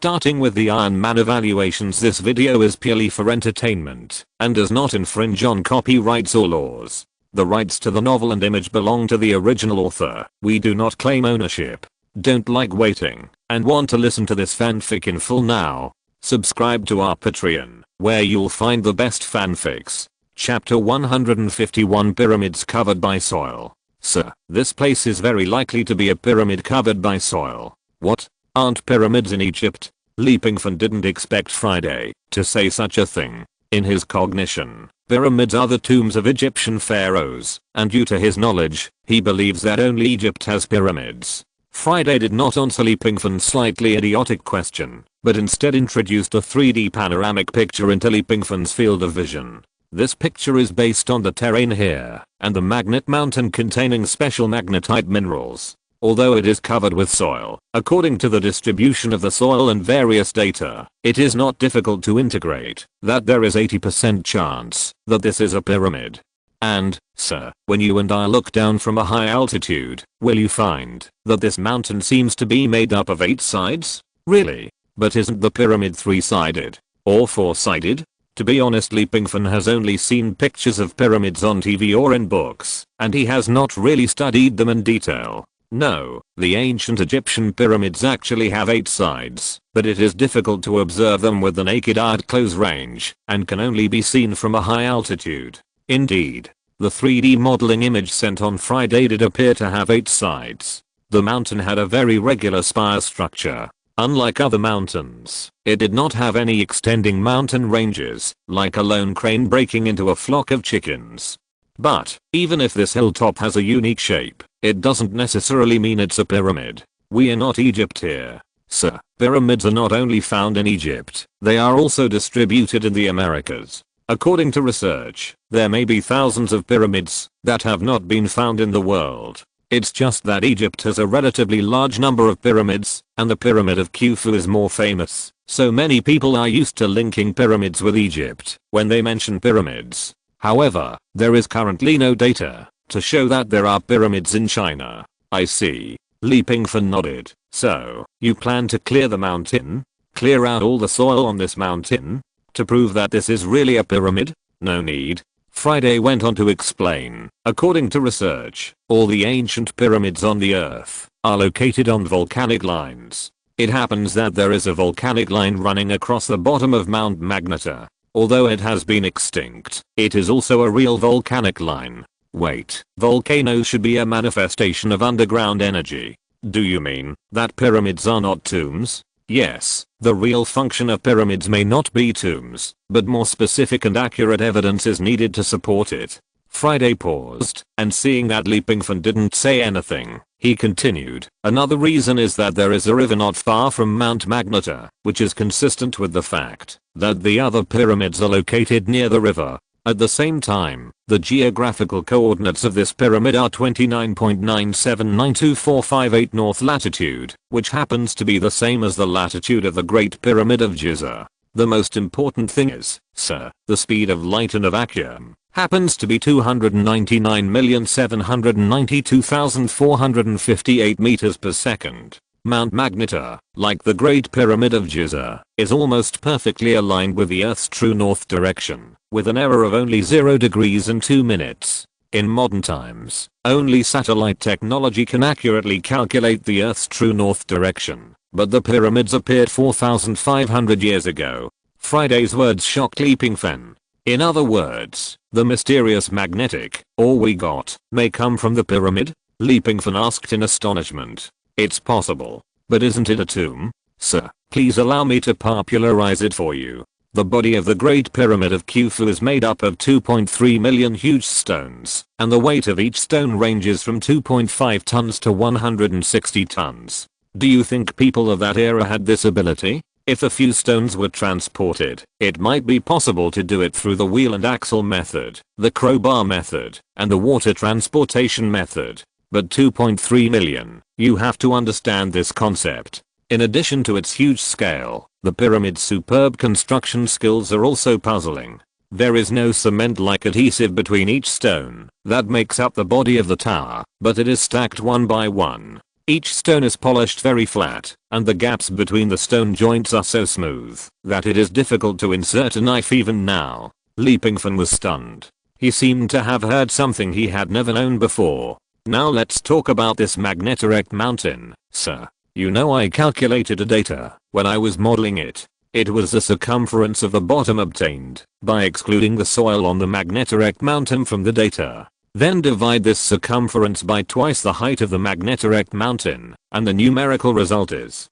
Starting with the Iron Man evaluations, this video is purely for entertainment and does not infringe on copyrights or laws. The rights to the novel and image belong to the original author. We do not claim ownership. Don't like waiting and want to listen to this fanfic in full now? Subscribe to our Patreon, where you'll find the best fanfics. Chapter 151, Pyramids Covered by Soil. Sir, this place is very likely to be a pyramid covered by soil. What? Aren't pyramids in Egypt? Pingfan didn't expect Friday to say such a thing. In his cognition, pyramids are the tombs of Egyptian pharaohs, and due to his knowledge, he believes that only Egypt has pyramids. Friday did not answer Pingfan's slightly idiotic question, but instead introduced a 3D panoramic picture into Pingfan's field of vision. This picture is based on the terrain here and the magnet mountain containing special magnetite minerals. Although it is covered with soil, according to the distribution of the soil and various data, it is not difficult to integrate that there is 80% chance that this is a pyramid. And, sir, when you and I look down from a high altitude, will you find that this mountain seems to be made up of 8 sides? Really? But isn't the pyramid 3-sided? Or 4-sided? To be honest, Pingfan has only seen pictures of pyramids on TV or in books, and he has not really studied them in detail. No, the ancient Egyptian pyramids actually have 8 sides, but it is difficult to observe them with the naked eye at close range, and can only be seen from a high altitude. Indeed, the 3D modeling image sent on Friday did appear to have 8 sides. The mountain had a very regular spire structure. Unlike other mountains, it did not have any extending mountain ranges, like a lone crane breaking into a flock of chickens. But, even if this hilltop has a unique shape, it doesn't necessarily mean it's a pyramid. We are not Egypt here. Sir, pyramids are not only found in Egypt, they are also distributed in the Americas. According to research, there may be thousands of pyramids that have not been found in the world. It's just that Egypt has a relatively large number of pyramids, and the Pyramid of Khufu is more famous, so many people are used to linking pyramids with Egypt when they mention pyramids. However, there is currently no data to show that there are pyramids in China. I see. Pingfan nodded. So, you plan to clear the mountain? Clear out all the soil on this mountain? To prove that this is really a pyramid? No need. Friday went on to explain, according to research, all the ancient pyramids on the earth are located on volcanic lines. It happens that there is a volcanic line running across the bottom of Mount Magnetar. Although it has been extinct, it is also a real volcanic line. Wait, volcanoes should be a manifestation of underground energy. Do you mean that pyramids are not tombs? Yes, the real function of pyramids may not be tombs, but more specific and accurate evidence is needed to support it. Friday paused, and seeing that Pingfan didn't say anything, he continued. Another reason is that there is a river not far from Mount Magnetar, which is consistent with the fact that the other pyramids are located near the river. At the same time, the geographical coordinates of this pyramid are 29.9792458 north latitude, which happens to be the same as the latitude of the Great Pyramid of Giza. The most important thing is, sir, the speed of light in a vacuum happens to be 299,792,458 meters per second. Mount Magnetar, like the Great Pyramid of Giza, is almost perfectly aligned with the Earth's true north direction, with an error of only 0 degrees and 2 minutes. In modern times, only satellite technology can accurately calculate the Earth's true north direction, but the pyramids appeared 4,500 years ago. Friday's words shocked Pingfan. In other words, the mysterious magnetic ore we got may come from the pyramid? Pingfan asked in astonishment. It's possible, but isn't it a tomb? Sir, please allow me to popularize it for you. The body of the Great Pyramid of Khufu is made up of 2.3 million huge stones, and the weight of each stone ranges from 2.5 tons to 160 tons. Do you think people of that era had this ability? If a few stones were transported, it might be possible to do it through the wheel and axle method, the crowbar method, and the water transportation method. But 2.3 million, you have to understand this concept. In addition to its huge scale, the pyramid's superb construction skills are also puzzling. There is no cement-like adhesive between each stone that makes up the body of the tower, but it is stacked one by one. Each stone is polished very flat, and the gaps between the stone joints are so smooth that it is difficult to insert a knife even now. Pingfan was stunned. He seemed to have heard something he had never known before. Now let's talk about this magnetorect mountain, sir. You know, I calculated a data when I was modeling it. It was the circumference of the bottom obtained by excluding the soil on the magnetorect mountain from the data. Then divide this circumference by twice the height of the magnetorect mountain, and the numerical result is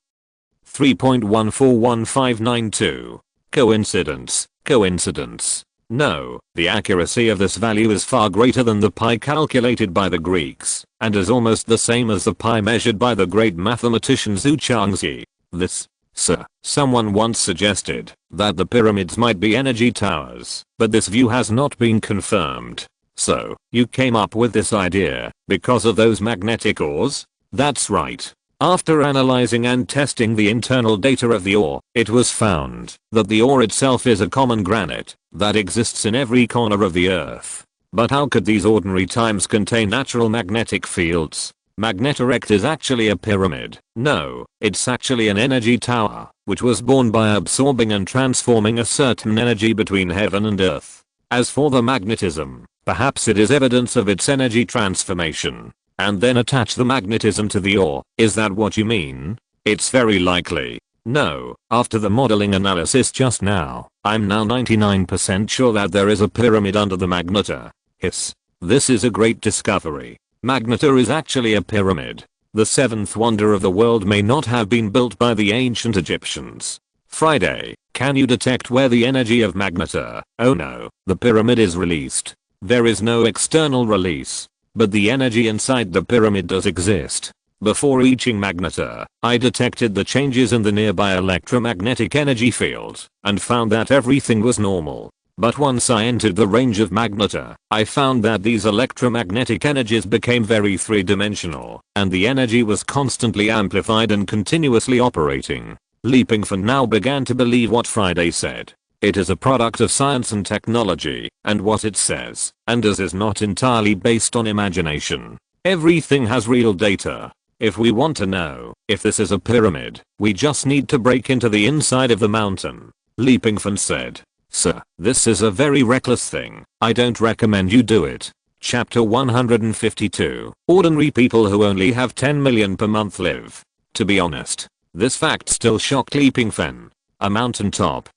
3.141592. Coincidence? Coincidence? No, the accuracy of this value is far greater than the pi calculated by the Greeks, and is almost the same as the pi measured by the great mathematician Zhu Changzi. This, sir, someone once suggested that the pyramids might be energy towers, but this view has not been confirmed. So, you came up with this idea because of those magnetic ores? That's right. After analyzing and testing the internal data of the ore, it was found that the ore itself is a common granite that exists in every corner of the earth. But how could these ordinary times contain natural magnetic fields? Magnetorect is actually a pyramid. No, it's actually an energy tower, which was born by absorbing and transforming a certain energy between heaven and earth. As for the magnetism, perhaps it is evidence of its energy transformation. And then attach the magnetism to the ore. Is that what you mean? It's very likely. No, after the modeling analysis just now, I'm now 99% sure that there is a pyramid under the magnetor. Hiss. This is a great discovery. Magnetor is actually a pyramid. The seventh wonder of the world may not have been built by the ancient Egyptians. Friday, can you detect where the energy of magnetor? Oh no, the pyramid is released. There is no external release. But the energy inside the pyramid does exist. Before reaching magnetor, I detected the changes in the nearby electromagnetic energy field and found that everything was normal. But once I entered the range of magnetor, I found that these electromagnetic energies became very three-dimensional, and the energy was constantly amplified and continuously operating. Pingfan now began to believe what Friday said. It is a product of science and technology, and what it says and does is not entirely based on imagination. Everything has real data. If we want to know if this is a pyramid, we just need to break into the inside of the mountain. Pingfan said. Sir, this is a very reckless thing. I don't recommend you do it. Chapter 152. Ordinary people who only have 10 million per month live. To be honest, this fact still shocked Pingfan. A mountaintop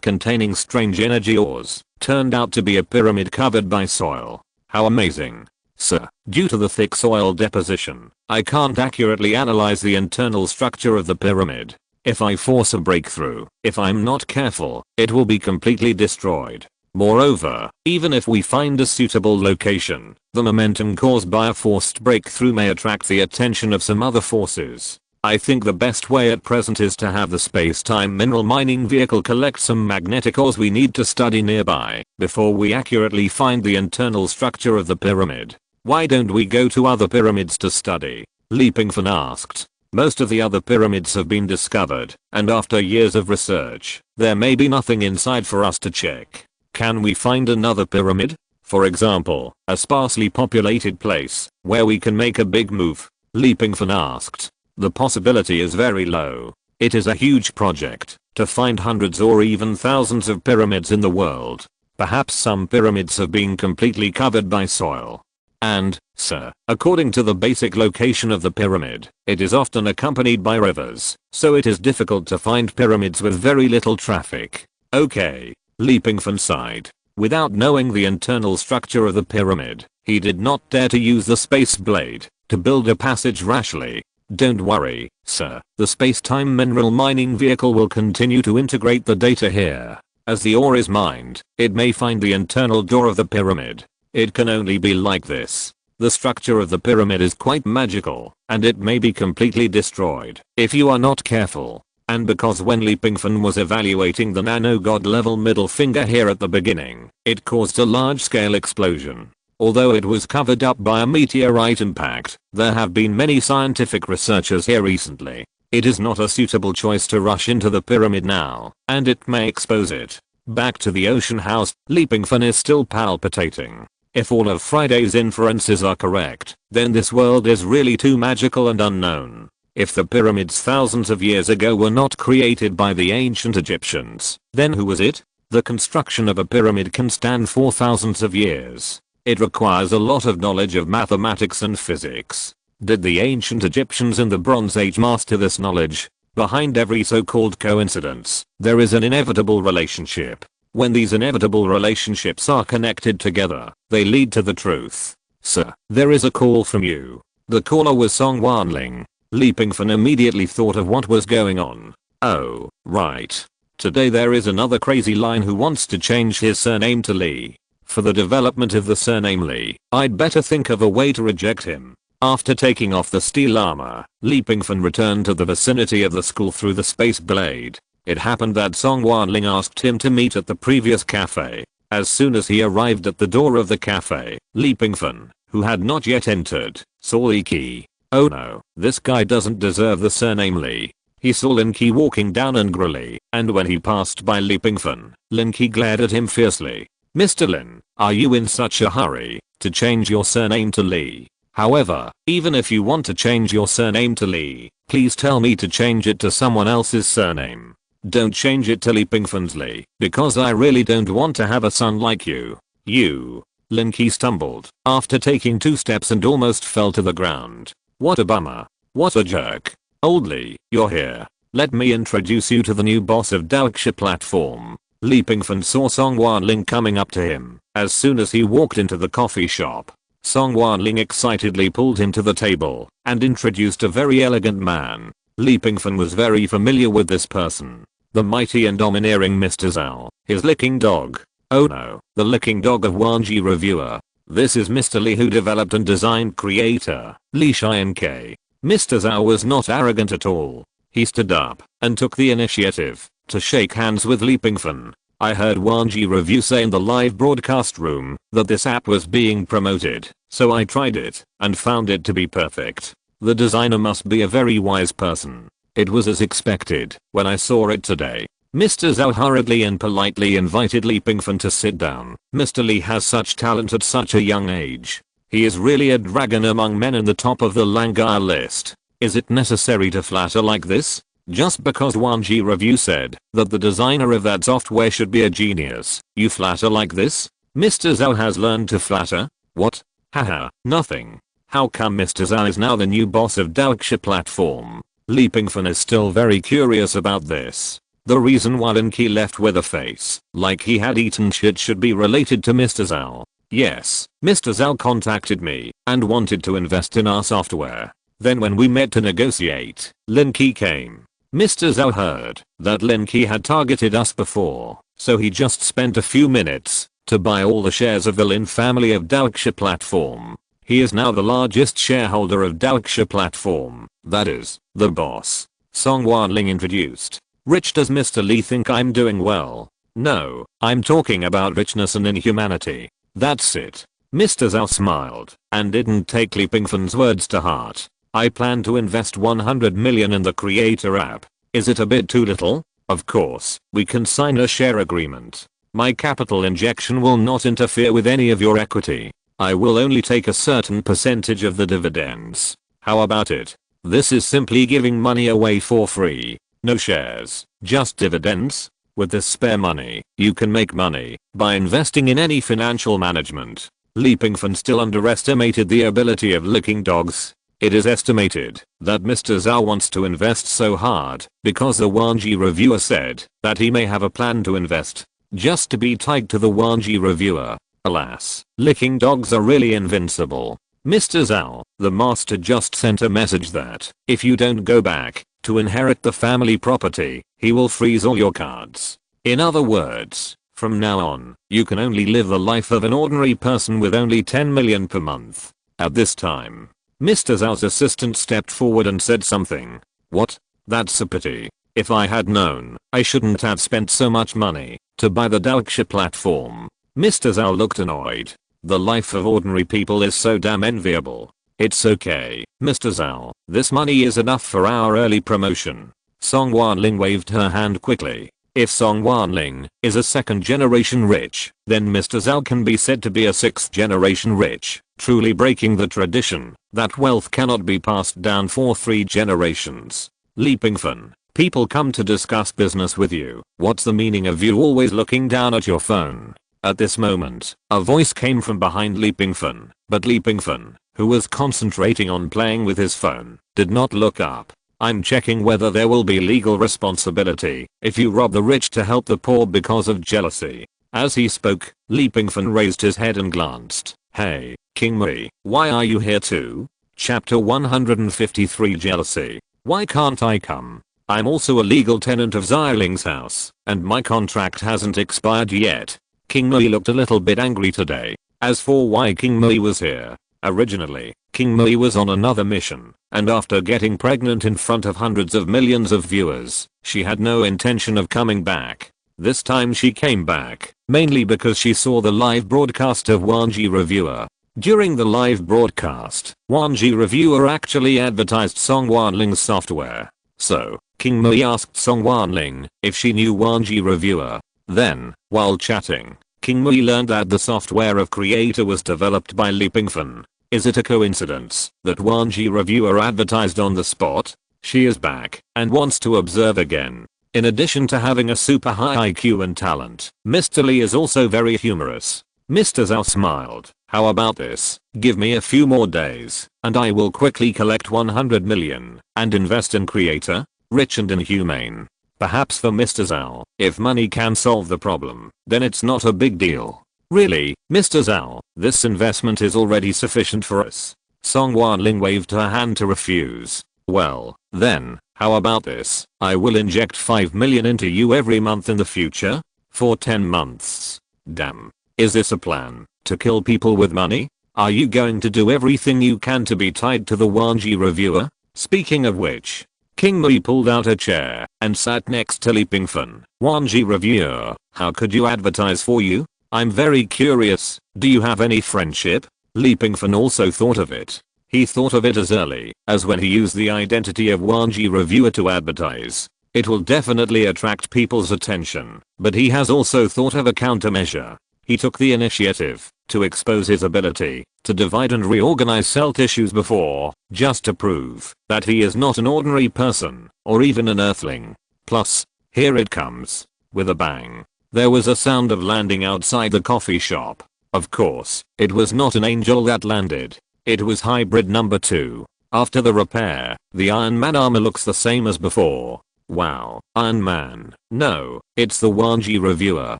containing strange energy ores, turned out to be a pyramid covered by soil. How amazing. Sir, due to the thick soil deposition, I can't accurately analyze the internal structure of the pyramid. If I force a breakthrough, if I'm not careful, it will be completely destroyed. Moreover, even if we find a suitable location, the momentum caused by a forced breakthrough may attract the attention of some other forces. I think the best way at present is to have the space-time mineral mining vehicle collect some magnetic ores we need to study nearby before we accurately find the internal structure of the pyramid. Why don't we go to other pyramids to study? Pingfan asked. Most of the other pyramids have been discovered, and after years of research, there may be nothing inside for us to check. Can we find another pyramid? For example, a sparsely populated place where we can make a big move? Pingfan asked. The possibility is very low. It is a huge project to find hundreds or even thousands of pyramids in the world. Perhaps some pyramids have been completely covered by soil. And, sir, according to the basic location of the pyramid, it is often accompanied by rivers, so it is difficult to find pyramids with very little traffic. Okay. Pingfan sighed. Without knowing the internal structure of the pyramid, he did not dare to use the space blade to build a passage rashly. Don't worry, sir, the space-time mineral mining vehicle will continue to integrate the data here. As the ore is mined, it may find the internal door of the pyramid. It can only be like this. The structure of the pyramid is quite magical, and it may be completely destroyed if you are not careful. And because when Pingfan was evaluating the nano god level middle finger here at the beginning, it caused a large-scale explosion. Although it was covered up by a meteorite impact, there have been many scientific researchers here recently. It is not a suitable choice to rush into the pyramid now, and it may expose it. Back to the ocean house, Pingfan is still palpitating. If all of Friday's inferences are correct, then this world is really too magical and unknown. If the pyramids thousands of years ago were not created by the ancient Egyptians, then who was it? The construction of a pyramid can stand for thousands of years. It requires a lot of knowledge of mathematics and physics. Did the ancient Egyptians in the Bronze Age master this knowledge? Behind every so-called coincidence, there is an inevitable relationship. When these inevitable relationships are connected together, they lead to the truth. Sir, there is a call from you. The caller was Song Wanling. Pingfan immediately thought of what was going on. Oh, right. Today there is another crazy line who wants to change his surname to Lee. For the development of the surname Lee, I'd better think of a way to reject him. After taking off the steel armor, Pingfan returned to the vicinity of the school through the space blade. It happened that Song Wanling asked him to meet at the previous cafe. As soon as he arrived at the door of the cafe, Pingfan, who had not yet entered, saw Lee Ki. Oh no, this guy doesn't deserve the surname Lee. He saw Lin Ki walking down angrily, and when he passed by Pingfan, Lin Ki glared at him fiercely. Mr. Lin, are you in such a hurry to change your surname to Lee? However, even if you want to change your surname to Lee, please tell me to change it to someone else's surname. Don't change it to Pingfan's Lee, because I really don't want to have a son like you. You. Lin Ki stumbled after taking 2 steps and almost fell to the ground. What a bummer. What a jerk. Old Lee, you're here. Let me introduce you to the new boss of Dalksha platform. Pingfan saw Song Wanling coming up to him as soon as he walked into the coffee shop. Song Wanling excitedly pulled him to the table and introduced a very elegant man. Pingfan was very familiar with this person. The mighty and domineering Mr. Zhao, his licking dog. Oh no, the licking dog of Wanji Reviewer. This is Mr. Lee, who developed and designed creator, Lee Shian-K. Mr. Zhao was not arrogant at all. He stood up and took the initiative to shake hands with Pingfan. I heard Wanji Review say in the live broadcast room that this app was being promoted, so I tried it and found it to be perfect. The designer must be a very wise person. It was as expected when I saw it today. Mr. Zhao hurriedly and politely invited Pingfan to sit down. Mr. Lee has such talent at such a young age. He is really a dragon among men and the top of the Langar list. Is it necessary to flatter like this? Just because Wanji Review said that the designer of that software should be a genius, you flatter like this? Mr. Zhao has learned to flatter? What? Haha, nothing. How come Mr. Zhao is now the new boss of Dalksha platform? Pingfan is still very curious about this. The reason why Lin Ki left with a face like he had eaten shit should be related to Mr. Zhao. Yes, Mr. Zhao contacted me and wanted to invest in our software. Then when we met to negotiate, Lin Ki came. Mr. Zhao heard that Lin Ki had targeted us before, so he just spent a few minutes to buy all the shares of the Lin family of Dalksha platform. He is now the largest shareholder of Dalksha platform, that is, the boss. Song Wanling introduced. Rich, does Mr. Lee think I'm doing well? No, I'm talking about richness and inhumanity. That's it. Mr. Zhao smiled and didn't take Pingfan's words to heart. I plan to invest 100 million in the creator app. Is it a bit too little? Of course, we can sign a share agreement. My capital injection will not interfere with any of your equity. I will only take a certain percentage of the dividends. How about it? This is simply giving money away for free. No shares, just dividends. With this spare money, you can make money by investing in any financial management. Pingfan still underestimated the ability of licking dogs. It is estimated that Mr. Zhao wants to invest so hard because the Wanji Reviewer said that he may have a plan to invest just to be tied to the Wanji Reviewer. Alas, licking dogs are really invincible. Mr. Zhao, the master, just sent a message that if you don't go back to inherit the family property, he will freeze all your cards. In other words, from now on, you can only live the life of an ordinary person with only 10 million per month. At this time, Mr. Zhao's assistant stepped forward and said something. What? That's a pity. If I had known, I shouldn't have spent so much money to buy the Dalksha platform. Mr. Zhao looked annoyed. The life of ordinary people is so damn enviable. It's okay, Mr. Zhao. This money is enough for our early promotion. Song Wanling waved her hand quickly. If Song Wanling is a second generation rich, then Mr. Zhao can be said to be a sixth generation rich, truly breaking the tradition that wealth cannot be passed down for 3 generations. Li Pingfan, people come to discuss business with you. What's the meaning of you always looking down at your phone? At this moment, a voice came from behind Li Pingfan, but Li Pingfan, who was concentrating on playing with his phone, did not look up. I'm checking whether there will be legal responsibility if you rob the rich to help the poor because of jealousy. As he spoke, Li Pingfan raised his head and glanced. Hey, King Mui, why are you here too? Chapter 153 Jealousy. Why can't I come? I'm also a legal tenant of Xiaoling's house, and my contract hasn't expired yet. King Mui looked a little bit angry today. As for why King Mui was here, originally, King Mui was on another mission, and after getting pregnant in front of hundreds of millions of viewers, she had no intention of coming back. This time she came back, mainly because she saw the live broadcast of Wanji Reviewer. During the live broadcast, Wanji Reviewer actually advertised Song Wanling's software. So, King Mui asked Song Wanling if she knew Wanji Reviewer. Then, while chatting, King Mui learned that the software of Creator was developed by Li Pingfan. Is it a coincidence that Wanji Reviewer advertised on the spot? She is back and wants to observe again. In addition to having a super high IQ and talent, Mr. Li is also very humorous. Mr. Zhao smiled. How about this? Give me a few more days, and I will quickly collect 100 million and invest in Creator. Rich and inhumane. Perhaps for Mr. Zhao, if money can solve the problem, then it's not a big deal. Really, Mr. Zhao, this investment is already sufficient for us. Song Wanling waved her hand to refuse. Well, then, how about this? I will inject 5 million into you every month in the future? For 10 months. Damn. Is this a plan to kill people with money? Are you going to do everything you can to be tied to the Wanji Reviewer? Speaking of which, King Mui pulled out a chair and sat next to Li Pingfan. Wanji Reviewer, how could you advertise for you? I'm very curious, do you have any friendship? Li Pingfan also thought of it. He thought of it as early as when he used the identity of Wanji Reviewer to advertise. It will definitely attract people's attention, but he has also thought of a countermeasure. He took the initiative to expose his ability to divide and reorganize cell tissues before, just to prove that he is not an ordinary person or even an earthling. Plus, here it comes. With a bang. There was a sound of landing outside the coffee shop. Of course, it was not an angel that landed. It was hybrid number 2. After the repair, the Iron Man armor looks the same as before. Wow, Iron Man. No, it's the Wanji Reviewer.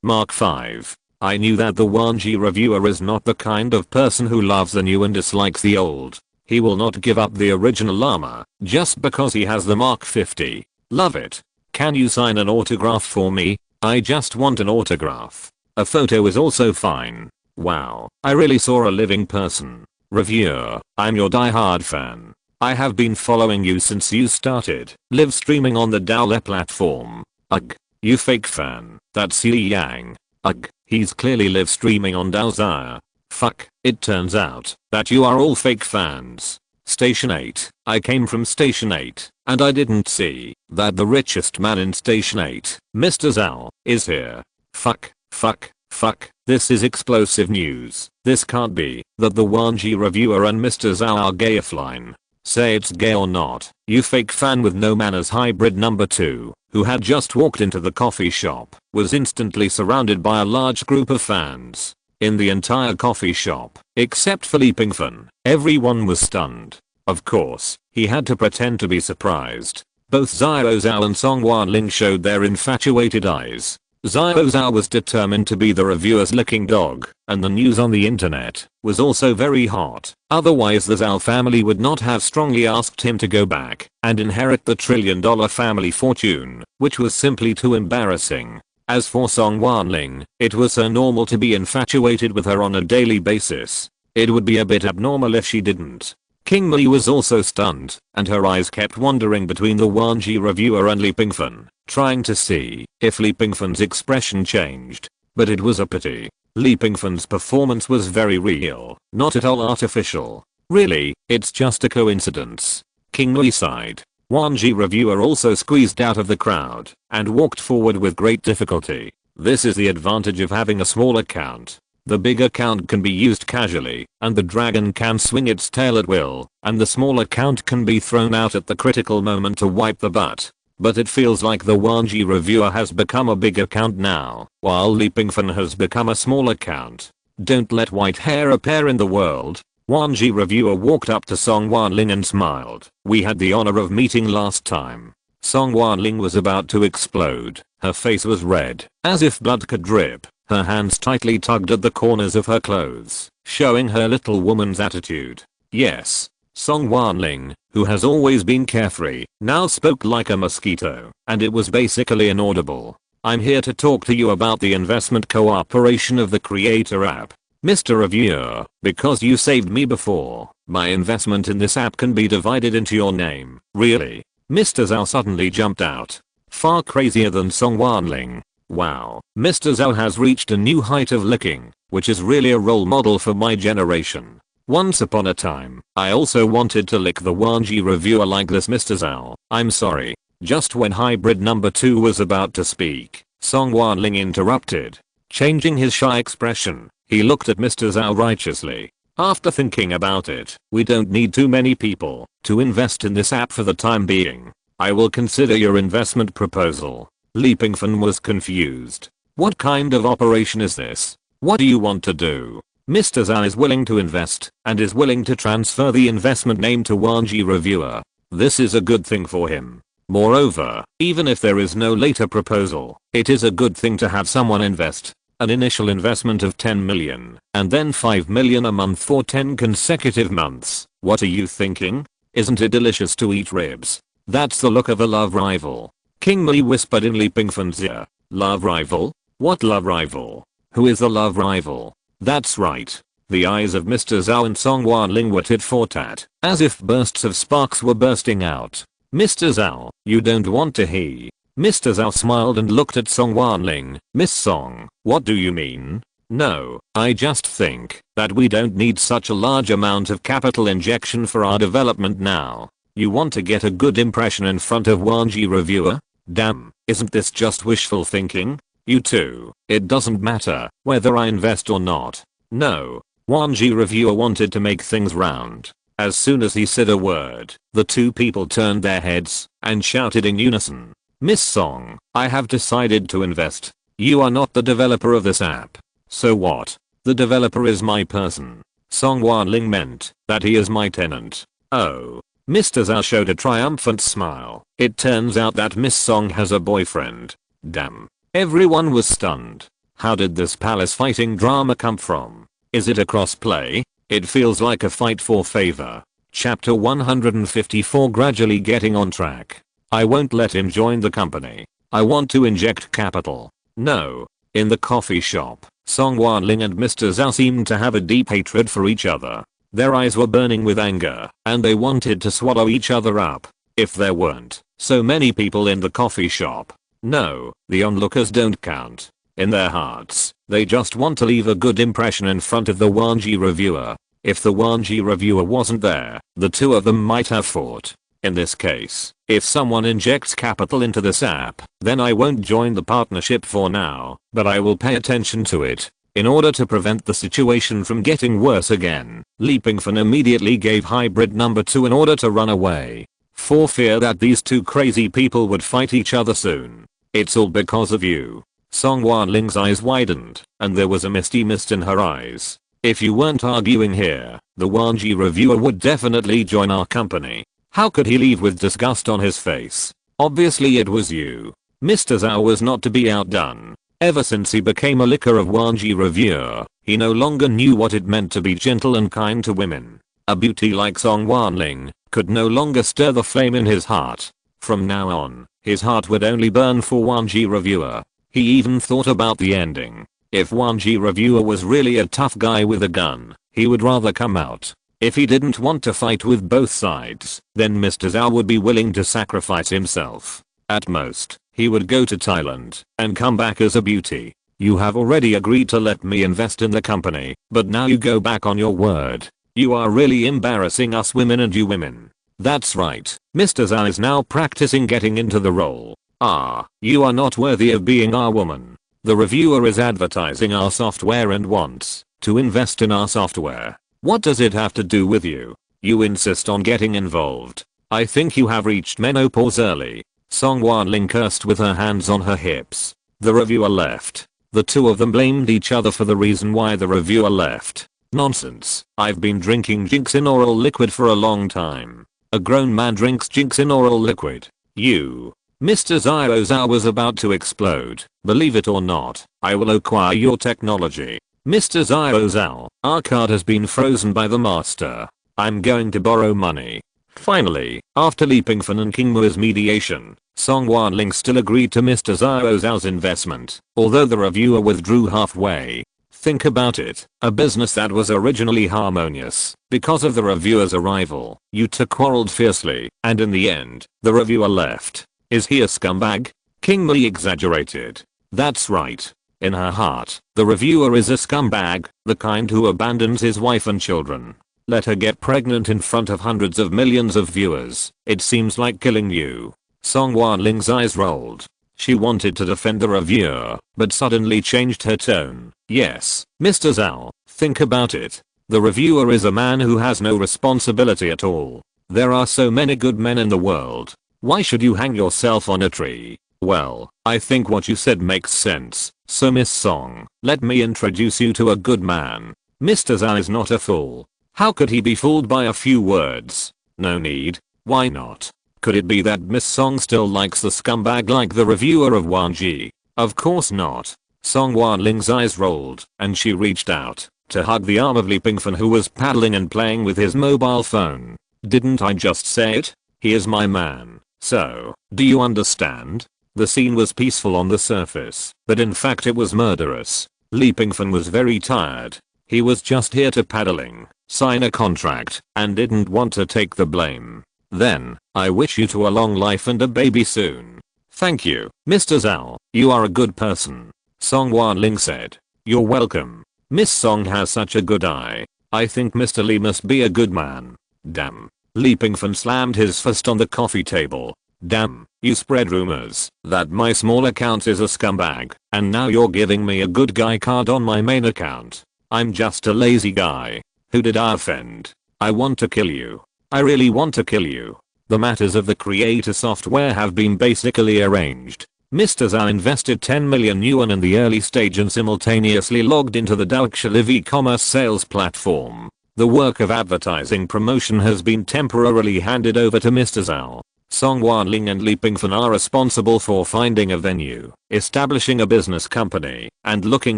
Mark 5. I knew that the Wanji Reviewer is not the kind of person who loves the new and dislikes the old. He will not give up the original armor just because he has the Mark 50. Love it. Can you sign an autograph for me? I just want an autograph. A photo is also fine. Wow, I really saw a living person. Reviewer, I'm your die-hard fan. I have been following you since you started live streaming on the Dowle platform. Ugh, you fake fan. That's Yi Yang. Ugh, he's clearly live streaming on Dowzire. Fuck, it turns out that you are all fake fans. Station 8. I came from Station 8, and I didn't see that the richest man in Station 8, Mr. Zhao, is here. Fuck, fuck, fuck, this is explosive news. This can't be that the Wanji Reviewer and Mr. Zhao are gay offline. Say it's gay or not, you fake fan with no manners. Hybrid number 2, who had just walked into the coffee shop, was instantly surrounded by a large group of fans. In the entire coffee shop, except for Li Pingfan, everyone was stunned. Of course, he had to pretend to be surprised. Both Xiao Zhao and Song Wanling showed their infatuated eyes. Xiao Zhao was determined to be the reviewer's licking dog, and the news on the internet was also very hot. Otherwise the Zhao family would not have strongly asked him to go back and inherit the $1 trillion family fortune, which was simply too embarrassing. As for Song Wanling, it was so normal to be infatuated with her on a daily basis. It would be a bit abnormal if she didn't. King Mui was also stunned, and her eyes kept wandering between the Wanji Reviewer and Li Pingfan, trying to see if Li Pingfan's expression changed. But it was a pity. Li Pingfan's performance was very real, not at all artificial. Really, it's just a coincidence. King Mui sighed. 1G reviewer also squeezed out of the crowd and walked forward with great difficulty. This is the advantage of having a small account. The big account can be used casually, and the dragon can swing its tail at will, and the small account can be thrown out at the critical moment to wipe the butt. But it feels like the 1G reviewer has become a big account now, while Pingfan has become a small account. Don't let white hair appear in the world. 1G reviewer walked up to Song Wanling and smiled. We had the honor of meeting last time. Song Wanling was about to explode. Her face was red, as if blood could drip. Her hands tightly tugged at the corners of her clothes, showing her little woman's attitude. Yes. Song Wanling, who has always been carefree, now spoke like a mosquito, and it was basically inaudible. I'm here to talk to you about the investment cooperation of the creator app. Mr. Reviewer, because you saved me before, my investment in this app can be divided into your name. Really? Mr. Zhao suddenly jumped out. Far crazier than Song Wanling. Wow, Mr. Zhao has reached a new height of licking, which is really a role model for my generation. Once upon a time, I also wanted to lick the 1G reviewer like this. Mr. Zhao, I'm sorry. Just when hybrid number 2 was about to speak, Song Wanling interrupted. Changing his shy expression, he looked at Mr. Zhao righteously. After thinking about it, we don't need too many people to invest in this app for the time being. I will consider your investment proposal. Pingfan was confused. What kind of operation is this? What do you want to do? Mr. Zhao is willing to invest and is willing to transfer the investment name to 1G reviewer. This is a good thing for him. Moreover, even if there is no later proposal, it is a good thing to have someone invest. An initial investment of 10 million and then 5 million a month for 10 consecutive months. What are you thinking? Isn't it delicious to eat ribs? That's the look of a love rival. King Mei whispered in Pingfan's ear. Love rival? What love rival? Who is the love rival? That's right. The eyes of Mr. Zhao and Song Wanling were tit for tat, as if bursts of sparks were bursting out. Mr. Zhao, you don't want to he. Mr. Zhao smiled and looked at Song Wanling. Miss Song, what do you mean? No, I just think that we don't need such a large amount of capital injection for our development now. You want to get a good impression in front of 1G reviewer? Damn, isn't this just wishful thinking? You too, it doesn't matter whether I invest or not. No. 1G reviewer wanted to make things round. As soon as he said a word, the two people turned their heads and shouted in unison. Miss Song, I have decided to invest. You are not the developer of this app. So what? The developer is my person. Song Wanling meant that he is my tenant. Oh. Mr. Zhao showed a triumphant smile. It turns out that Miss Song has a boyfriend. Damn. Everyone was stunned. How did this palace fighting drama come from? Is it a crossplay? It feels like a fight for favor. Chapter 154 gradually getting on track. I won't let him join the company. I want to inject capital. No. In the coffee shop, Song Wanling and Mr. Zhao seemed to have a deep hatred for each other. Their eyes were burning with anger, and they wanted to swallow each other up. If there weren't so many people in the coffee shop. No, the onlookers don't count. In their hearts, they just want to leave a good impression in front of the 1G reviewer. If the 1G reviewer wasn't there, the two of them might have fought. In this case, if someone injects capital into this app, then I won't join the partnership for now, but I will pay attention to it. In order to prevent the situation from getting worse again, Pingfan immediately gave hybrid number 2 in order to run away. For fear that these two crazy people would fight each other soon. It's all because of you. Song Wanling's eyes widened, and there was a misty mist in her eyes. If you weren't arguing here, the 1G reviewer would definitely join our company. How could he leave with disgust on his face? Obviously it was you. Mr. Zhao was not to be outdone. Ever since he became a licker of 1G reviewer, he no longer knew what it meant to be gentle and kind to women. A beauty like Song Wanling could no longer stir the flame in his heart. From now on, his heart would only burn for 1G reviewer. He even thought about the ending. If 1G reviewer was really a tough guy with a gun, he would rather come out. If he didn't want to fight with both sides, then Mr. Zhao would be willing to sacrifice himself. At most, he would go to Thailand and come back as a beauty. You have already agreed to let me invest in the company, but now you go back on your word. You are really embarrassing us women and you women. That's right, Mr. Zhao is now practicing getting into the role. Ah, you are not worthy of being our woman. The reviewer is advertising our software and wants to invest in our software. What does it have to do with you? You insist on getting involved. I think you have reached menopause early. Song Wanling cursed with her hands on her hips. The reviewer left. The two of them blamed each other for the reason why the reviewer left. Nonsense. I've been drinking Jinx in oral liquid for a long time. A grown man drinks Jinx in oral liquid. You. Mr. Zhao was about to explode. Believe it or not, I will acquire your technology. Mr. Zhao, our card has been frozen by the master. I'm going to borrow money. Finally, after Li Pingfan and King Mu's mediation, Song Wanling still agreed to Mr. Zhao's investment, although the reviewer withdrew halfway. Think about it, a business that was originally harmonious. Because of the reviewer's arrival, you two quarreled fiercely, and in the end, the reviewer left. Is he a scumbag? King Mu exaggerated. That's right. In her heart, the reviewer is a scumbag, the kind who abandons his wife and children. Let her get pregnant in front of hundreds of millions of viewers. It seems like killing you. Song Wanling's eyes rolled. She wanted to defend the reviewer, but suddenly changed her tone. Yes, Mr. Zhao, think about it. The reviewer is a man who has no responsibility at all. There are so many good men in the world. Why should you hang yourself on a tree? Well, I think what you said makes sense. So Miss Song, let me introduce you to a good man. Mr. Zhao is not a fool. How could he be fooled by a few words? No need. Why not? Could it be that Miss Song still likes the scumbag like the reviewer of Wanji? Of course not. Song Wanling's eyes rolled, and she reached out to hug the arm of Li Pingfan, who was paddling and playing with his mobile phone. Didn't I just say it? He is my man. So, do you understand? The scene was peaceful on the surface, but in fact it was murderous. Li Pingfan was very tired. He was just here to paddling, sign a contract, and didn't want to take the blame. Then, I wish you two a long life and a baby soon. Thank you, Mr. Zhao, you are a good person. Song Wanling said. You're welcome. Miss Song has such a good eye. I think Mr. Li must be a good man. Damn. Li Pingfan slammed his fist on the coffee table. Damn, you spread rumors that my small account is a scumbag, and now you're giving me a good guy card on my main account. I'm just a lazy guy. Who did I offend? I want to kill you. I really want to kill you. The matters of the creator software have been basically arranged. Mr. Zhao invested 10 million yuan in the early stage and simultaneously logged into the Daoxia e-commerce sales platform. The work of advertising promotion has been temporarily handed over to Mr. Zhao. Song Wanling and Li Pingfan are responsible for finding a venue, establishing a business company, and looking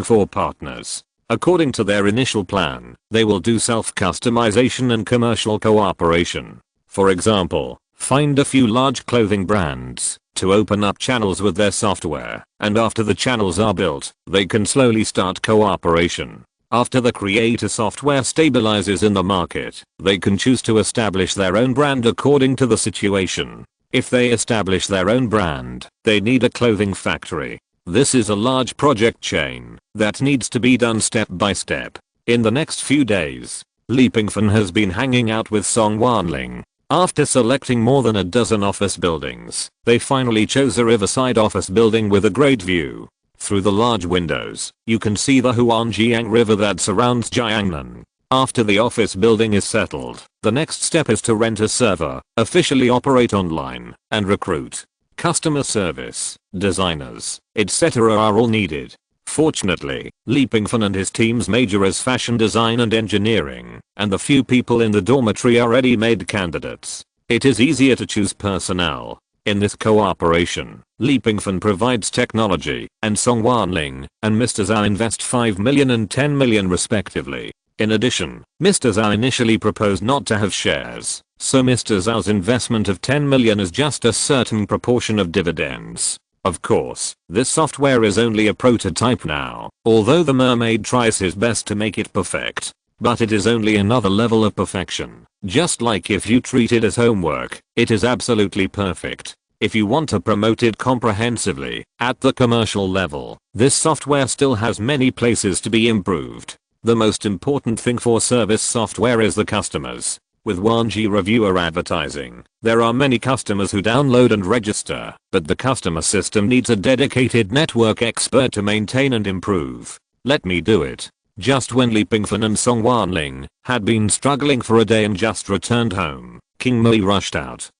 for partners. According to their initial plan, they will do self-customization and commercial cooperation. For example, find a few large clothing brands to open up channels with their software, and after the channels are built, they can slowly start cooperation. After the creator software stabilizes in the market, they can choose to establish their own brand according to the situation. If they establish their own brand, they need a clothing factory. This is a large project chain that needs to be done step by step. In the next few days, Li Pingfan has been hanging out with Song Wanling. After selecting more than a dozen office buildings, they finally chose a riverside office building with a great view. Through the large windows, you can see the Huangjiang River that surrounds Jiangnan. After the office building is settled, the next step is to rent a server, officially operate online, and recruit. Customer service, designers, etc. are all needed. Fortunately, Li Pingfan and his teams major as fashion design and engineering, and the few people in the dormitory are ready-made candidates. It is easier to choose personnel. In this cooperation, Li Pingfan provides technology, and Song Wanling and Mr. Zhao invest 5 million and 10 million respectively. In addition, Mr. Zhao initially proposed not to have shares, so Mr. Zhao's investment of 10 million is just a certain proportion of dividends. Of course, this software is only a prototype now, although the mermaid tries his best to make it perfect. But it is only another level of perfection. Just like if you treat it as homework, it is absolutely perfect. If you want to promote it comprehensively, at the commercial level, this software still has many places to be improved. The most important thing for service software is the customers. With 1G reviewer advertising, there are many customers who download and register, but the customer system needs a dedicated network expert to maintain and improve. Let me do it. Just when Li Pingfan and Song Wanling had been struggling for a day and just returned home, King Mui rushed out.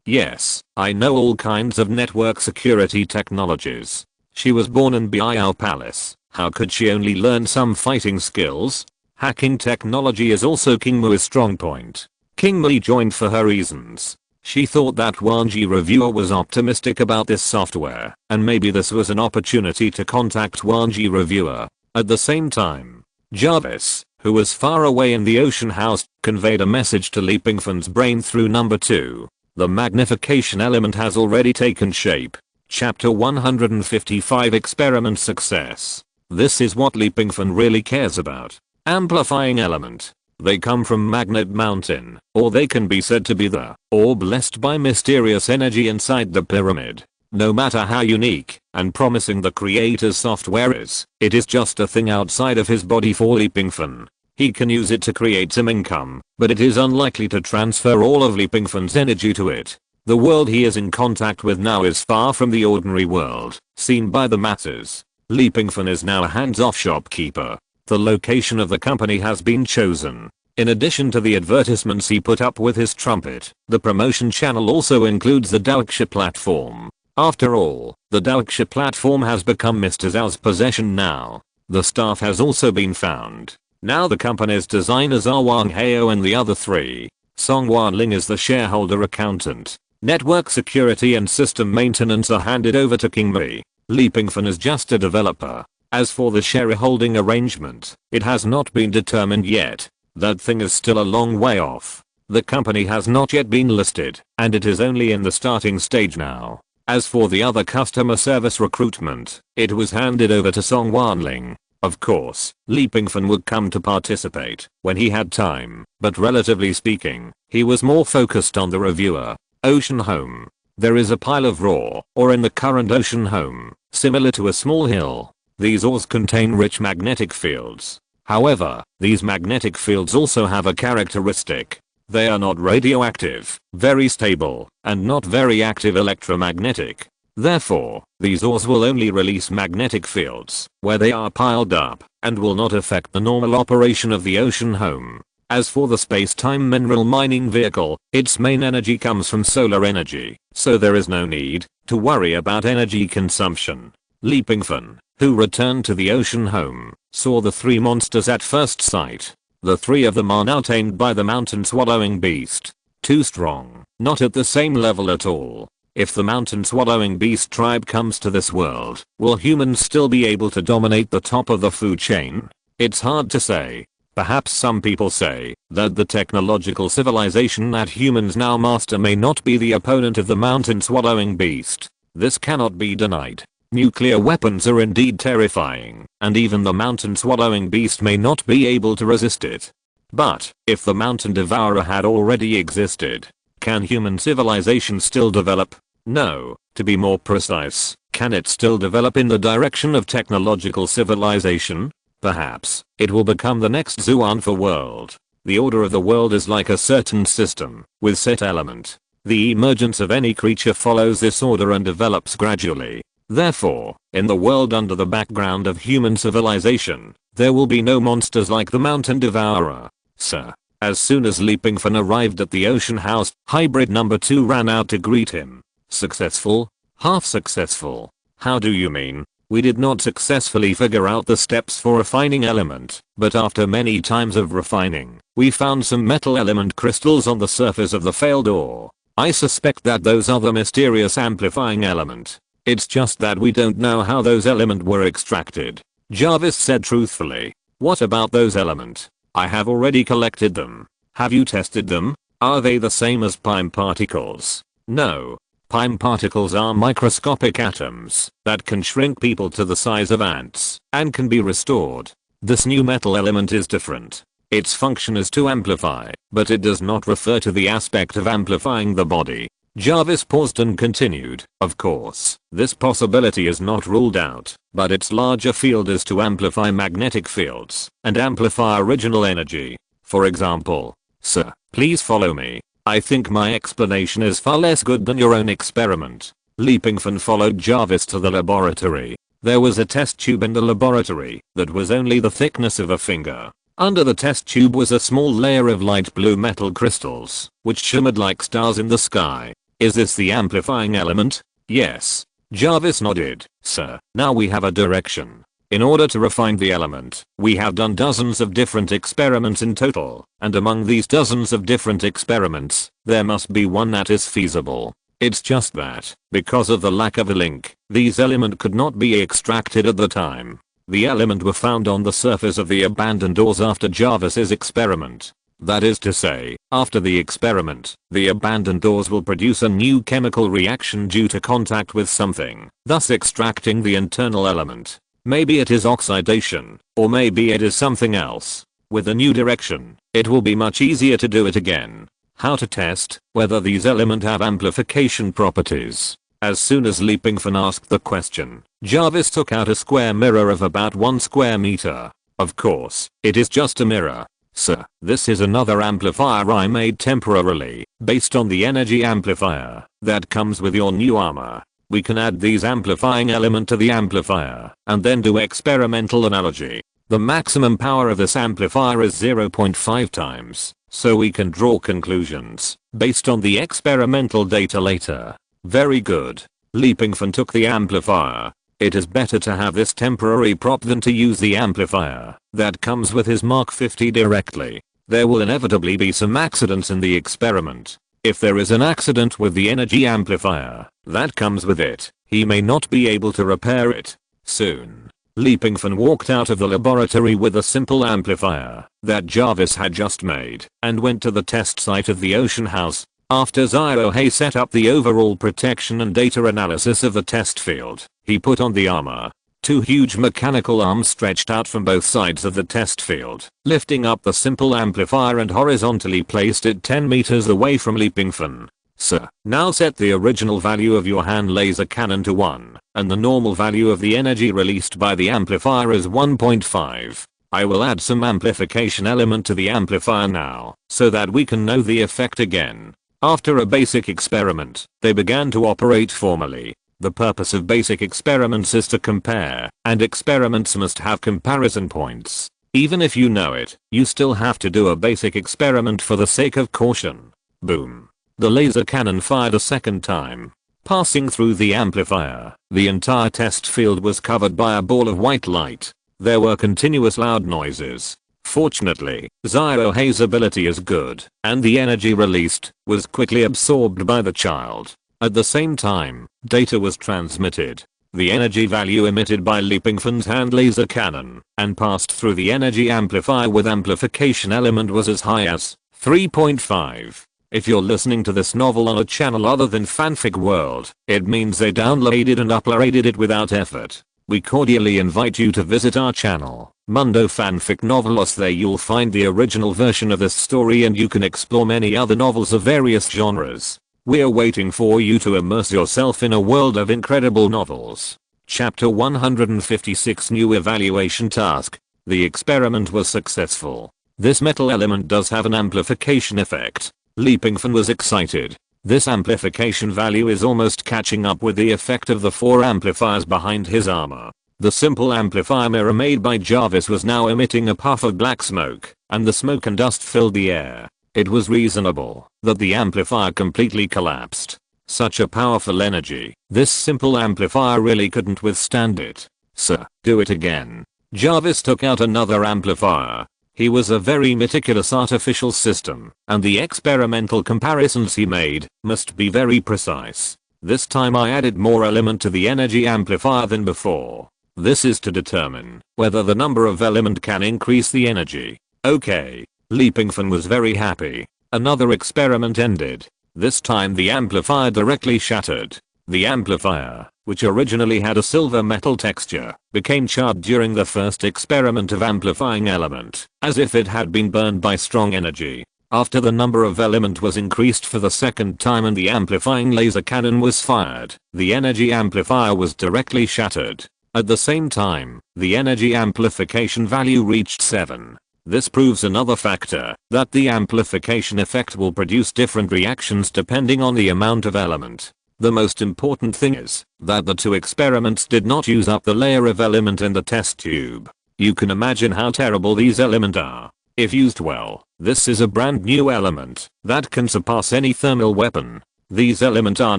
Yes, I know all kinds of network security technologies. She was born in Biao Palace. How could she only learn some fighting skills? Hacking technology is also King Mui's strong point. King Mui joined for her reasons. She thought that 1G reviewer was optimistic about this software, and maybe this was an opportunity to contact 1G reviewer. At the same time, Jarvis, who was far away in the ocean house, conveyed a message to Li Pingfan's brain through number 2. The magnification element has already taken shape. Chapter 155 Experiment Success. This is what Li Pingfan really cares about. Amplifying element. They come from Magnet Mountain, or they can be said to be the, or blessed by mysterious energy inside the pyramid. No matter how unique and promising the creator's software is, it is just a thing outside of his body for Li Pingfan. He can use it to create some income, but it is unlikely to transfer all of Li Pingfan's energy to it. The world he is in contact with now is far from the ordinary world, seen by the masses. Li Pingfan is now a hands-off shopkeeper. The location of the company has been chosen. In addition to the advertisements he put up with his trumpet, the promotion channel also includes the Daoxia platform. After all, the Daoxia platform has become Mr. Zhao's possession now. The staff has also been found. Now the company's designers are Wang Hao and the other 3. Song Wanling is the shareholder accountant. Network security and system maintenance are handed over to King Mui. Li Pingfan is just a developer. As for the shareholding arrangement, it has not been determined yet. That thing is still a long way off. The company has not yet been listed, and it is only in the starting stage now. As for the other customer service recruitment, it was handed over to Song Wanling. Of course, Li Pingfan would come to participate when he had time, but relatively speaking, he was more focused on the reviewer. Ocean home. There is a pile of raw ore in the current ocean home, similar to a small hill. These ores contain rich magnetic fields. However, these magnetic fields also have a characteristic. They are not radioactive, very stable, and not very active electromagnetic. Therefore, these ores will only release magnetic fields where they are piled up and will not affect the normal operation of the ocean home. As for the space-time mineral mining vehicle, its main energy comes from solar energy, so there is no need to worry about energy consumption. Li Pingfan, who returned to the ocean home, saw the 3 monsters at first sight. The 3 of them are now tamed by the mountain-swallowing beast. Too strong, not at the same level at all. If the mountain-swallowing beast tribe comes to this world, will humans still be able to dominate the top of the food chain? It's hard to say. Perhaps some people say that the technological civilization that humans now master may not be the opponent of the mountain-swallowing beast. This cannot be denied. Nuclear weapons are indeed terrifying, and even the mountain-swallowing beast may not be able to resist it. But, if the mountain devourer had already existed, can human civilization still develop? No. To be more precise, can it still develop in the direction of technological civilization? Perhaps, it will become the next Zuanfa world. The order of the world is like a certain system, with set element. The emergence of any creature follows this order and develops gradually. Therefore, in the world under the background of human civilization, there will be no monsters like the mountain devourer. Sir. As soon as Li Pingfan arrived at the ocean house, hybrid number 2 ran out to greet him. Successful? Half successful. How do you mean? We did not successfully figure out the steps for refining element, but after many times of refining, we found some metal element crystals on the surface of the failed ore. I suspect that those are the mysterious amplifying element. It's just that we don't know how those element were extracted. Jarvis said truthfully. What about those element? I have already collected them. Have you tested them? Are they the same as PIME particles? No. PIME particles are microscopic atoms that can shrink people to the size of ants and can be restored. This new metal element is different. Its function is to amplify, but it does not refer to the aspect of amplifying the body. Jarvis paused and continued, of course, this possibility is not ruled out, but its larger field is to amplify magnetic fields and amplify original energy. For example, sir, Please follow me. I think my explanation is far less good than your own experiment. Pingfan followed Jarvis to the laboratory. There was a test tube in the laboratory that was only the thickness of a finger. Under the test tube was a small layer of light blue metal crystals, which shimmered like stars in the sky. Is this the amplifying element? Yes. Jarvis nodded. Sir, now we have a direction. In order to refine the element, we have done dozens of different experiments in total, and among these dozens of different experiments, there must be one that is feasible. It's just that, because of the lack of a link, these elements could not be extracted at the time. The element were found on the surface of the abandoned doors after Jarvis's experiment. That is to say, after the experiment, the abandoned doors will produce a new chemical reaction due to contact with something, thus extracting the internal element. Maybe it is oxidation, or maybe it is something else. With a new direction, it will be much easier to do it again. How to test whether these elements have amplification properties? As soon as Pingfan asked the question, Jarvis took out a square mirror of about 1 square meter. Of course, it is just a mirror. Sir, this is another amplifier I made temporarily, based on the energy amplifier that comes with your new armor. We can add these amplifying element to the amplifier, and then do experimental analogy. The maximum power of this amplifier is 0.5 times, so we can draw conclusions, based on the experimental data later. Very good. Pingfan took the amplifier. It is better to have this temporary prop than to use the amplifier that comes with his Mark 50 directly. There will inevitably be some accidents in the experiment. If there is an accident with the energy amplifier that comes with it, he may not be able to repair it. Soon, Pingfan walked out of the laboratory with a simple amplifier that Jarvis had just made and went to the test site of the ocean house. After Ziohei set up the overall protection and data analysis of the test field, he put on the armor. 2 huge mechanical arms stretched out from both sides of the test field, lifting up the simple amplifier and horizontally placed it 10 meters away from Pingfan. Sir, now set the original value of your hand laser cannon to 1, and the normal value of the energy released by the amplifier is 1.5. I will add some amplification element to the amplifier now, so that we can know the effect again. After a basic experiment, they began to operate formally. The purpose of basic experiments is to compare, and experiments must have comparison points. Even if you know it, you still have to do a basic experiment for the sake of caution. Boom. The laser cannon fired a second time. Passing through the amplifier, the entire test field was covered by a ball of white light. There were continuous loud noises. Fortunately, Ziohei's ability is good, and the energy released was quickly absorbed by the child. At the same time, data was transmitted. The energy value emitted by Pingfan's hand laser cannon and passed through the energy amplifier with amplification element was as high as 3.5. If you're listening to this novel on a channel other than Fanfic World, it means they downloaded and uploaded it without effort. We cordially invite you to visit our channel, Mundo Fanfic Novelos. There you'll find the original version of this story and you can explore many other novels of various genres. We're waiting for you to immerse yourself in a world of incredible novels. Chapter 156 New Evaluation Task. The experiment was successful. This metal element does have an amplification effect. Pingfan was excited. This amplification value is almost catching up with the effect of the 4 amplifiers behind his armor. The simple amplifier mirror made by Jarvis was now emitting a puff of black smoke, and the smoke and dust filled the air. It was reasonable that the amplifier completely collapsed. Such a powerful energy, this simple amplifier really couldn't withstand it. Sir, do it again. Jarvis took out another amplifier. He was a very meticulous artificial system, and the experimental comparisons he made must be very precise. This time I added more element to the energy amplifier than before. This is to determine whether the number of element can increase the energy. Okay. Pingfan was very happy. Another experiment ended. This time the amplifier directly shattered. The amplifier, which originally had a silver metal texture, became charred during the first experiment of amplifying element, as if it had been burned by strong energy. After the number of element was increased for the second time and the amplifying laser cannon was fired, the energy amplifier was directly shattered. At the same time, the energy amplification value reached 7. This proves another factor, that the amplification effect will produce different reactions depending on the amount of element. The most important thing is that the two experiments did not use up the layer of element in the test tube. You can imagine how terrible these elements are. If used well, this is a brand new element that can surpass any thermal weapon. These elements are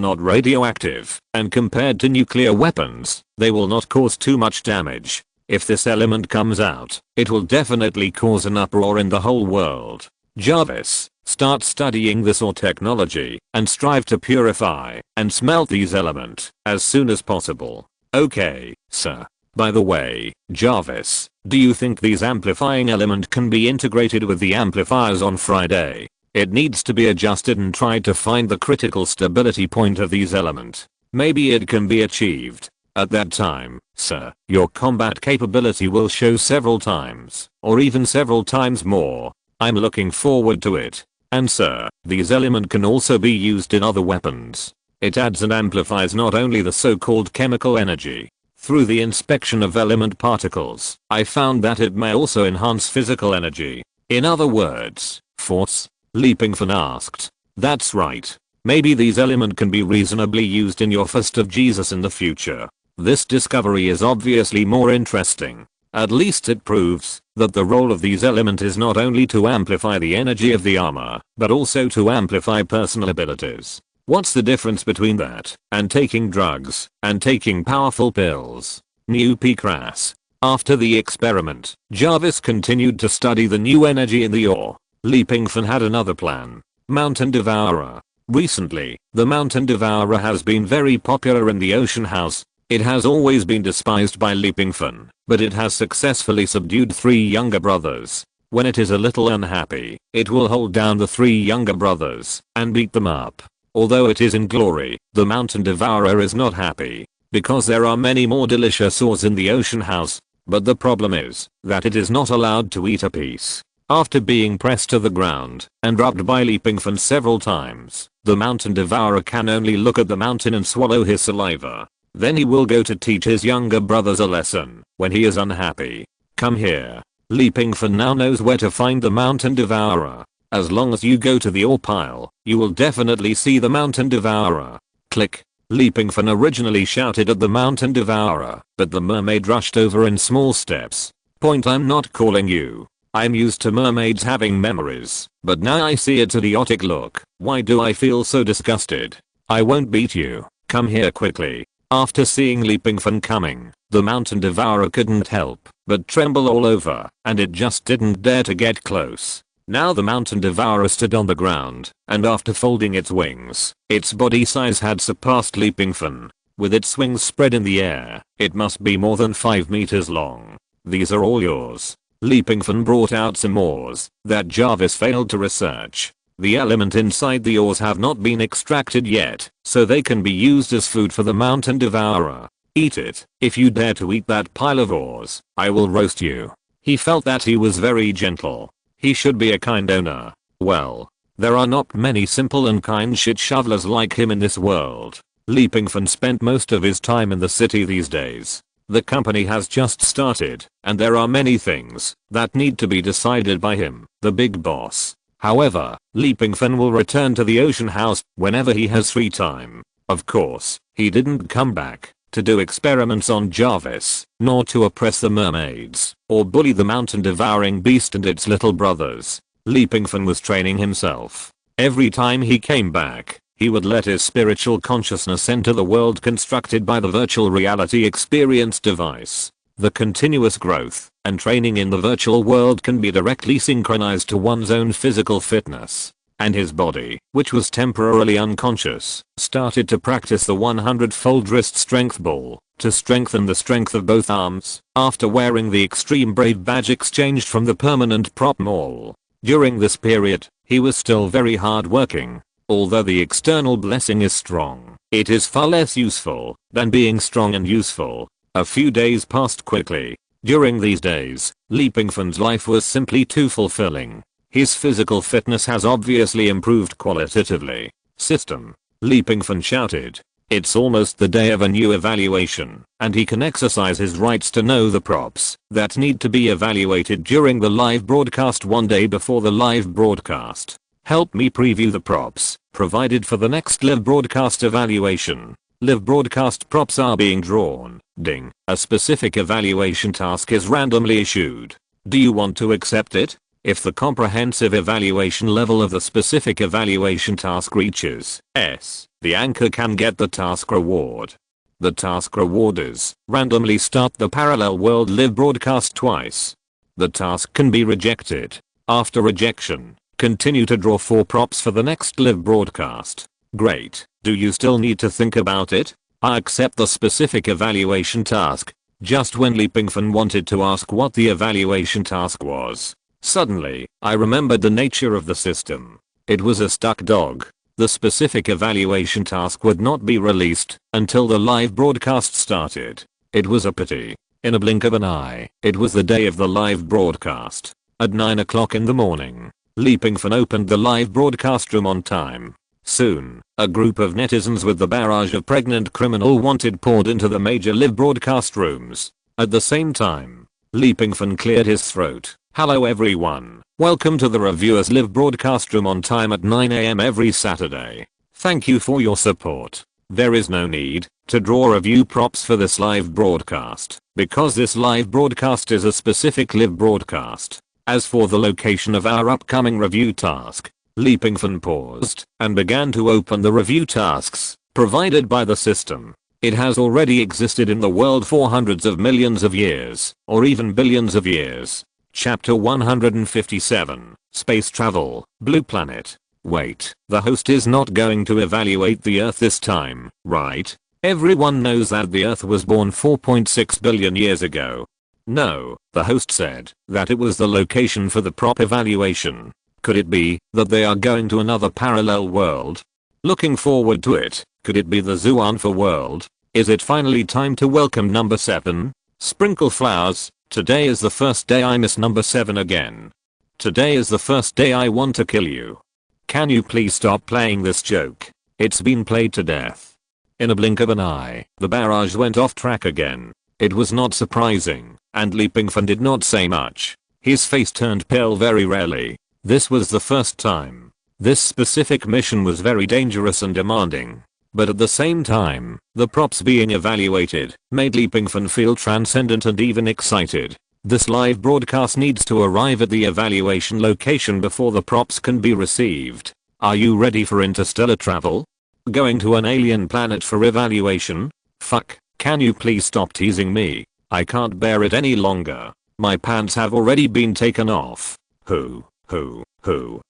not radioactive, and compared to nuclear weapons, they will not cause too much damage. If this element comes out, it will definitely cause an uproar in the whole world. Jarvis, start studying this ore technology and strive to purify and smelt these elements as soon as possible. Okay, sir. By the way, Jarvis, do you think these amplifying element can be integrated with the amplifiers on Friday? It needs to be adjusted and tried to find the critical stability point of these elements. Maybe it can be achieved. At that time, sir, your combat capability will show several times, or even several times more. I'm looking forward to it. And sir, these elements can also be used in other weapons. It adds and amplifies not only the so-called chemical energy. Through the inspection of element particles, I found that it may also enhance physical energy. In other words, force. Leapingfan asked. That's right. Maybe these elements can be reasonably used in your Fist of Jesus in the future. This discovery is obviously more interesting. At least it proves that the role of these elements is not only to amplify the energy of the armor, but also to amplify personal abilities. What's the difference between that and taking drugs and taking powerful pills? New P. Crass. After the experiment, Jarvis continued to study the new energy in the ore. Leapingfan had another plan. Mountain Devourer. Recently, the Mountain Devourer has been very popular in the Ocean House. It has always been despised by Leapingfan, but it has successfully subdued 3 younger brothers. When it is a little unhappy, it will hold down the 3 younger brothers and beat them up. Although it is in glory, the Mountain Devourer is not happy, because there are many more delicious ores in the Ocean House, but the problem is that it is not allowed to eat a piece. After being pressed to the ground and rubbed by Leapingfan several times, the Mountain Devourer can only look at the mountain and swallow his saliva. Then he will go to teach his younger brothers a lesson when he is unhappy. Come here. Leapingfan now knows where to find the Mountain Devourer. As long as you go to the ore pile, you will definitely see the Mountain Devourer. Click. Leapingfan originally shouted at the Mountain Devourer, but the mermaid rushed over in small steps. Point, I'm not calling you. I'm used to mermaids having memories, but now I see its idiotic look. Why do I feel so disgusted? I won't beat you. Come here quickly. After seeing Leapingfan coming, the Mountain Devourer couldn't help but tremble all over, and it just didn't dare to get close. Now the Mountain Devourer stood on the ground, and after folding its wings, its body size had surpassed Leapingfan. With its wings spread in the air, it must be more than 5 meters long. These are all yours. Leapingfan brought out some ores that Jarvis failed to research. The element inside the ores have not been extracted yet, so they can be used as food for the Mountain Devourer. Eat it. If you dare to eat that pile of ores, I will roast you. He felt that he was very gentle. He should be a kind owner. Well, there are not many simple and kind shit shovelers like him in this world. Leapingfan spent most of his time in the city these days. The company has just started, and there are many things that need to be decided by him, the big boss. However, Leapingfan will return to the Ocean House whenever he has free time. Of course, he didn't come back to do experiments on Jarvis, nor to oppress the mermaids, or bully the mountain devouring beast and its little brothers. Leapingfan was training himself. Every time he came back, he would let his spiritual consciousness enter the world constructed by the virtual reality experience device. The continuous growth and training in the virtual world can be directly synchronized to one's own physical fitness. And his body, which was temporarily unconscious, started to practice the 100-fold wrist strength ball to strengthen the strength of both arms after wearing the Extreme Brave badge exchanged from the permanent prop mall. During this period, he was still very hard working. Although the external blessing is strong, it is far less useful than being strong and useful. A few days passed quickly. During these days, Leapingfan's life was simply too fulfilling. His physical fitness has obviously improved qualitatively. System. Leapingfan shouted. It's almost the day of a new evaluation, and he can exercise his rights to know the props that need to be evaluated during the live broadcast one day before the live broadcast. Help me preview the props provided for the next live broadcast evaluation. Live broadcast props are being drawn. Ding. A specific evaluation task is randomly issued. Do you want to accept it? If the comprehensive evaluation level of the specific evaluation task reaches S, the anchor can get the task reward. The task reward is randomly start the parallel world live broadcast twice. The task can be rejected. After rejection, continue to draw 4 props for the next live broadcast. Great. Do you still need to think about it? I accept the specific evaluation task. Just when Pingfan wanted to ask what the evaluation task was, suddenly, I remembered the nature of the system. It was a stuck dog. The specific evaluation task would not be released until the live broadcast started. It was a pity. In a blink of an eye, it was the day of the live broadcast. At 9 o'clock in the morning, Pingfan opened the live broadcast room on time. Soon, a group of netizens with the barrage of pregnant criminal wanted poured into the major live broadcast rooms. At the same time, Pingfan cleared his throat. Hello everyone, welcome to the reviewers live broadcast room on time at 9 AM every Saturday. Thank you for your support. There is no need to draw review props for this live broadcast, because this live broadcast is a specific live broadcast. As for the location of our upcoming review task, Pingfan paused and began to open the review tasks provided by the system. It has already existed in the world for hundreds of millions of years, or even billions of years. Chapter 157, Space Travel, Blue Planet. Wait, the host is not going to evaluate the Earth this time, right? Everyone knows that the Earth was born 4.6 billion years ago. No, the host said that it was the location for the prop evaluation. Could it be that they are going to another parallel world? Looking forward to it. Could it be the Zoanfa world? Is it finally time to welcome number 7? Sprinkle flowers. Today is the first day I miss number 7 again. Today is the first day I want to kill you. Can you please stop playing this joke? It's been played to death. In a blink of an eye, the barrage went off track again. It was not surprising, and Pingfan did not say much. His face turned pale very rarely. This was the first time. This specific mission was very dangerous and demanding. But at the same time, the props being evaluated made Pingfan feel transcendent and even excited. This live broadcast needs to arrive at the evaluation location before the props can be received. Are you ready for interstellar travel? Going to an alien planet for evaluation? Fuck, can you please stop teasing me? I can't bear it any longer. My pants have already been taken off. Who,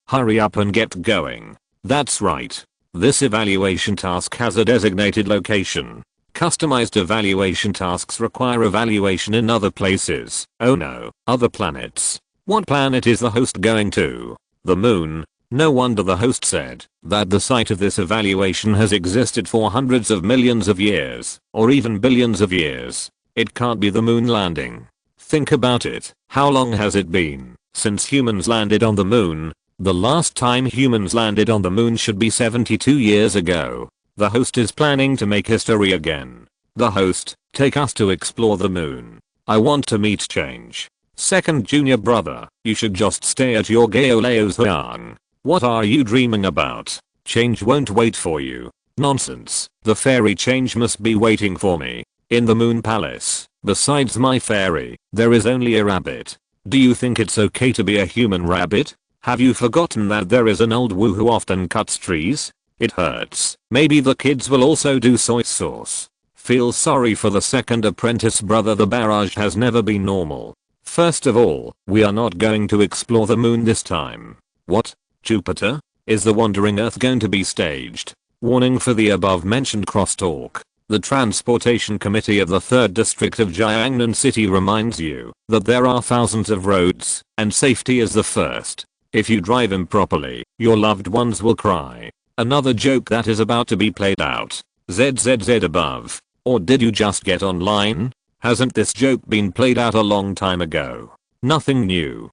hurry up and get going. That's right. This evaluation task has a designated location. Customized evaluation tasks require evaluation in other places. Oh no, other planets. What planet is the host going to? The moon. No wonder the host said that the site of this evaluation has existed for hundreds of millions of years, or even billions of years. It can't be the moon landing. Think about it. How long has it been since humans landed on the moon? The last time humans landed on the moon should be 72 years ago. The host is planning to make history again. The host, take us to explore the moon. I want to meet change. Second junior brother, you should just stay at your Galeo's hang. What are you dreaming about? Change won't wait for you. Nonsense. The fairy change must be waiting for me. In the moon palace, besides my fairy, there is only a rabbit. Do you think it's okay to be a human rabbit? Have you forgotten that there is an old woo who often cuts trees? It hurts. Maybe the kids will also do soy sauce. Feel sorry for the second apprentice brother. The barrage has never been normal. First of all, we are not going to explore the moon this time. What? Jupiter? Is the wandering Earth going to be staged? Warning for the above mentioned crosstalk. The Transportation Committee of the 3rd District of Jiangnan City reminds you that there are thousands of roads, and safety is the first. If you drive improperly, your loved ones will cry. Another joke that is about to be played out. ZZZ above. Or did you just get online? Hasn't this joke been played out a long time ago? Nothing new.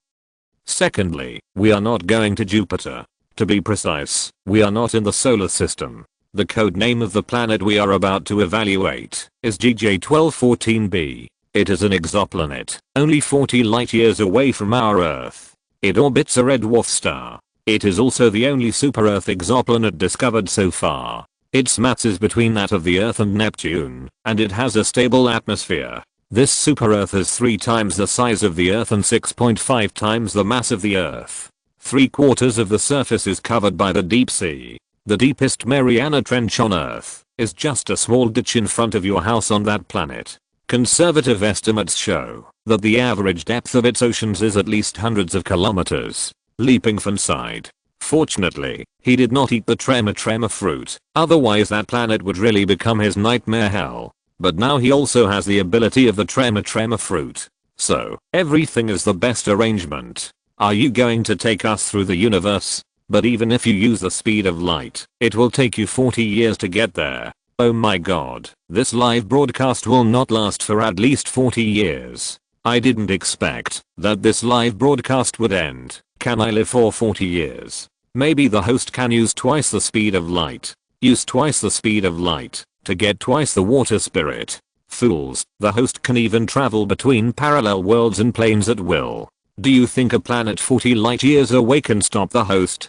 Secondly, we are not going to Jupiter. To be precise, we are not in the solar system. The code name of the planet we are about to evaluate is GJ1214b. It is an exoplanet, only 40 light years away from our Earth. It orbits a red dwarf star. It is also the only super-Earth exoplanet discovered so far. Its mass is between that of the Earth and Neptune, and it has a stable atmosphere. This super-Earth is 3 times the size of the Earth and 6.5 times the mass of the Earth. 3/4 of the surface is covered by the deep sea. The deepest Mariana Trench on Earth is just a small ditch in front of your house on that planet. Conservative estimates show that the average depth of its oceans is at least hundreds of kilometers. Pingfan sighed. Fortunately, he did not eat the trema fruit, otherwise that planet would really become his nightmare hell. But now he also has the ability of the trema fruit. So, everything is the best arrangement. Are you going to take us through the universe? But even if you use the speed of light, it will take you 40 years to get there. Oh my god, this live broadcast will not last for at least 40 years. I didn't expect that this live broadcast would end. Can I live for 40 years? Maybe the host can use twice the speed of light. Use twice the speed of light to get twice the water spirit. Fools, the host can even travel between parallel worlds and planes at will. Do you think a planet 40 light years away can stop the host?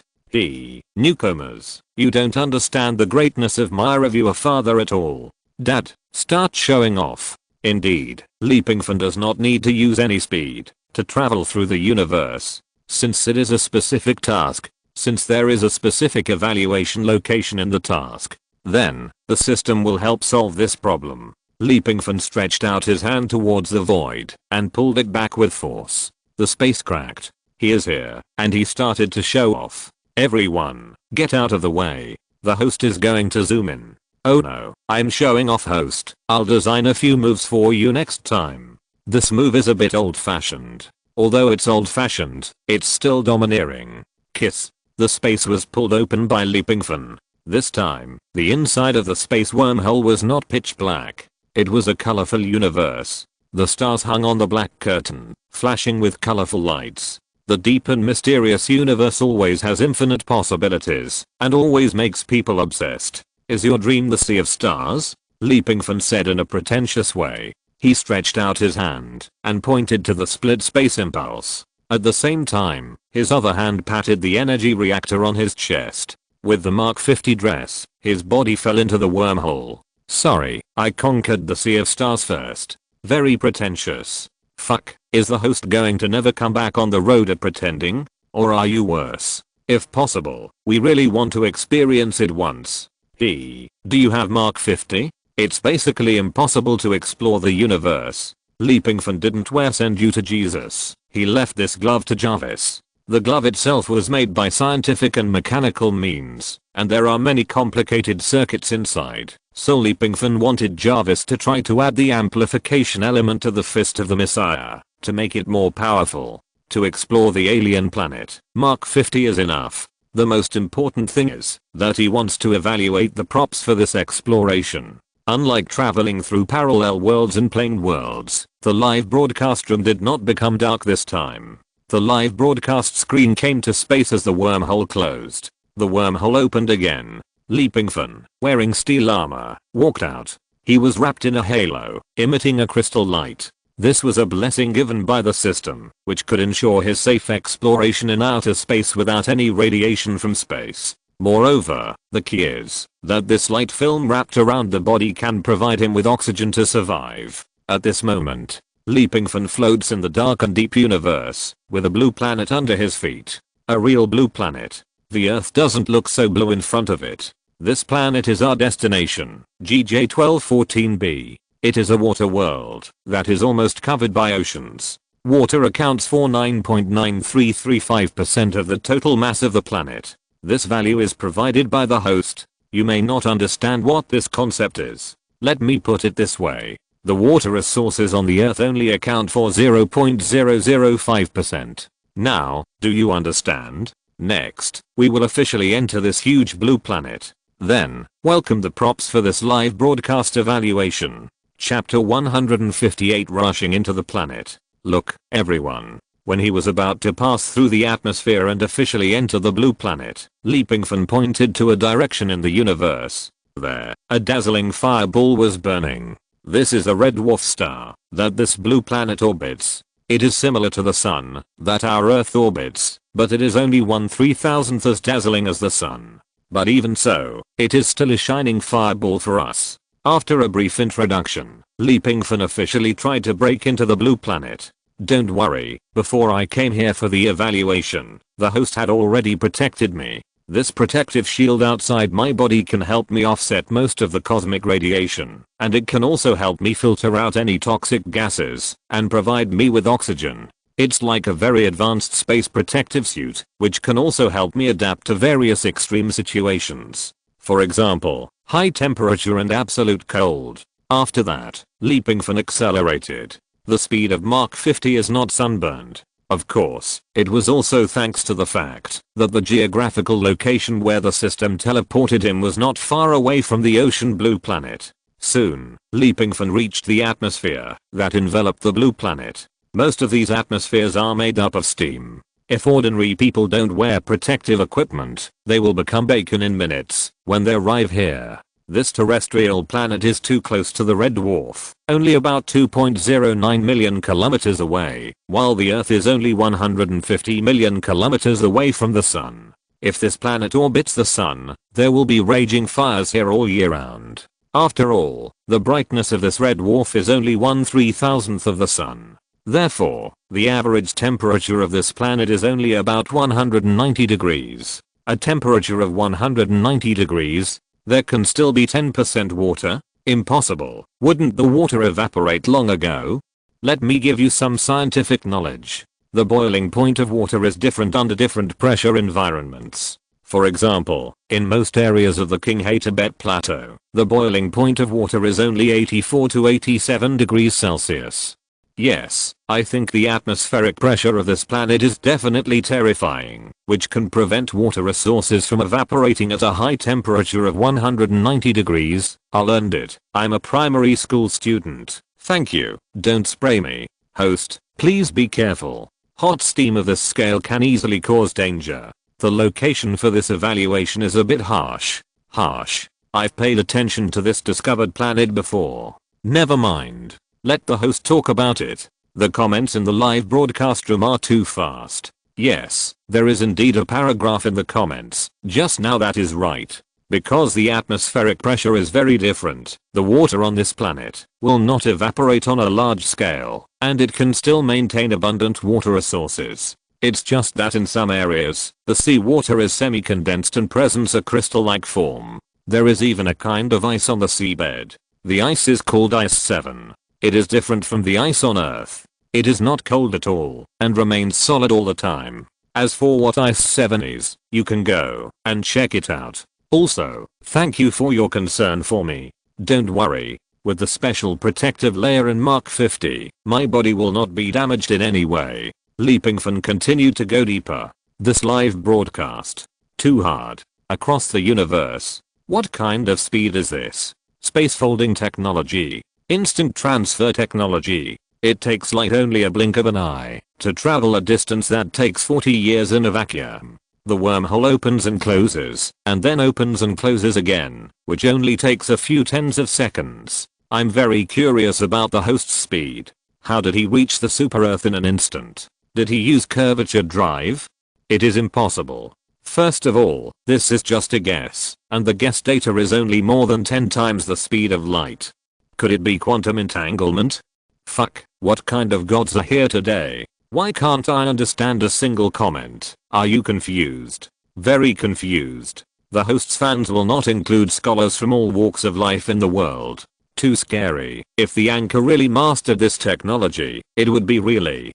Newcomers, you don't understand the greatness of my reviewer father at all. Dad, start showing off. Indeed, Pingfan does not need to use any speed to travel through the universe. Since it is a specific task, since there is a specific evaluation location in the task, then the system will help solve this problem. Pingfan stretched out his hand towards the void and pulled it back with force. The space cracked. He is here, and he started to show off. Everyone, get out of the way. The host is going to zoom in. Oh no, I'm showing off host. I'll design a few moves for you next time. This move is a bit old-fashioned. Although it's old-fashioned, it's still domineering. Kiss. The space was pulled open by Pingfan. This time, the inside of the space wormhole was not pitch black. It was a colorful universe. The stars hung on the black curtain, flashing with colorful lights. The deep and mysterious universe always has infinite possibilities, and always makes people obsessed. Is your dream the sea of stars? Pingfan said in a pretentious way. He stretched out his hand and pointed to the split space impulse. At the same time, his other hand patted the energy reactor on his chest. With the Mark 50 dress, his body fell into the wormhole. Sorry, I conquered the sea of stars first. Very pretentious. Fuck, is the host going to never come back on the road at pretending? Or are you worse? If possible, we really want to experience it once. Do you have Mark 50? It's basically impossible to explore the universe. Pingfan didn't send you to Jesus. He left this glove to Jarvis. The glove itself was made by scientific and mechanical means, and there are many complicated circuits inside. So Pingfan wanted Jarvis to try to add the amplification element to the fist of the Messiah, to make it more powerful. To explore the alien planet, Mark 50 is enough. The most important thing is that he wants to evaluate the props for this exploration. Unlike traveling through parallel worlds and plane worlds, the live broadcast room did not become dark this time. The live broadcast screen came to space as the wormhole closed. The wormhole opened again. Pingfan, wearing steel armor, walked out. He was wrapped in a halo, emitting a crystal light. This was a blessing given by the system, which could ensure his safe exploration in outer space without any radiation from space. Moreover, the key is that this light film wrapped around the body can provide him with oxygen to survive. At this moment, Pingfan floats in the dark and deep universe, with a blue planet under his feet. A real blue planet. The Earth doesn't look so blue in front of it. This planet is our destination, GJ1214b. It is a water world that is almost covered by oceans. Water accounts for 9.9335% of the total mass of the planet. This value is provided by the host. You may not understand what this concept is. Let me put it this way. The water resources on the Earth only account for 0.005%. Now, do you understand? Next, we will officially enter this huge blue planet. Then, welcome the props for this live broadcast evaluation. Chapter 158 Rushing into the planet. Look, everyone. When he was about to pass through the atmosphere and officially enter the blue planet, Pingfan pointed to a direction in the universe. There, a dazzling fireball was burning. This is a red dwarf star that this blue planet orbits. It is similar to the sun that our Earth orbits, but it is only 1/3000th as dazzling as the sun. But even so, it is still a shining fireball for us. After a brief introduction, Pingfan officially tried to break into the blue planet. Don't worry, before I came here for the evaluation, the host had already protected me. This protective shield outside my body can help me offset most of the cosmic radiation, and it can also help me filter out any toxic gases and provide me with oxygen. It's like a very advanced space protective suit, which can also help me adapt to various extreme situations. For example, high temperature and absolute cold. After that, Pingfan accelerated. The speed of Mach 50 is not sunburned. Of course, it was also thanks to the fact that the geographical location where the system teleported him was not far away from the ocean blue planet. Soon, Pingfan reached the atmosphere that enveloped the blue planet. Most of these atmospheres are made up of steam. If ordinary people don't wear protective equipment, they will become bacon in minutes when they arrive here. This terrestrial planet is too close to the red dwarf, only about 2.09 million kilometers away, while the Earth is only 150 million kilometers away from the sun. If this planet orbits the sun, there will be raging fires here all year round. After all, the brightness of this red dwarf is only 1/3000th of the sun. Therefore, the average temperature of this planet is only about 190 degrees. A temperature of 190 degrees, there can still be 10% water? Impossible. Wouldn't the water evaporate long ago? Let me give you some scientific knowledge. The boiling point of water is different under different pressure environments. For example, in most areas of the Qinghai Tibet Plateau, the boiling point of water is only 84 to 87 degrees Celsius. Yes, I think the atmospheric pressure of this planet is definitely terrifying, which can prevent water resources from evaporating at a high temperature of 190 degrees. I learned it. I'm a primary school student. Thank you. Don't spray me. Host, please be careful. Hot steam of this scale can easily cause danger. The location for this evaluation is a bit harsh. Harsh. I've paid attention to this discovered planet before. Never mind. Let the host talk about it. The comments in the live broadcast room are too fast. Yes, there is indeed a paragraph in the comments just now that is right. Because the atmospheric pressure is very different, the water on this planet will not evaporate on a large scale, and it can still maintain abundant water resources. It's just that in some areas, the seawater is semi-condensed and presents a crystal-like form. There is even a kind of ice on the seabed. The ice is called Ice 7. It is different from the ice on Earth. It is not cold at all and remains solid all the time. As for what Ice 7 is, you can go and check it out. Also, thank you for your concern for me. Don't worry. With the special protective layer in Mach 50, my body will not be damaged in any way. Pingfan continued to go deeper. This live broadcast. Too hard. Across the universe. What kind of speed is this? Space folding technology. Instant transfer technology. It takes light only a blink of an eye to travel a distance that takes 40 years in a vacuum. The wormhole opens and closes, and then opens and closes again, which only takes a few tens of seconds. I'm very curious about the host's speed. How did he reach the super Earth in an instant? Did he use curvature drive? It is impossible. First of all, this is just a guess, and the guess data is only more than 10 times the speed of light. Could it be quantum entanglement? Fuck, what kind of gods are here today? Why can't I understand a single comment? Are you confused? Very confused. The host's fans will not include scholars from all walks of life in the world. Too scary. If the anchor really mastered this technology, it would be really.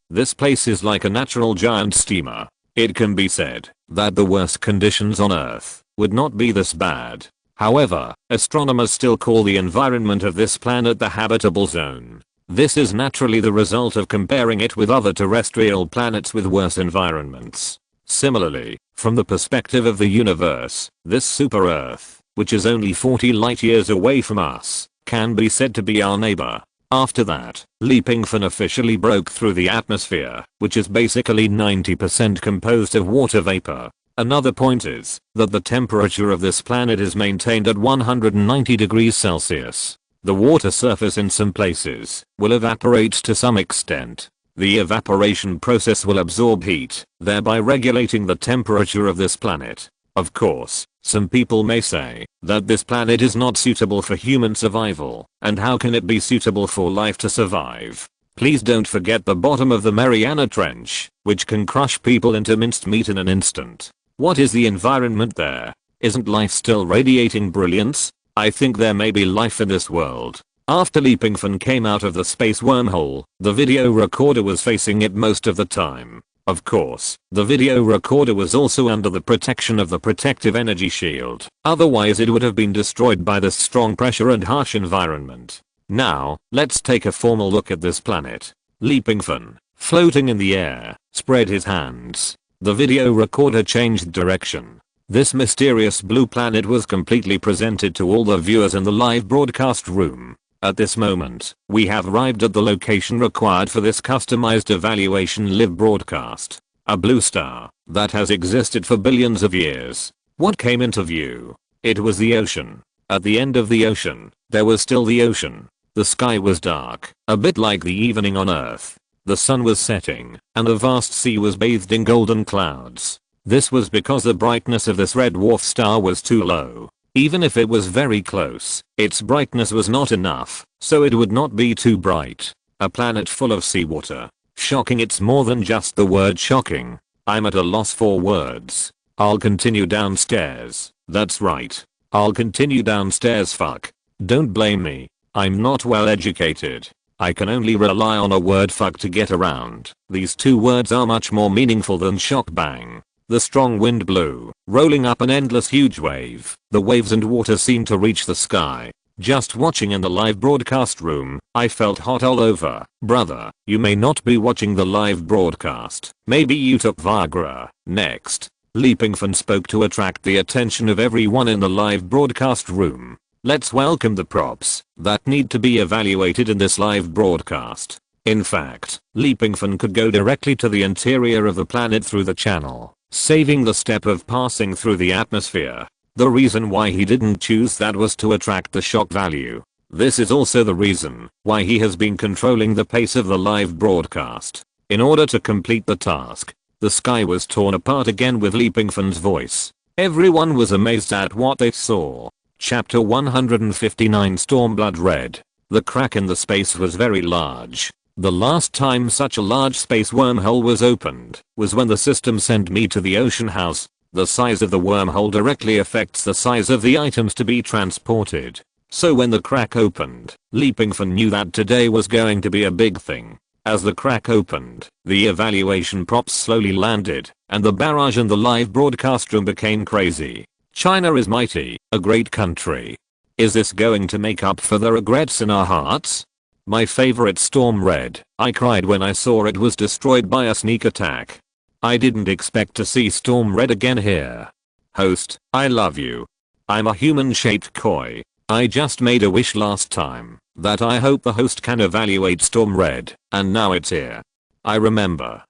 This place is like a natural giant steamer. It can be said that the worst conditions on Earth would not be this bad. However, astronomers still call the environment of this planet the habitable zone. This is naturally the result of comparing it with other terrestrial planets with worse environments. Similarly, from the perspective of the universe, this super Earth, which is only 40 light years away from us, can be said to be our neighbor. After that, Pingfan officially broke through the atmosphere, which is basically 90% composed of water vapor. Another point is that the temperature of this planet is maintained at 190 degrees Celsius. The water surface in some places will evaporate to some extent. The evaporation process will absorb heat, thereby regulating the temperature of this planet. Of course, some people may say that this planet is not suitable for human survival, and how can it be suitable for life to survive? Please don't forget the bottom of the Mariana Trench, which can crush people into minced meat in an instant. What is the environment there? Isn't life still radiating brilliance? I think there may be life in this world. After Pingfan came out of the space wormhole, the video recorder was facing it most of the time. Of course, the video recorder was also under the protection of the protective energy shield, otherwise it would have been destroyed by the strong pressure and harsh environment. Now, let's take a formal look at this planet. Pingfan, floating in the air, spread his hands. The video recorder changed direction. This mysterious blue planet was completely presented to all the viewers in the live broadcast room. At this moment, we have arrived at the location required for this customized evaluation live broadcast. A blue star that has existed for billions of years. What came into view? It was the ocean. At the end of the ocean, there was still the ocean. The sky was dark, a bit like the evening on Earth. The sun was setting, and the vast sea was bathed in golden clouds. This was because the brightness of this red dwarf star was too low. Even if it was very close, its brightness was not enough, so it would not be too bright. A planet full of seawater. Shocking, it's more than just the word shocking. I'm at a loss for words. I'll continue downstairs. That's right. I'll continue downstairs, fuck. Don't blame me. I'm not well educated. I can only rely on a word fuck to get around. These two words are much more meaningful than shock bang. The strong wind blew, rolling up an endless huge wave. The waves and water seemed to reach the sky. Just watching in the live broadcast room, I felt hot all over. Brother, you may not be watching the live broadcast. Maybe you took Viagra. Next, Pingfan spoke to attract the attention of everyone in the live broadcast room. Let's welcome the props that need to be evaluated in this live broadcast. In fact, Pingfan could go directly to the interior of the planet through the channel, saving the step of passing through the atmosphere. The reason why he didn't choose that was to attract the shock value. This is also the reason why he has been controlling the pace of the live broadcast. In order to complete the task, the sky was torn apart again with Pingfan's voice. Everyone was amazed at what they saw. Chapter 159 Stormblood Red. The crack in the space was very large. The last time such a large space wormhole was opened was when the system sent me to the ocean house. The size of the wormhole directly affects the size of the items to be transported. So when the crack opened, Pingfan knew that today was going to be a big thing. As the crack opened, the evaluation props slowly landed, and the barrage in the live broadcast room became crazy. China is mighty, a great country. Is this going to make up for the regrets in our hearts? My favorite Storm Red, I cried when I saw it was destroyed by a sneak attack. I didn't expect to see Storm Red again here. Host, I love you. I'm a human-shaped koi. I just made a wish last time that I hope the host can evaluate Storm Red, and now it's here. I remember.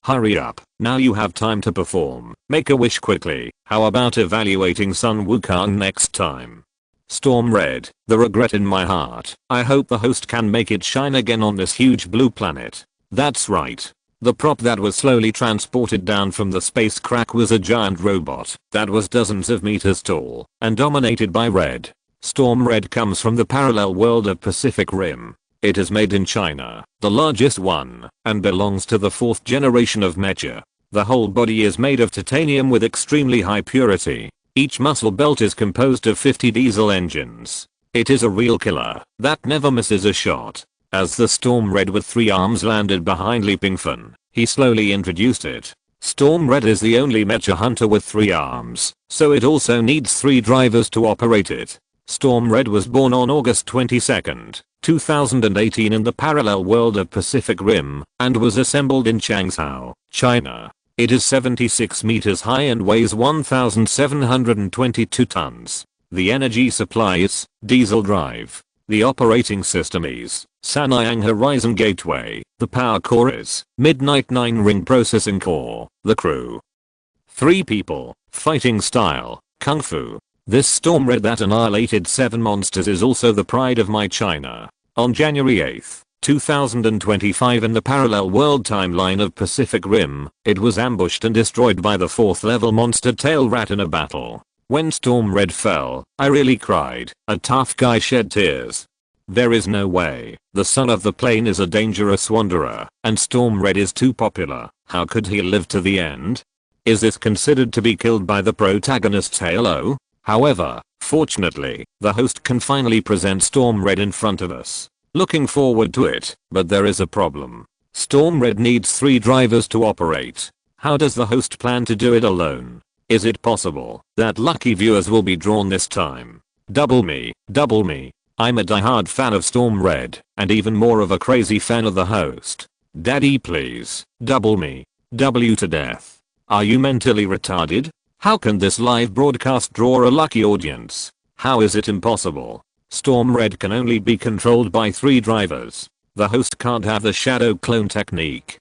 Hurry up, now you have time to perform. Make a wish quickly. How about evaluating Sun Wukong next time? Storm Red, the regret in my heart. I hope the host can make it shine again on this huge blue planet. That's right. The prop that was slowly transported down from the space crack was a giant robot that was dozens of meters tall and dominated by red. Storm Red comes from the parallel world of Pacific Rim. It is made in China, the largest one, and belongs to the 4th generation of mecha. The whole body is made of titanium with extremely high purity. Each muscle belt is composed of 50 diesel engines. It is a real killer that never misses a shot. As the Storm Red with 3 arms landed behind Pingfan, he slowly introduced it. Storm Red is the only mecha hunter with 3 arms, so it also needs 3 drivers to operate it. Storm Red was born on August 22, 2018 in the parallel world of Pacific Rim and was assembled in Changsha, China. It is 76 meters high and weighs 1,722 tons. The energy supply is diesel drive. The operating system is Sanyang Horizon Gateway. The power core is Midnight 9 Ring Processing Core. The crew: 3 people. Fighting style: Kung Fu. This Storm Red that annihilated 7 monsters is also the pride of my China. On January 8, 2025 in the parallel world timeline of Pacific Rim, it was ambushed and destroyed by the 4th level monster Tail Rat in a battle. When Storm Red fell, I really cried. A tough guy shed tears. There is no way. The son of the plane is a dangerous wanderer, and Storm Red is too popular. How could he live to the end? Is this considered to be killed by the protagonist's halo? However, fortunately, the host can finally present Storm Red in front of us. Looking forward to it, but there is a problem. Storm Red needs 3 drivers to operate. How does the host plan to do it alone? Is it possible that lucky viewers will be drawn this time? Double me, double me. I'm a diehard fan of Storm Red, and even more of a crazy fan of the host. Daddy please, double me. W to death. Are you mentally retarded? How can this live broadcast draw a lucky audience? How is it impossible? Storm Red can only be controlled by 3 drivers. The host can't have the shadow clone technique.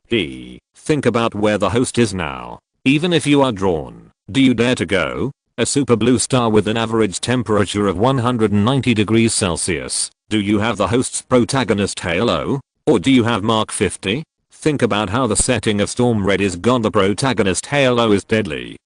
Think about where the host is now. Even if you are drawn, do you dare to go? A super blue star with an average temperature of 190 degrees Celsius. Do you have the host's protagonist halo? Or do you have Mark 50? Think about how the setting of Storm Red is gone. The protagonist halo is deadly.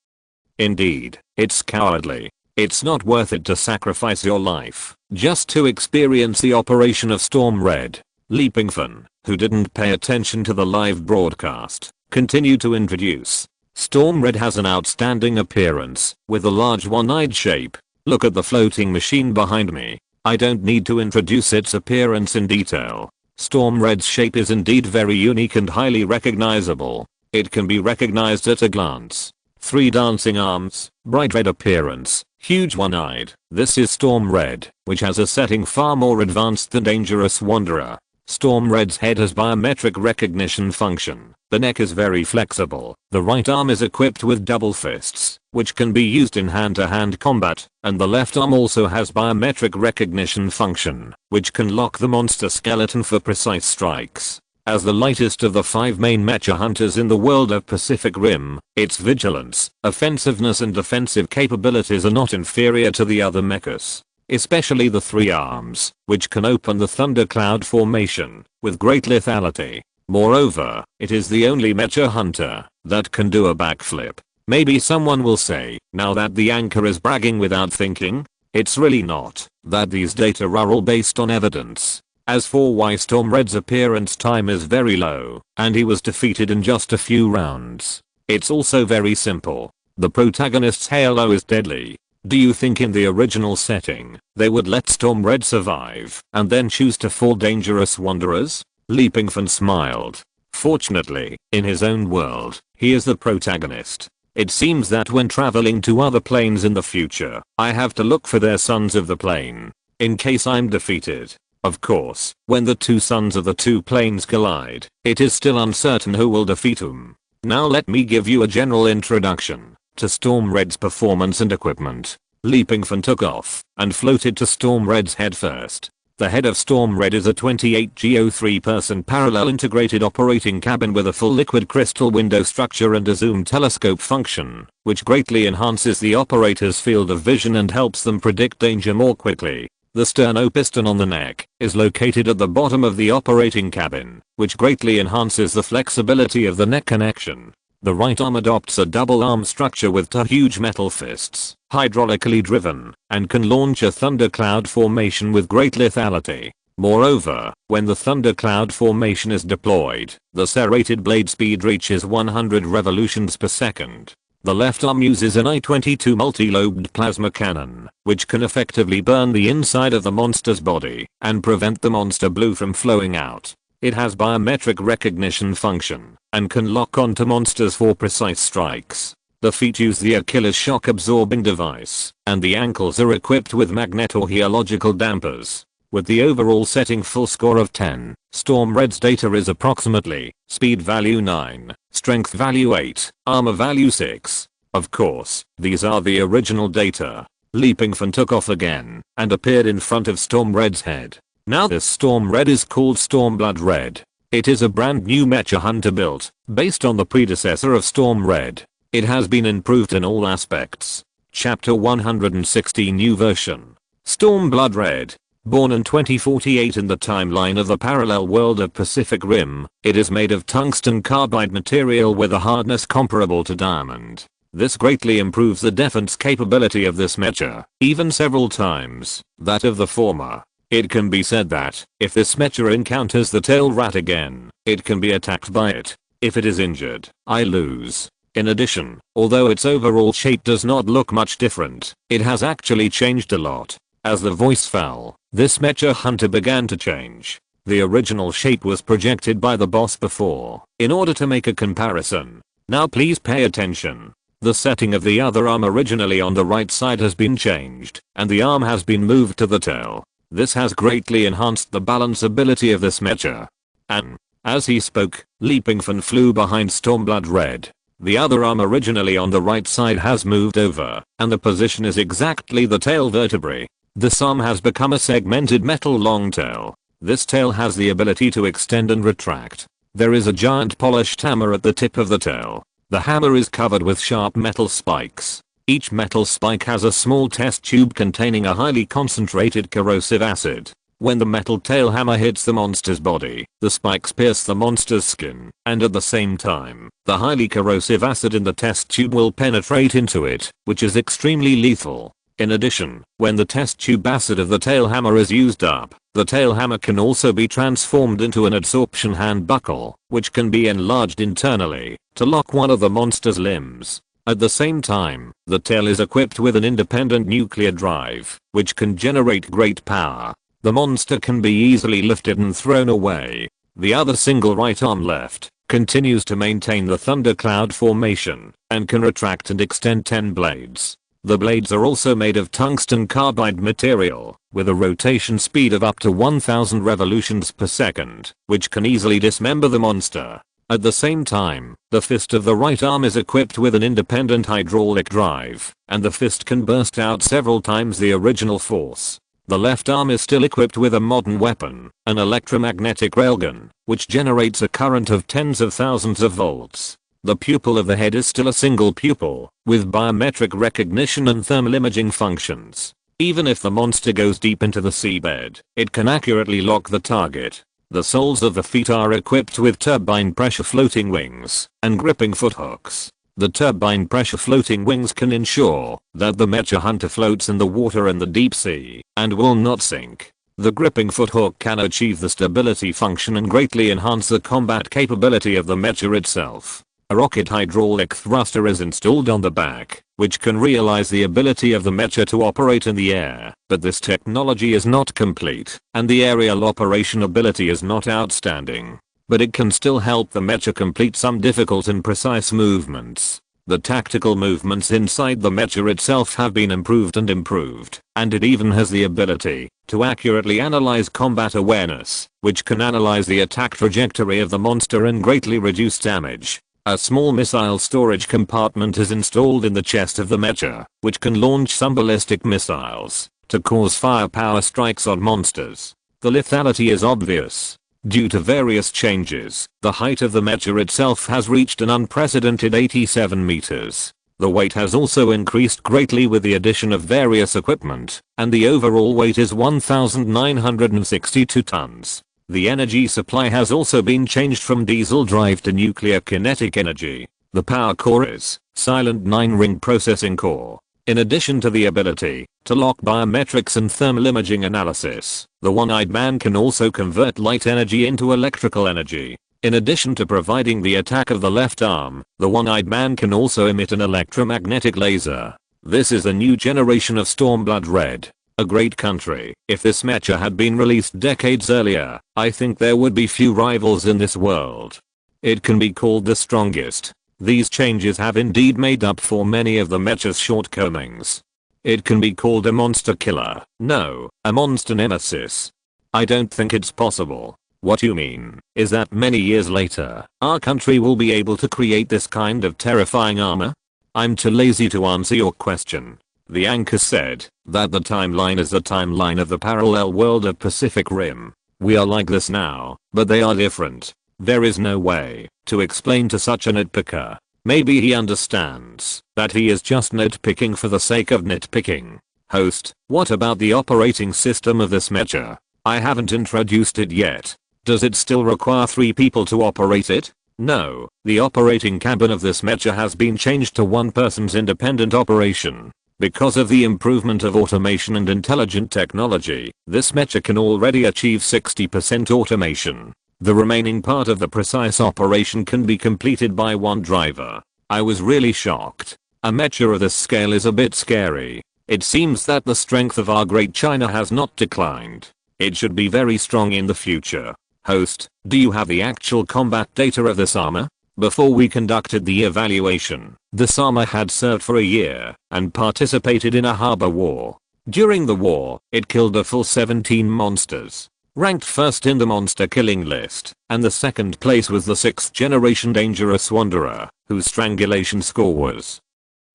Indeed, it's cowardly. It's not worth it to sacrifice your life just to experience the operation of Storm Red. Pingfan, who didn't pay attention to the live broadcast, continued to introduce. Storm Red has an outstanding appearance, with a large one-eyed shape. Look at the floating machine behind me. I don't need to introduce its appearance in detail. Storm Red's shape is indeed very unique and highly recognizable. It can be recognized at a glance. 3 dancing arms, bright red appearance, huge one-eyed. This is Storm Red, which has a setting far more advanced than Dangerous Wanderer. Storm Red's head has biometric recognition function. The neck is very flexible. The right arm is equipped with double fists, which can be used in hand-to-hand combat, and the left arm also has biometric recognition function, which can lock the monster skeleton for precise strikes. As the lightest of the 5 main mecha hunters in the world of Pacific Rim, its vigilance, offensiveness and defensive capabilities are not inferior to the other mechas. Especially the 3 arms, which can open the thundercloud formation, with great lethality. Moreover, it is the only mecha hunter that can do a backflip. Maybe someone will say, now that the anchor is bragging without thinking? It's really not. That these data are all based on evidence. As for why Storm Red's appearance time is very low, and he was defeated in just a few rounds, it's also very simple. The protagonist's halo is deadly. Do you think in the original setting, they would let Storm Red survive and then choose to fall Dangerous Wanderers? Pingfan smiled. Fortunately, in his own world, he is the protagonist. It seems that when traveling to other planes in the future, I have to look for their sons of the plane, in case I'm defeated. Of course, when the 2 sons of the 2 planes collide, it is still uncertain who will defeat whom. Now let me give you a general introduction to Storm Red's performance and equipment. Pingfan took off and floated to Storm Red's head first. The head of Storm Red is a 28GO 3-person parallel integrated operating cabin with a full liquid crystal window structure and a zoom telescope function, which greatly enhances the operator's field of vision and helps them predict danger more quickly. The sternopiston on the neck is located at the bottom of the operating cabin, which greatly enhances the flexibility of the neck connection. The right arm adopts a double arm structure with 2 huge metal fists, hydraulically driven, and can launch a thundercloud formation with great lethality. Moreover, when the thundercloud formation is deployed, the serrated blade speed reaches 100 revolutions per second. The left arm uses an I-22 multi-lobed plasma cannon, which can effectively burn the inside of the monster's body and prevent the monster blue from flowing out. It has biometric recognition function and can lock onto monsters for precise strikes. The feet use the Achilles shock absorbing device, and the ankles are equipped with magneto-heological dampers. With the overall setting full score of 10, Storm Red's data is approximately speed value 9, strength value 8, armor value 6. Of course, these are the original data. Pingfan took off again and appeared in front of Storm Red's head. Now this Storm Red is called Stormblood Red. It is a brand new mecha hunter built based on the predecessor of Storm Red. It has been improved in all aspects. Chapter 160 New Version. Stormblood Red. Born in 2048 in the timeline of the parallel world of Pacific Rim, it is made of tungsten carbide material with a hardness comparable to diamond. This greatly improves the defense capability of this mecha, even several times that of the former. It can be said that, if this mecha encounters the tail rat again, it can be attacked by it. If it is injured, I lose. In addition, although its overall shape does not look much different, it has actually changed a lot. As the voice fell, this mecha hunter began to change. The original shape was projected by the boss before, in order to make a comparison. Now please pay attention. The setting of the other arm originally on the right side has been changed, and the arm has been moved to the tail. This has greatly enhanced the balance ability of this mecha. And, as he spoke, Pingfan flew behind Stormblood Red. The other arm originally on the right side has moved over, and the position is exactly the tail vertebrae. This arm has become a segmented metal long tail. This tail has the ability to extend and retract. There is a giant polished hammer at the tip of the tail. The hammer is covered with sharp metal spikes. Each metal spike has a small test tube containing a highly concentrated corrosive acid. When the metal tail hammer hits the monster's body, the spikes pierce the monster's skin, and at the same time, the highly corrosive acid in the test tube will penetrate into it, which is extremely lethal. In addition, when the test tube acid of the tail hammer is used up, the tail hammer can also be transformed into an adsorption hand buckle, which can be enlarged internally to lock one of the monster's limbs. At the same time, the tail is equipped with an independent nuclear drive, which can generate great power. The monster can be easily lifted and thrown away. The other single right arm left continues to maintain the thundercloud formation and can retract and extend 10 blades. The blades are also made of tungsten carbide material with a rotation speed of up to 1000 revolutions per second, which can easily dismember the monster. At the same time, the fist of the right arm is equipped with an independent hydraulic drive, and the fist can burst out several times the original force. The left arm is still equipped with a modern weapon, an electromagnetic railgun, which generates a current of tens of thousands of volts. The pupil of the head is still a single pupil, with biometric recognition and thermal imaging functions. Even if the monster goes deep into the seabed, it can accurately lock the target. The soles of the feet are equipped with turbine pressure floating wings and gripping foothooks. The turbine pressure floating wings can ensure that the mecha hunter floats in the water in the deep sea and will not sink. The gripping foothook can achieve the stability function and greatly enhance the combat capability of the mecha itself. A rocket hydraulic thruster is installed on the back, which can realize the ability of the mecha to operate in the air, but this technology is not complete, and the aerial operation ability is not outstanding. But it can still help the mecha complete some difficult and precise movements. The tactical movements inside the mecha itself have been improved, and it even has the ability to accurately analyze combat awareness, which can analyze the attack trajectory of the monster and greatly reduce damage. A small missile storage compartment is installed in the chest of the mecha, which can launch some ballistic missiles to cause firepower strikes on monsters. The lethality is obvious. Due to various changes, the height of the mecha itself has reached an unprecedented 87 meters. The weight has also increased greatly with the addition of various equipment, and the overall weight is 1,962 tons. The energy supply has also been changed from diesel drive to nuclear kinetic energy. The power core is silent 9-ring processing core. In addition to the ability to lock biometrics and thermal imaging analysis, the one-eyed man can also convert light energy into electrical energy. In addition to providing the attack of the left arm, the one-eyed man can also emit an electromagnetic laser. This is a new generation of Stormblood Red. A great country. If this mecha had been released decades earlier, I think there would be few rivals in this world. It can be called the strongest. These changes have indeed made up for many of the mecha's shortcomings. It can be called a monster killer. No, a monster nemesis. I don't think it's possible. What you mean is that many years later, our country will be able to create this kind of terrifying armor? I'm too lazy to answer your question. The anchor said that the timeline is the timeline of the parallel world of Pacific Rim. We are like this now, but they are different. There is no way to explain to such a nitpicker. Maybe he understands that he is just nitpicking for the sake of nitpicking. Host, what about the operating system of this mecha? I haven't introduced it yet. Does it still require 3 people to operate it? No, the operating cabin of this mecha has been changed to one person's independent operation. Because of the improvement of automation and intelligent technology, this mecha can already achieve 60% automation. The remaining part of the precise operation can be completed by one driver. I was really shocked. A mecha of this scale is a bit scary. It seems that the strength of our great China has not declined. It should be very strong in the future. Host, do you have the actual combat data of this armor? Before we conducted the evaluation, this armor had served for a year and participated in a harbor war. During the war, it killed a full 17 monsters. Ranked first in the monster killing list, and the second place was the 6th generation dangerous wanderer, whose strangulation score was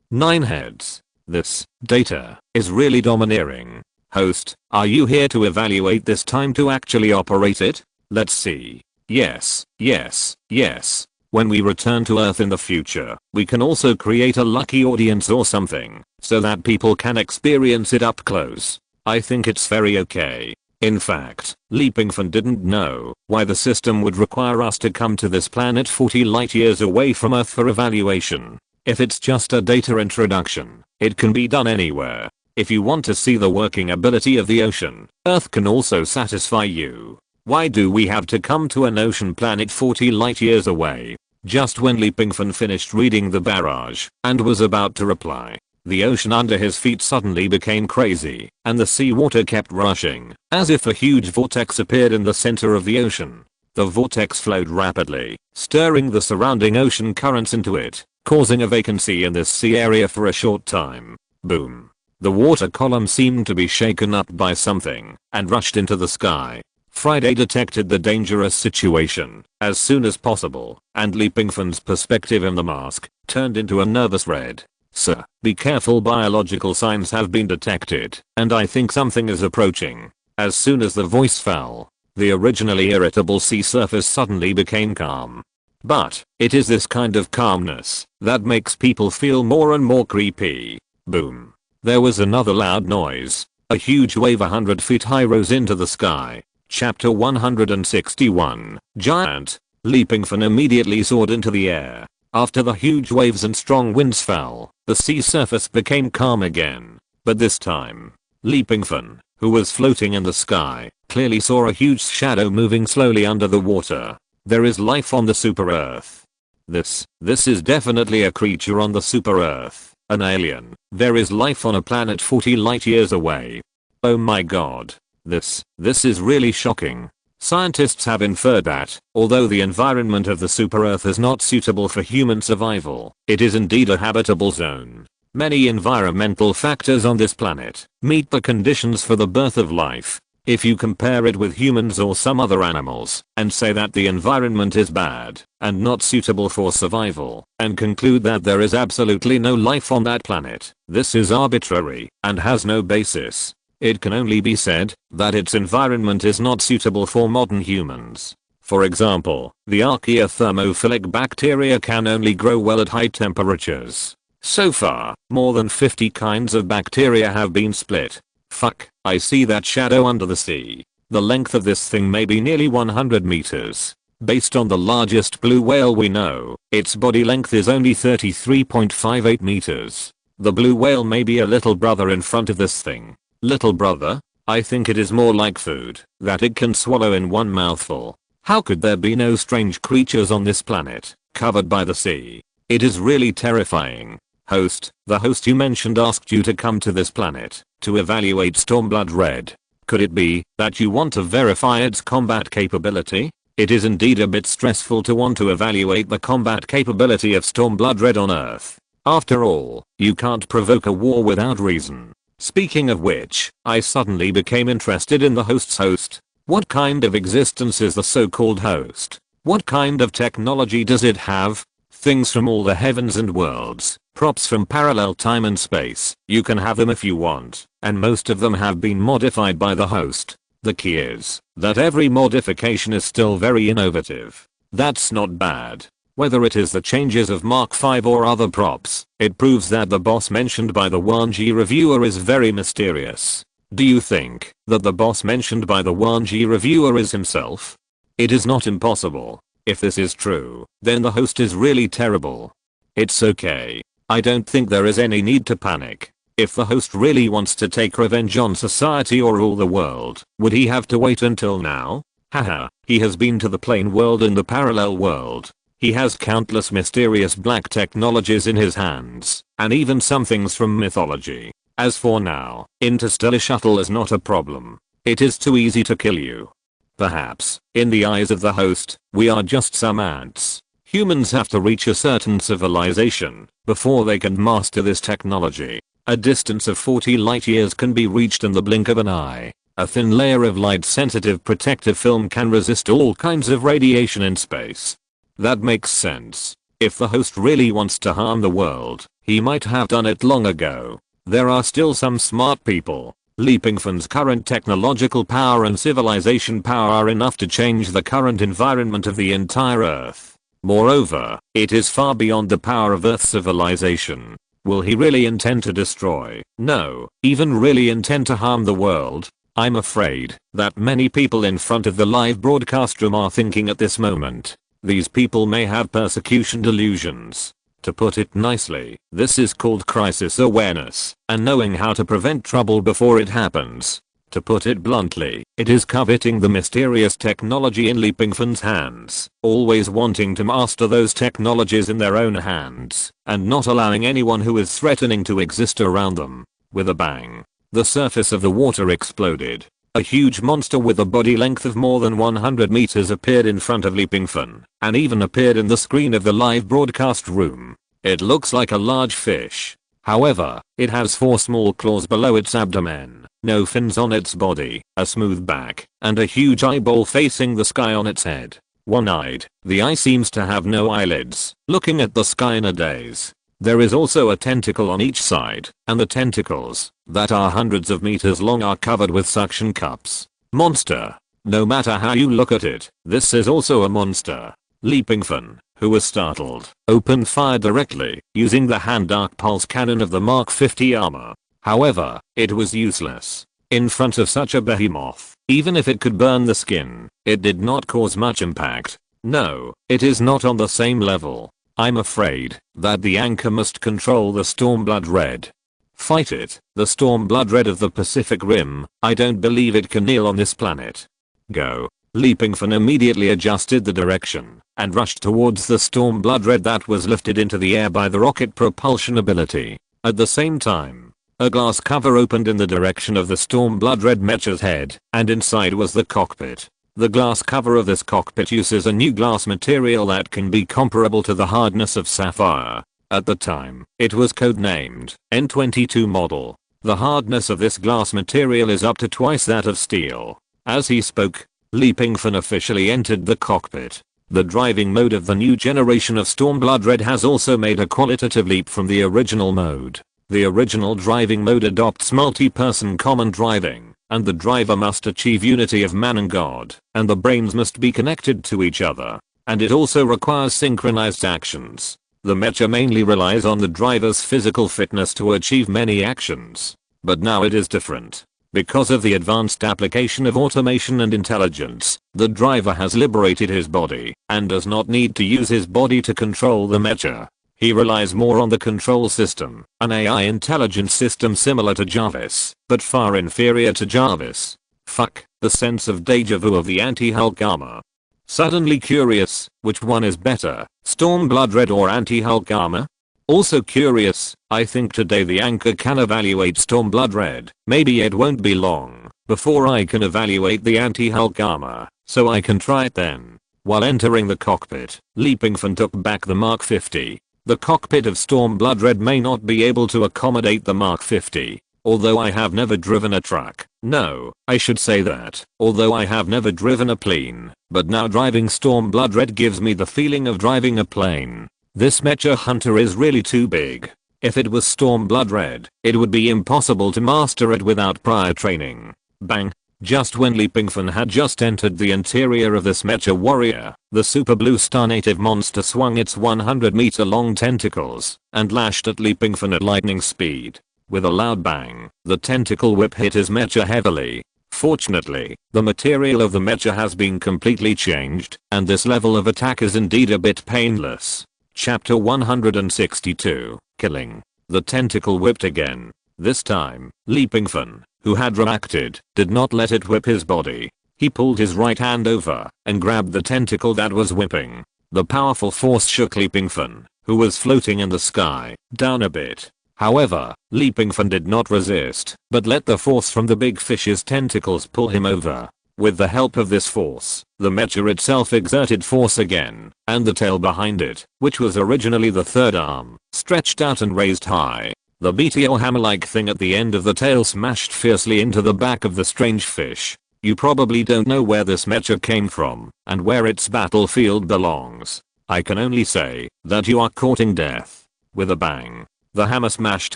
9 heads. This data is really domineering. Host, are you here to evaluate this time to actually operate it? Let's see. Yes, yes, yes. When we return to Earth in the future, we can also create a lucky audience or something, so that people can experience it up close. I think it's very okay. In fact, Pingfan didn't know why the system would require us to come to this planet 40 light years away from Earth for evaluation. If it's just a data introduction, it can be done anywhere. If you want to see the working ability of the ocean, Earth can also satisfy you. Why do we have to come to an ocean planet 40 light years away? Just when Pingfan finished reading the barrage and was about to reply, the ocean under his feet suddenly became crazy, and the seawater kept rushing, as if a huge vortex appeared in the center of the ocean. The vortex flowed rapidly, stirring the surrounding ocean currents into it, causing a vacancy in this sea area for a short time. Boom. The water column seemed to be shaken up by something, and rushed into the sky. Friday detected the dangerous situation as soon as possible, and Pingfan's perspective in the mask turned into a nervous red. Sir, be careful, biological signs have been detected, and I think something is approaching. As soon as the voice fell, the originally irritable sea surface suddenly became calm. But, it is this kind of calmness that makes people feel more and more creepy. Boom. There was another loud noise. A huge wave 100 feet high rose into the sky. Chapter 161, Giant. Pingfan immediately soared into the air. After the huge waves and strong winds fell, the sea surface became calm again. But this time, Pingfan, who was floating in the sky, clearly saw a huge shadow moving slowly under the water. There is life on the Super Earth. This is definitely a creature on the Super Earth, an alien. There is life on a planet 40 light years away. Oh my god. This is really shocking. Scientists have inferred that, although the environment of the Super Earth is not suitable for human survival, it is indeed a habitable zone. Many environmental factors on this planet meet the conditions for the birth of life. If you compare it with humans or some other animals, and say that the environment is bad and not suitable for survival, and conclude that there is absolutely no life on that planet, this is arbitrary and has no basis. It can only be said that its environment is not suitable for modern humans. For example, the archaea thermophilic bacteria can only grow well at high temperatures. So far, more than 50 kinds of bacteria have been split. Fuck, I see that shadow under the sea. The length of this thing may be nearly 100 meters. Based on the largest blue whale we know, its body length is only 33.58 meters. The blue whale may be a little brother in front of this thing. Little brother? I think it is more like food that it can swallow in one mouthful. How could there be no strange creatures on this planet, covered by the sea? It is really terrifying. Host, the host you mentioned asked you to come to this planet to evaluate Stormblood Red. Could it be that you want to verify its combat capability? It is indeed a bit stressful to want to evaluate the combat capability of Stormblood Red on Earth. After all, you can't provoke a war without reason. Speaking of which, I suddenly became interested in the host's host. What kind of existence is the so-called host? What kind of technology does it have? Things from all the heavens and worlds Props from parallel time and space, you can have them if you want, and most of them have been modified by the host. The key is that every modification is still very innovative. That's not bad. Whether it is the changes of Mark 5 or other props, it proves that the boss mentioned by the 1G reviewer is very mysterious. Do you think that the boss mentioned by the 1G reviewer is himself? It is not impossible. If this is true, then the host is really terrible. It's okay. I don't think there is any need to panic. If the host really wants to take revenge on society or rule the world, would he have to wait until now? Haha, he has been to the plane world and the parallel world. He has countless mysterious black technologies in his hands, and even some things from mythology. As for now, interstellar shuttle is not a problem. It is too easy to kill you. Perhaps, in the eyes of the host, we are just some ants. Humans have to reach a certain civilization before they can master this technology. A distance of 40 light years can be reached in the blink of an eye. A thin layer of light-sensitive protective film can resist all kinds of radiation in space. That makes sense. If the host really wants to harm the world, he might have done it long ago. There are still some smart people. Pingfan's current technological power and civilization power are enough to change the current environment of the entire Earth. Moreover, it is far beyond the power of Earth's civilization. Will he really intend to destroy, no, even really intend to harm the world? I'm afraid that many people in front of the live broadcast room are thinking at this moment. These people may have persecution delusions. To put it nicely, this is called crisis awareness and knowing how to prevent trouble before it happens. To put it bluntly, it is coveting the mysterious technology in Pingfan's hands, always wanting to master those technologies in their own hands, and not allowing anyone who is threatening to exist around them. With a bang, the surface of the water exploded. A huge monster with a body length of more than 100 meters appeared in front of Pingfan, and even appeared in the screen of the live broadcast room. It looks like a large fish. However, it has 4 small claws below its abdomen, no fins on its body, a smooth back, and a huge eyeball facing the sky on its head. One-eyed, the eye seems to have no eyelids, looking at the sky in a daze. There is also a tentacle on each side, and the tentacles, that are hundreds of meters long, are covered with suction cups. Monster. No matter how you look at it, this is also a monster. Pingfan, who was startled, opened fire directly, using the hand dark pulse cannon of the Mark 50 armor. However, it was useless. In front of such a behemoth, even if it could burn the skin, it did not cause much impact. No, it is not on the same level. I'm afraid that the anchor must control the Stormblood Red. Fight it, the Stormblood Red of the Pacific Rim. I don't believe it can kneel on this planet. Go. Pingfan immediately adjusted the direction and rushed towards the Stormblood Red that was lifted into the air by the rocket propulsion ability. At the same time, a glass cover opened in the direction of the Stormblood Red mecha's head, and inside was the cockpit. The glass cover of this cockpit uses a new glass material that can be comparable to the hardness of sapphire. At the time, it was codenamed N22 model. The hardness of this glass material is up to twice that of steel. As he spoke, Pingfan officially entered the cockpit. The driving mode of the new generation of Stormblood Red has also made a qualitative leap from the original mode. The original driving mode adopts multi-person common driving, and the driver must achieve unity of man and God, and the brains must be connected to each other. And it also requires synchronized actions. The mecha mainly relies on the driver's physical fitness to achieve many actions. But now it is different. Because of the advanced application of automation and intelligence, the driver has liberated his body, and does not need to use his body to control the mecha. He relies more on the control system, an AI intelligence system similar to Jarvis, but far inferior to Jarvis. Fuck, the sense of deja vu of the anti-Hulk armor. Suddenly curious, which one is better, Stormblood Red or anti-Hulk armor? Also curious, I think today the anchor can evaluate Stormblood Red. Maybe it won't be long before I can evaluate the anti-Hulk armor, so I can try it then. While entering the cockpit, Pingfan took back the Mark 50. The cockpit of Stormblood Red may not be able to accommodate the Mark 50. Although I have never driven a truck. No, I should say that. Although I have never driven a plane, but now driving Stormblood Red gives me the feeling of driving a plane. This mecha hunter is really too big. If it was storm blood red, it would be impossible to master it without prior training. Bang! Just when Pingfan had just entered the interior of this mecha warrior, the super blue star native monster swung its 100-meter long tentacles and lashed at Pingfan at lightning speed. With a loud bang, the tentacle whip hit his mecha heavily. Fortunately, the material of the mecha has been completely changed, and this level of attack is indeed a bit painless. Chapter 162, Killing. The tentacle whipped again. This time, Pingfan, who had reacted, did not let it whip his body. He pulled his right hand over and grabbed the tentacle that was whipping. The powerful force shook Pingfan, who was floating in the sky, down a bit. However, Pingfan did not resist, but let the force from the big fish's tentacles pull him over. With the help of this force, the mecha itself exerted force again, and the tail behind it, which was originally the third arm, stretched out and raised high. The BTO hammer-like thing at the end of the tail smashed fiercely into the back of the strange fish. You probably don't know where this mecha came from, and where its battlefield belongs. I can only say that you are courting death. With a bang, the hammer smashed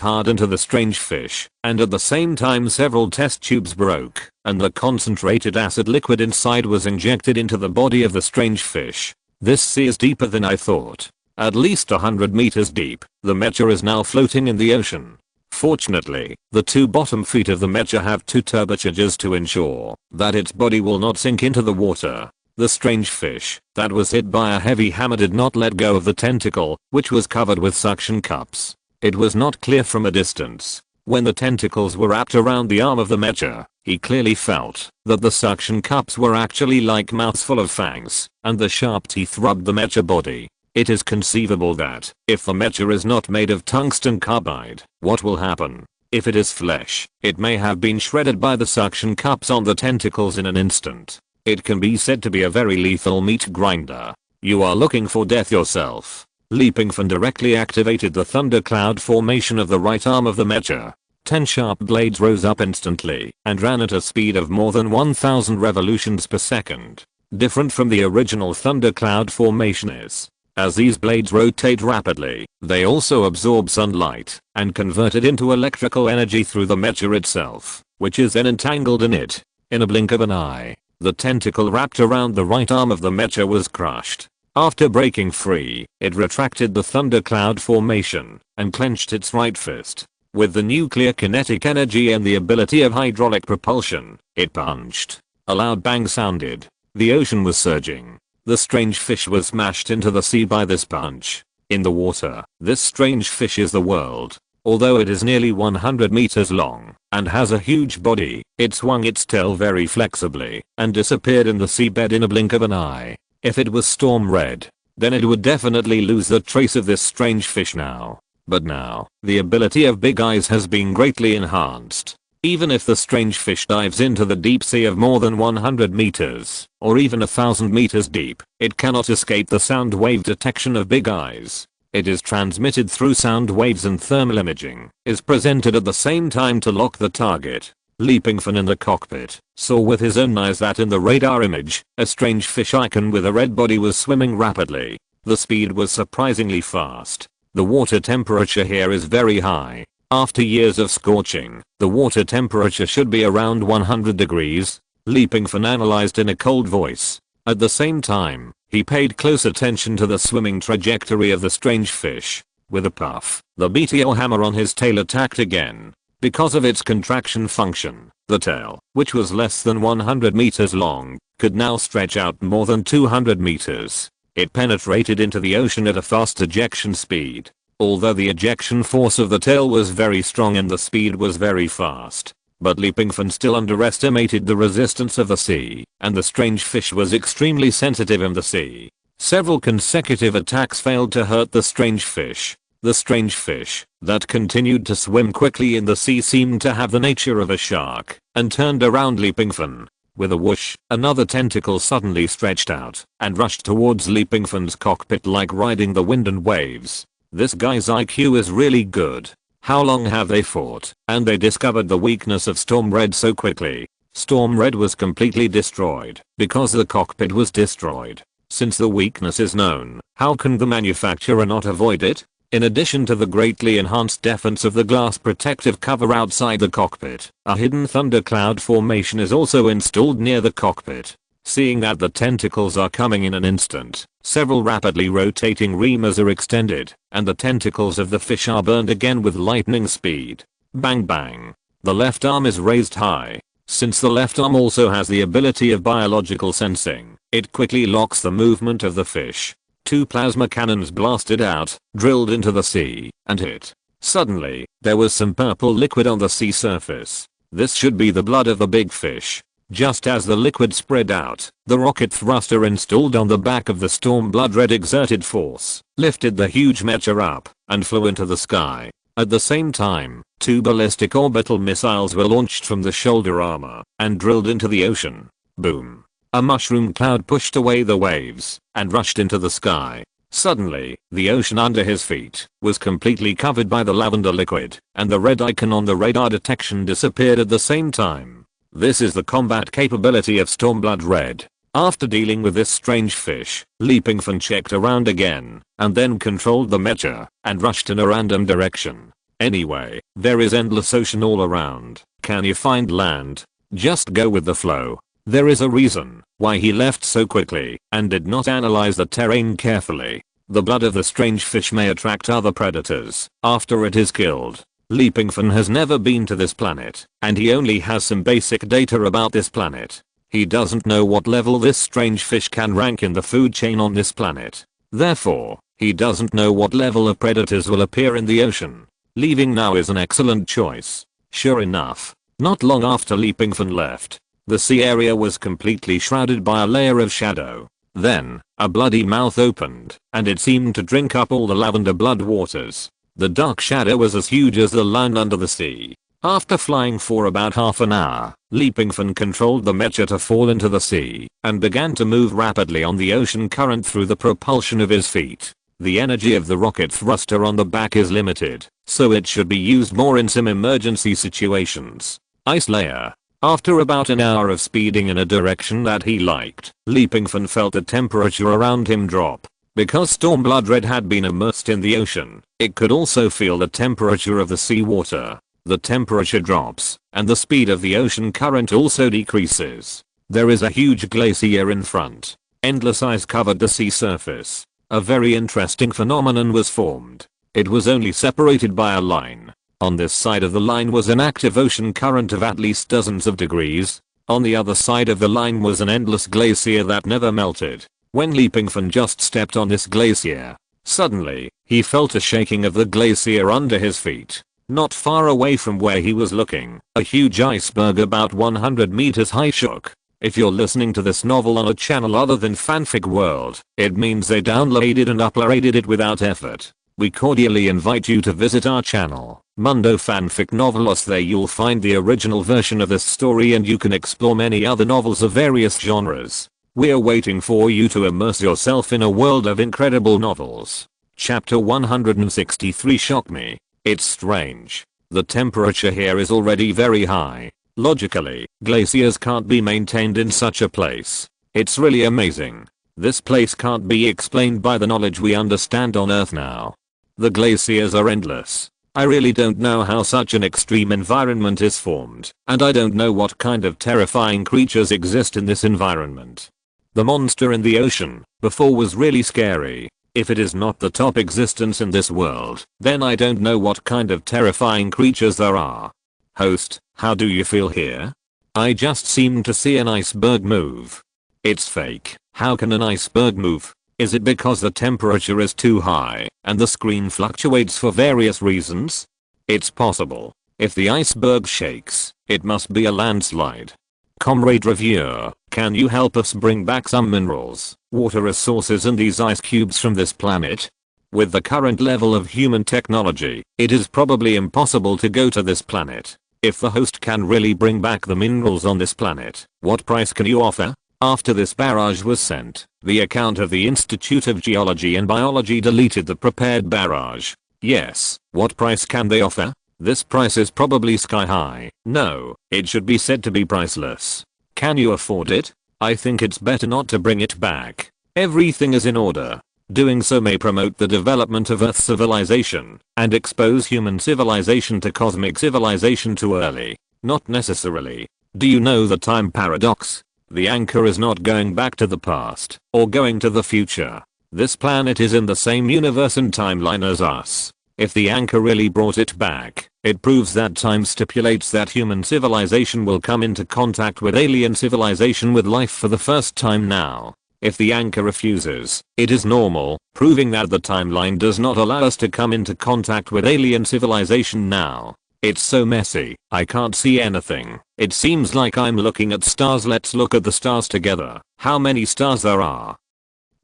hard into the strange fish, and at the same time several test tubes broke, and the concentrated acid liquid inside was injected into the body of the strange fish. This sea is deeper than I thought. At least 100 meters deep, the mecha is now floating in the ocean. Fortunately, the two bottom feet of the mecha have two turbochargers to ensure that its body will not sink into the water. The strange fish that was hit by a heavy hammer did not let go of the tentacle, which was covered with suction cups. It was not clear from a distance. When the tentacles were wrapped around the arm of the mecha, he clearly felt that the suction cups were actually like mouths full of fangs, and the sharp teeth rubbed the mecha body. It is conceivable that, if the mecha is not made of tungsten carbide, what will happen? If it is flesh, it may have been shredded by the suction cups on the tentacles in an instant. It can be said to be a very lethal meat grinder. You are looking for death yourself. Pingfan directly activated the thundercloud formation of the right arm of the mecha. 10 sharp blades rose up instantly and ran at a speed of more than 1000 revolutions per second. Different from the original thundercloud formation is, as these blades rotate rapidly, they also absorb sunlight and convert it into electrical energy through the mecha itself, which is then entangled in it. In a blink of an eye, the tentacle wrapped around the right arm of the mecha was crushed. After breaking free, it retracted the thundercloud formation and clenched its right fist. With the nuclear kinetic energy and the ability of hydraulic propulsion, it punched. A loud bang sounded. The ocean was surging. The strange fish was smashed into the sea by this punch. In the water, this strange fish is the world. Although it is nearly 100 meters long and has a huge body, it swung its tail very flexibly and disappeared in the seabed in a blink of an eye. If it was storm red, then it would definitely lose the trace of this strange fish now. But now, the ability of Big Eyes has been greatly enhanced. Even if the strange fish dives into the deep sea of more than 100 meters, or even 1000 meters deep, it cannot escape the sound wave detection of Big Eyes. It is transmitted through sound waves, and thermal imaging is presented at the same time to lock the target. Pingfan in the cockpit saw with his own eyes that in the radar image, a strange fish icon with a red body was swimming rapidly. The speed was surprisingly fast. The water temperature here is very high. After years of scorching, the water temperature should be around 100 degrees. Pingfan analyzed in a cold voice. At the same time, he paid close attention to the swimming trajectory of the strange fish. With a puff, the BTO hammer on his tail attacked again. Because of its contraction function, the tail, which was less than 100 meters long, could now stretch out more than 200 meters. It penetrated into the ocean at a fast ejection speed. Although the ejection force of the tail was very strong and the speed was very fast, but Pingfan still underestimated the resistance of the sea, and the strange fish was extremely sensitive in the sea. Several consecutive attacks failed to hurt the strange fish. The strange fish that continued to swim quickly in the sea seemed to have the nature of a shark and turned around Pingfan. With a whoosh, another tentacle suddenly stretched out and rushed towards Pingfan's cockpit like riding the wind and waves. This guy's IQ is really good. How long have they fought? And they discovered the weakness of Storm Red so quickly. Storm Red was completely destroyed because the cockpit was destroyed. Since the weakness is known, how can the manufacturer not avoid it? In addition to the greatly enhanced defense of the glass protective cover outside the cockpit, a hidden thundercloud formation is also installed near the cockpit. Seeing that the tentacles are coming in an instant, several rapidly rotating reamers are extended, and the tentacles of the fish are burned again with lightning speed. Bang bang. The left arm is raised high. Since the left arm also has the ability of biological sensing, it quickly locks the movement of the fish. 2 plasma cannons blasted out, drilled into the sea, and hit. Suddenly, there was some purple liquid on the sea surface. This should be the blood of the big fish. Just as the liquid spread out, the rocket thruster installed on the back of the Storm Blood Red exerted force, lifted the huge mecha up, and flew into the sky. At the same time, 2 ballistic orbital missiles were launched from the shoulder armor, and drilled into the ocean. Boom. A mushroom cloud pushed away the waves, and rushed into the sky. Suddenly, the ocean under his feet was completely covered by the lavender liquid, and the red icon on the radar detection disappeared at the same time. This is the combat capability of Stormblood Red. After dealing with this strange fish, Pingfan checked around again, and then controlled the mecha, and rushed in a random direction. Anyway, there is endless ocean all around. Can you find land? Just go with the flow. There is a reason why he left so quickly, and did not analyze the terrain carefully. The blood of the strange fish may attract other predators after it is killed. Pingfan has never been to this planet, and he only has some basic data about this planet. He doesn't know what level this strange fish can rank in the food chain on this planet. Therefore, he doesn't know what level of predators will appear in the ocean. Leaving now is an excellent choice. Sure enough, not long after Pingfan left, the sea area was completely shrouded by a layer of shadow. Then, a bloody mouth opened, and it seemed to drink up all the lavender blood waters. The dark shadow was as huge as the land under the sea. After flying for about half an hour, Pingfan controlled the mecha to fall into the sea, and began to move rapidly on the ocean current through the propulsion of his feet. The energy of the rocket thruster on the back is limited, so it should be used more in some emergency situations. Ice layer. After about an hour of speeding in a direction that he liked, Pingfan felt the temperature around him drop. Because Stormblood Red had been immersed in the ocean, it could also feel the temperature of the seawater. The temperature drops, and the speed of the ocean current also decreases. There is a huge glacier in front. Endless ice covered the sea surface. A very interesting phenomenon was formed. It was only separated by a line. On this side of the line was an active ocean current of at least dozens of degrees. On the other side of the line was an endless glacier that never melted. When Pingfan just stepped on this glacier, suddenly, he felt a shaking of the glacier under his feet. Not far away from where he was looking, a huge iceberg about 100 meters high shook. If you're listening to this novel on a channel other than Fanfic World, it means they downloaded and uploaded it without effort. We cordially invite you to visit our channel, Mundo Fanfic Novelos. There you'll find the original version of this story, and you can explore many other novels of various genres. We're waiting for you to immerse yourself in a world of incredible novels. Chapter 163 Shock Me. It's strange. The temperature here is already very high. Logically, glaciers can't be maintained in such a place. It's really amazing. This place can't be explained by the knowledge we understand on Earth now. The glaciers are endless. I really don't know how such an extreme environment is formed, and I don't know what kind of terrifying creatures exist in this environment. The monster in the ocean before was really scary. If it is not the top existence in this world, then I don't know what kind of terrifying creatures there are. Host, how do you feel here? I just seem to see an iceberg move. It's fake. How can an iceberg move? Is it because the temperature is too high and the screen fluctuates for various reasons? It's possible. If the iceberg shakes, it must be a landslide. Comrade Reviewer, can you help us bring back some minerals, water resources and these ice cubes from this planet? With the current level of human technology, it is probably impossible to go to this planet. If the host can really bring back the minerals on this planet, what price can you offer? After this barrage was sent, the account of the Institute of Geology and Biology deleted the prepared barrage. Yes, what price can they offer? This price is probably sky high. No, it should be said to be priceless. Can you afford it? I think it's better not to bring it back. Everything is in order. Doing so may promote the development of Earth civilization and expose human civilization to cosmic civilization too early. Not necessarily. Do you know the time paradox? The anchor is not going back to the past or going to the future. This planet is in the same universe and timeline as us. If the anchor really brought it back, it proves that time stipulates that human civilization will come into contact with alien civilization with life for the first time now. If the anchor refuses, it is normal, proving that the timeline does not allow us to come into contact with alien civilization now. It's so messy, I can't see anything. It seems like I'm looking at stars. Let's look at the stars together. How many stars there are?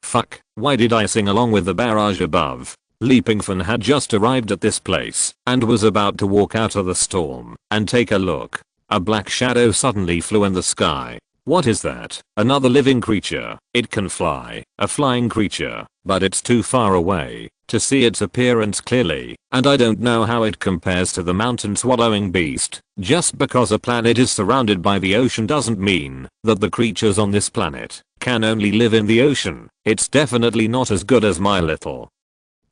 Fuck, why did I sing along with the barrage above? Pingfan had just arrived at this place and was about to walk out of the storm and take a look. A black shadow suddenly flew in the sky. What is that? Another living creature. It can fly. A flying creature. But it's too far away to see its appearance clearly, and I don't know how it compares to the mountain swallowing beast. Just because a planet is surrounded by the ocean doesn't mean that the creatures on this planet can only live in the ocean. It's definitely not as good as my little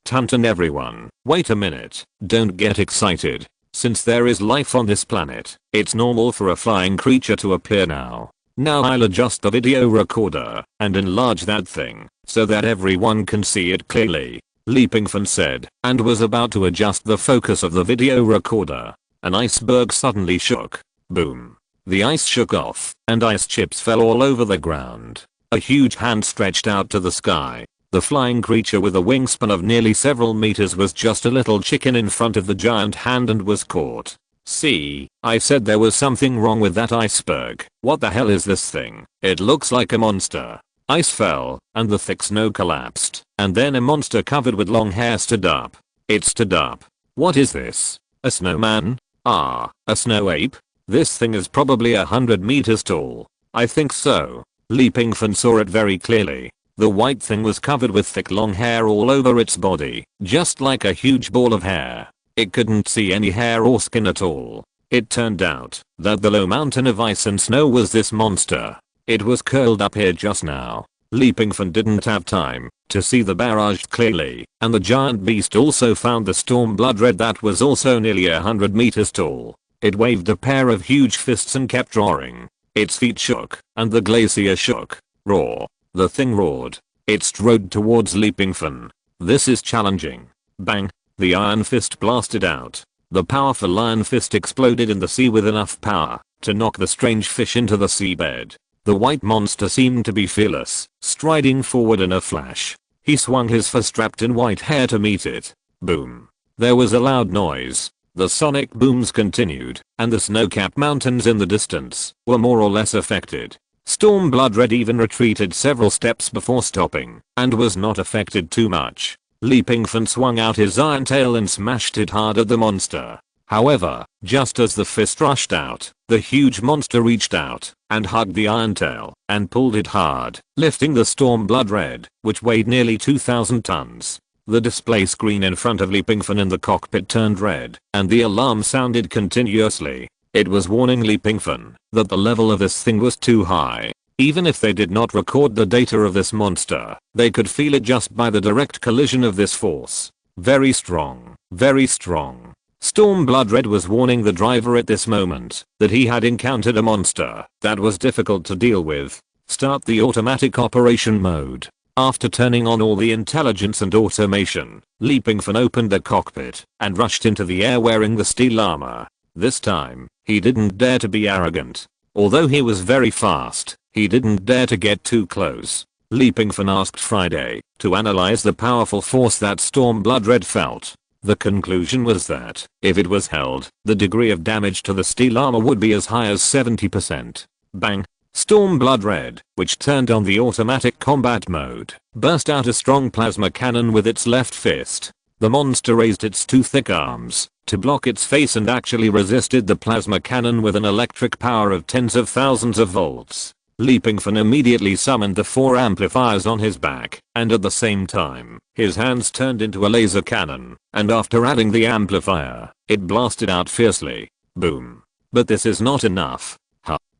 Tantan. Everyone, wait a minute. Don't get excited. Since there is life on this planet, it's normal for a flying creature to appear now. Now I'll adjust the video recorder and enlarge that thing so that everyone can see it clearly. Pingfan said, and was about to adjust the focus of the video recorder. An iceberg suddenly shook. Boom. The ice shook off and ice chips fell all over the ground. A huge hand stretched out to the sky. The flying creature with a wingspan of nearly several meters was just a little chicken in front of the giant hand and was caught. See, I said there was something wrong with that iceberg. What the hell is this thing? It looks like a monster. Ice fell, and the thick snow collapsed, and then a monster covered with long hair stood up. It stood up. What is this? A snowman? Ah, a snow ape? This thing is probably 100 meters tall. I think so. Pingfan saw it very clearly. The white thing was covered with thick long hair all over its body, just like a huge ball of hair. It couldn't see any hair or skin at all. It turned out that the low mountain of ice and snow was this monster. It was curled up here just now. Pingfan didn't have time to see the barrage clearly, and the giant beast also found the storm blood red that was also nearly 100 meters tall. It waved a pair of huge fists and kept roaring. Its feet shook, and the glacier shook. Roar. The thing roared. It strode towards Pingfan. This is challenging. Bang. The iron fist blasted out. The powerful iron fist exploded in the sea with enough power to knock the strange fish into the seabed. The white monster seemed to be fearless, striding forward in a flash. He swung his fist wrapped in white hair to meet it. Boom. There was a loud noise. The sonic booms continued, and the snow-capped mountains in the distance were more or less affected. Storm Blood Red even retreated several steps before stopping, and was not affected too much. Pingfan swung out his iron tail and smashed it hard at the monster. However, just as the fist rushed out, the huge monster reached out and hugged the iron tail and pulled it hard, lifting the Storm Blood Red, which weighed nearly 2,000 tons. The display screen in front of Pingfan in the cockpit turned red, and the alarm sounded continuously. It was warning Pingfan that the level of this thing was too high. Even if they did not record the data of this monster, they could feel it just by the direct collision of this force. Very strong. Very strong. Storm Blood Red was warning the driver at this moment that he had encountered a monster that was difficult to deal with. Start the automatic operation mode. After turning on all the intelligence and automation, Pingfan opened the cockpit and rushed into the air wearing the steel armor. This time, he didn't dare to be arrogant. Although he was very fast, he didn't dare to get too close. Pingfan asked Friday to analyze the powerful force that Storm Blood Red felt. The conclusion was that, if it was held, the degree of damage to the steel armor would be as high as 70%. Bang! Storm Blood Red, which turned on the automatic combat mode, burst out a strong plasma cannon with its left fist. The monster raised its two thick arms to block its face and actually resisted the plasma cannon with an electric power of tens of thousands of volts. Pingfan immediately summoned the 4 amplifiers on his back, and at the same time, his hands turned into a laser cannon, and after adding the amplifier, it blasted out fiercely. Boom. But this is not enough.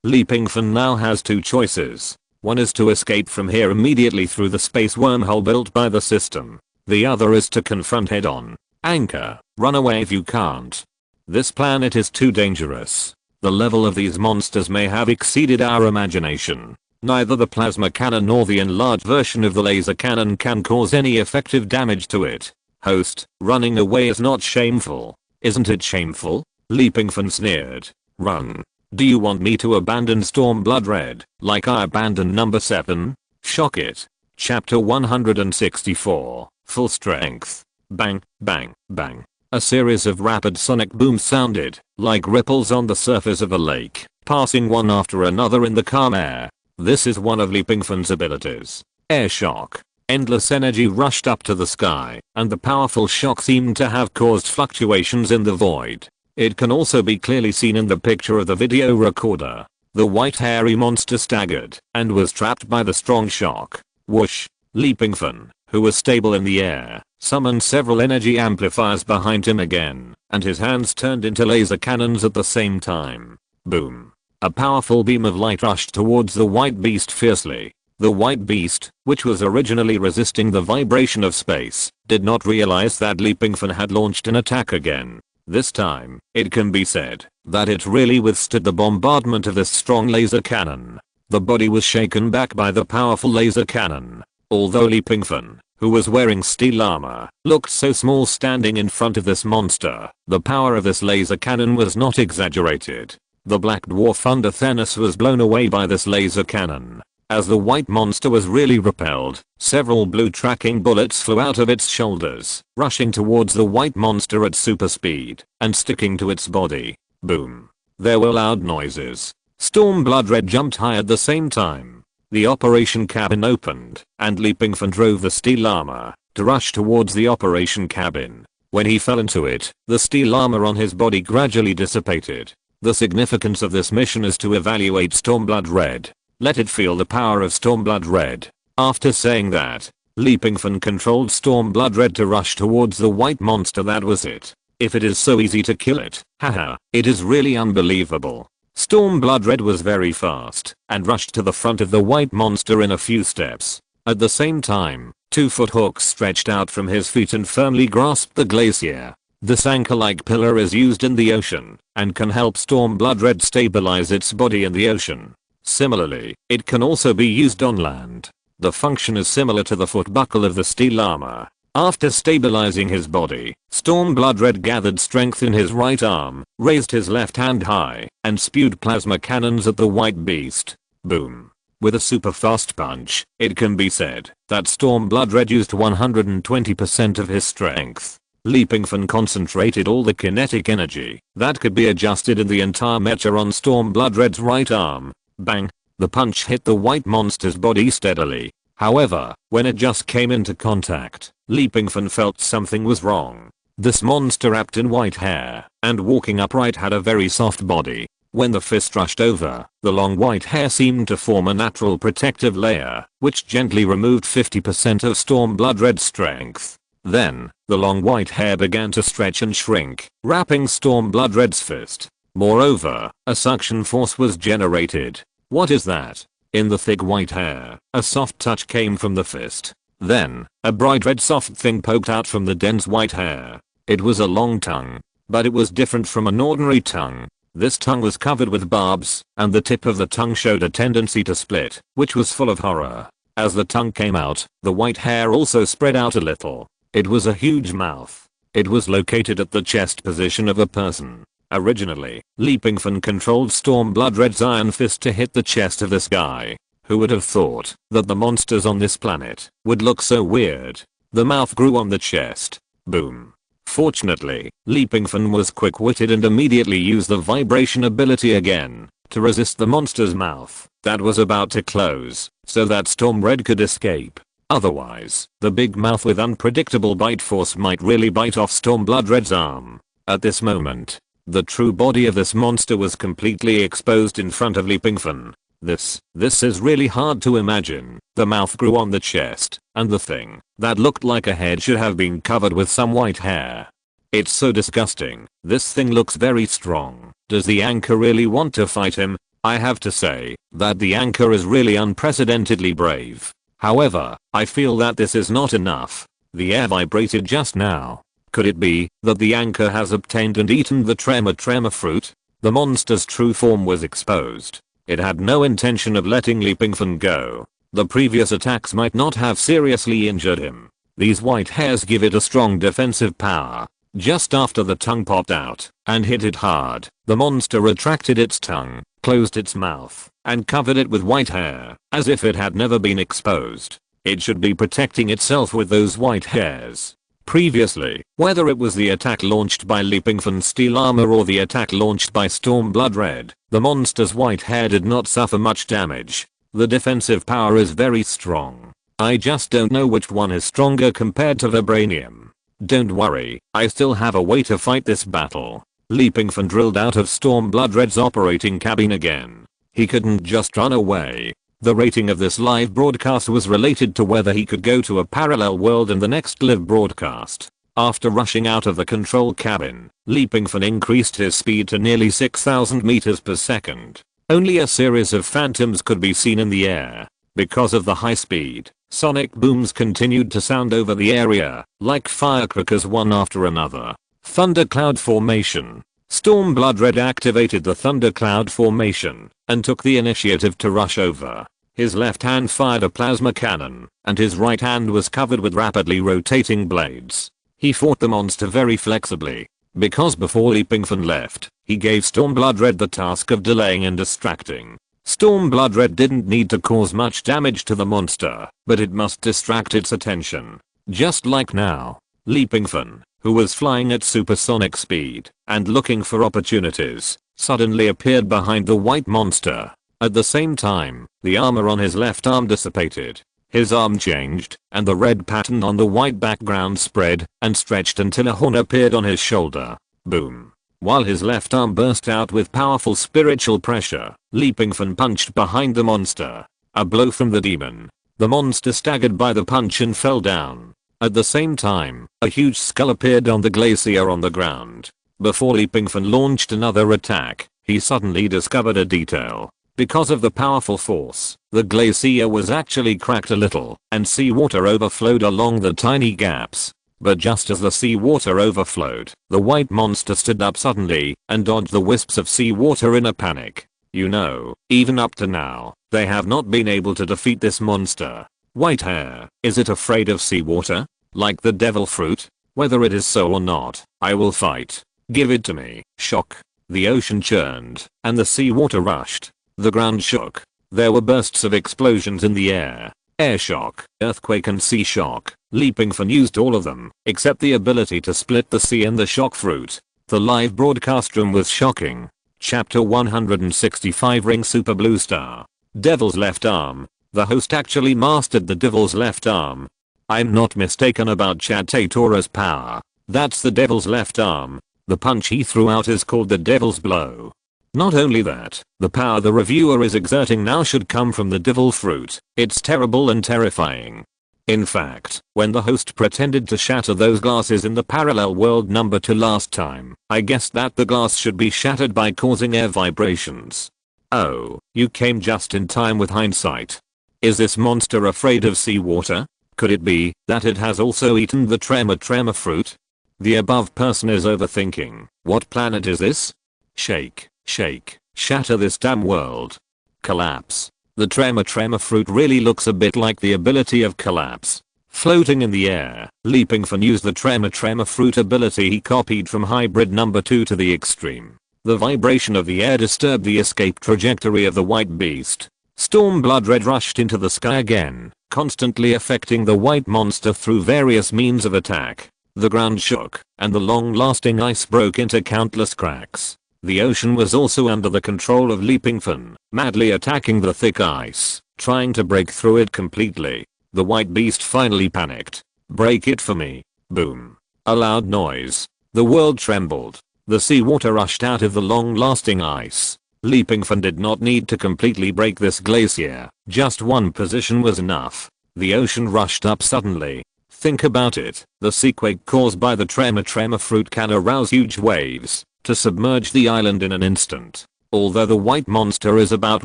Pingfan now has two choices. One is to escape from here immediately through the space wormhole built by the system. The other is to confront head on. Anchor, run away if you can't. This planet is too dangerous. The level of these monsters may have exceeded our imagination. Neither the plasma cannon nor the enlarged version of the laser cannon can cause any effective damage to it. Host, running away is not shameful. Isn't it shameful? Pingfan sneered. Run. Do you want me to abandon Stormblood Red, like I abandoned number 7? Shock it. Chapter 164, Full Strength. Bang, bang, bang. A series of rapid sonic booms sounded, like ripples on the surface of a lake, passing one after another in the calm air. This is one of Pingfan's abilities. Air shock. Endless energy rushed up to the sky, and the powerful shock seemed to have caused fluctuations in the void. It can also be clearly seen in the picture of the video recorder. The white hairy monster staggered, and was trapped by the strong shock. Whoosh. Pingfan, who was stable in the air, summoned several energy amplifiers behind him again, and his hands turned into laser cannons at the same time. Boom. A powerful beam of light rushed towards the white beast fiercely. The white beast, which was originally resisting the vibration of space, did not realize that Pingfan had launched an attack again. This time, it can be said that it really withstood the bombardment of this strong laser cannon. The body was shaken back by the powerful laser cannon. Although Pingfan, who was wearing steel armor, looked so small standing in front of this monster, the power of this laser cannon was not exaggerated. The black dwarf under Thanos was blown away by this laser cannon. As the white monster was really repelled, several blue tracking bullets flew out of its shoulders, rushing towards the white monster at super speed, and sticking to its body. Boom. There were loud noises. Stormblood Red jumped high at the same time. The operation cabin opened, and Pingfan drove the steel armor to rush towards the operation cabin. When he fell into it, the steel armor on his body gradually dissipated. The significance of this mission is to evaluate Stormblood Red. Let it feel the power of Stormblood Red. After saying that, Pingfan controlled Stormblood Red to rush towards the white monster. That was it. If it is so easy to kill it, haha, it is really unbelievable. Stormblood Red was very fast, and rushed to the front of the white monster in a few steps. At the same time, 2-foot hooks stretched out from his feet and firmly grasped the glacier. This anchor-like pillar is used in the ocean, and can help Stormblood Red stabilize its body in the ocean. Similarly, it can also be used on land. The function is similar to the foot buckle of the steel armor. After stabilizing his body, Stormblood Red gathered strength in his right arm, raised his left hand high, and spewed plasma cannons at the white beast. Boom. With a super fast punch, it can be said that Stormblood Red used 120% of his strength. Pingfan concentrated all the kinetic energy that could be adjusted in the entire mecha on Stormblood Red's right arm. Bang. The punch hit the white monster's body steadily. However, when it just came into contact, Pingfan felt something was wrong. This monster wrapped in white hair and walking upright had a very soft body. When the fist rushed over, the long white hair seemed to form a natural protective layer, which gently removed 50% of Stormblood Red's strength. Then, the long white hair began to stretch and shrink, wrapping Stormblood Red's fist. Moreover, a suction force was generated. What is that? In the thick white hair, a soft touch came from the fist. Then, a bright red soft thing poked out from the dense white hair. It was a long tongue, but it was different from an ordinary tongue. This tongue was covered with barbs, and the tip of the tongue showed a tendency to split, which was full of horror. As the tongue came out, the white hair also spread out a little. It was a huge mouth. It was located at the chest position of a person. Originally, Pingfan controlled Stormblood Red's iron fist to hit the chest of this guy. Who would have thought that the monsters on this planet would look so weird? The mouth grew on the chest. Boom. Fortunately, Pingfan was quick-witted and immediately used the vibration ability again to resist the monster's mouth that was about to close so that Storm Red could escape. Otherwise, the big mouth with unpredictable bite force might really bite off Stormblood Red's arm. At this moment, the true body of this monster was completely exposed in front of Pingfan. This is really hard to imagine. The mouth grew on the chest, and the thing that looked like a head should have been covered with some white hair. It's so disgusting. This thing looks very strong. Does the anchor really want to fight him? I have to say that the anchor is really unprecedentedly brave. However, I feel that this is not enough. The air vibrated just now. Could it be that the anchor has obtained and eaten the tremor fruit? The monster's true form was exposed. It had no intention of letting Pingfan go. The previous attacks might not have seriously injured him. These white hairs give it a strong defensive power. Just after the tongue popped out and hit it hard, the monster retracted its tongue, closed its mouth, and covered it with white hair, as if it had never been exposed. It should be protecting itself with those white hairs. Previously, whether it was the attack launched by Pingfan's steel armor or the attack launched by Stormblood Red, the monster's white hair did not suffer much damage. The defensive power is very strong. I just don't know which one is stronger compared to vibranium. Don't worry, I still have a way to fight this battle. Pingfan drilled out of Stormblood Red's operating cabin again. He couldn't just run away. The rating of this live broadcast was related to whether he could go to a parallel world in the next live broadcast. After rushing out of the control cabin, Pingfan increased his speed to nearly 6,000 meters per second. Only a series of phantoms could be seen in the air. Because of the high speed, sonic booms continued to sound over the area, like firecrackers one after another. Thundercloud formation. Stormblood Red activated the thundercloud formation and took the initiative to rush over. His left hand fired a plasma cannon, and his right hand was covered with rapidly rotating blades. He fought the monster very flexibly, because before Pingfan left, he gave Stormblood Red the task of delaying and distracting. Stormblood Red didn't need to cause much damage to the monster, but it must distract its attention. Just like now, Pingfan, who was flying at supersonic speed and looking for opportunities, suddenly appeared behind the white monster. At the same time, the armor on his left arm dissipated. His arm changed, and the red pattern on the white background spread and stretched until a horn appeared on his shoulder. Boom. While his left arm burst out with powerful spiritual pressure, Pingfan punched behind the monster. A blow from the demon. The monster staggered by the punch and fell down. At the same time, a huge skull appeared on the glacier on the ground. Before Pingfan launched another attack, he suddenly discovered a detail. Because of the powerful force, the glacier was actually cracked a little, and seawater overflowed along the tiny gaps. But just as the seawater overflowed, the white monster stood up suddenly and dodged the wisps of seawater in a panic. You know, even up to now, they have not been able to defeat this monster. White hair, is it afraid of seawater? Like the devil fruit? Whether it is so or not, I will fight. Give it to me. Shock. The ocean churned, and the seawater rushed. The ground shook. There were bursts of explosions in the air. Air shock, earthquake and sea shock. Pingfan used all of them, except the ability to split the sea and the shock fruit. The live broadcast room was shocking. Chapter 165 Ring Super Blue Star. Devil's left arm. The host actually mastered the devil's left arm. I'm not mistaken about Chad Tatora's power. That's the devil's left arm. The punch he threw out is called the devil's blow. Not only that, the power the reviewer is exerting now should come from the devil fruit. It's terrible and terrifying. In fact, when the host pretended to shatter those glasses in the parallel world number 2 last time, I guessed that the glass should be shattered by causing air vibrations. Oh, you came just in time with hindsight. Is this monster afraid of seawater? Could it be that it has also eaten the tremor fruit? The above person is overthinking. What planet is this? Shake, shake, shatter this damn world. Collapse. The tremor fruit really looks a bit like the ability of collapse. Floating in the air, Pingfan used the tremor fruit ability he copied from hybrid number 2 to the extreme. The vibration of the air disturbed the escape trajectory of the white beast. Stormblood Red rushed into the sky again, constantly affecting the white monster through various means of attack. The ground shook, and the long-lasting ice broke into countless cracks. The ocean was also under the control of Pingfan, madly attacking the thick ice, trying to break through it completely. The white beast finally panicked. Break it for me. Boom. A loud noise. The world trembled. The seawater rushed out of the long-lasting ice. Pingfan did not need to completely break this glacier, just one position was enough. The ocean rushed up suddenly. Think about it, the seaquake caused by the tremor fruit can arouse huge waves to submerge the island in an instant. Although the white monster is about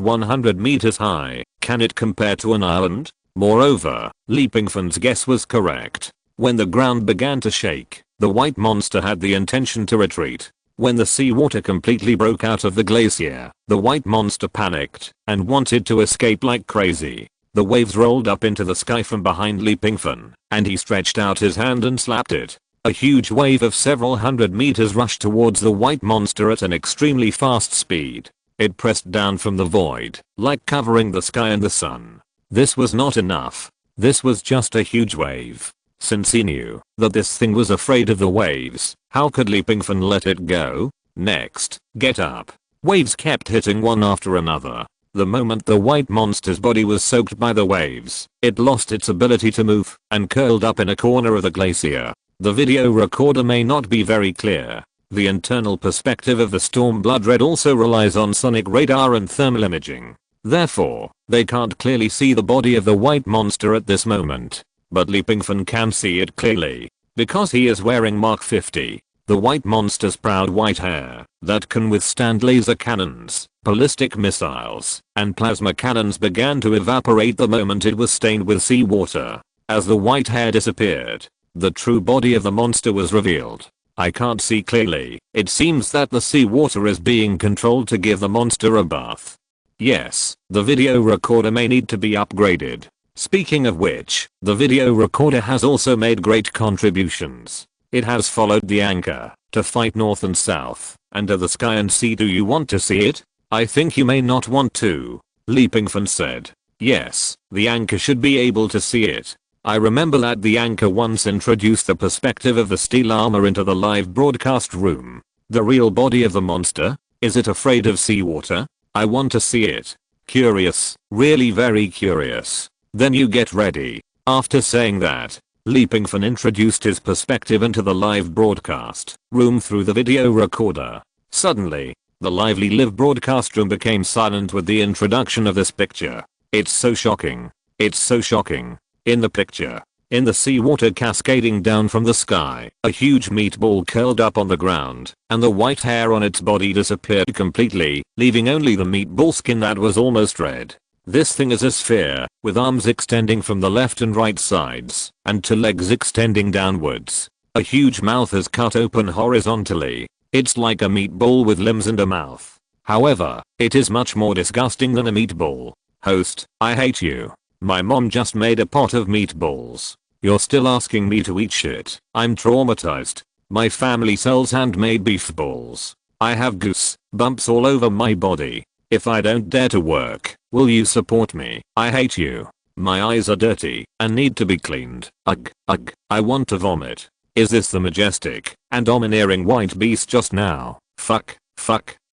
100 meters high, can it compare to an island? Moreover, Pingfan's guess was correct. When the ground began to shake, the white monster had the intention to retreat. When the seawater completely broke out of the glacier, the white monster panicked and wanted to escape like crazy. The waves rolled up into the sky from behind Pingfan, and he stretched out his hand and slapped it. A huge wave of several hundred meters rushed towards the white monster at an extremely fast speed. It pressed down from the void, like covering the sky and the sun. This was not enough. This was just a huge wave. Since he knew that this thing was afraid of the waves, how could Pingfan let it go? Next, get up. Waves kept hitting one after another. The moment the white monster's body was soaked by the waves, it lost its ability to move and curled up in a corner of the glacier. The video recorder may not be very clear. The internal perspective of the Stormblood Red also relies on sonic radar and thermal imaging. Therefore, they can't clearly see the body of the white monster at this moment. But Pingfan can see it clearly, because he is wearing Mark 50. The white monster's proud white hair that can withstand laser cannons, ballistic missiles, and plasma cannons began to evaporate the moment it was stained with seawater. As the white hair disappeared, the true body of the monster was revealed. I can't see clearly. It seems that the seawater is being controlled to give the monster a bath. Yes, the video recorder may need to be upgraded. Speaking of which, the video recorder has also made great contributions. It has followed the anchor to fight north and south under the sky and sea. Do you want to see it? I think you may not want to. Pingfan said. Yes, the anchor should be able to see it. I remember that the anchor once introduced the perspective of the steel armor into the live broadcast room. The real body of the monster? Is it afraid of seawater? I want to see it. Curious, really very curious. Then you get ready. After saying that, Pingfan introduced his perspective into the live broadcast room through the video recorder. Suddenly, the lively live broadcast room became silent with the introduction of this picture. It's so shocking. It's so shocking. In the picture, in the seawater cascading down from the sky, a huge meatball curled up on the ground, and the white hair on its body disappeared completely, leaving only the meatball skin that was almost red. This thing is a sphere, with arms extending from the left and right sides, and 2 legs extending downwards. A huge mouth is cut open horizontally. It's like a meatball with limbs and a mouth. However, it is much more disgusting than a meatball. Host, I hate you. My mom just made a pot of meatballs. You're still asking me to eat shit. I'm traumatized. My family sells handmade beef balls. I have goose bumps all over my body. If I don't dare to work, will you support me? I hate you. My eyes are dirty and need to be cleaned. Ugh, ugh, I want to vomit. Is this the majestic and domineering white beast just now? Fuck,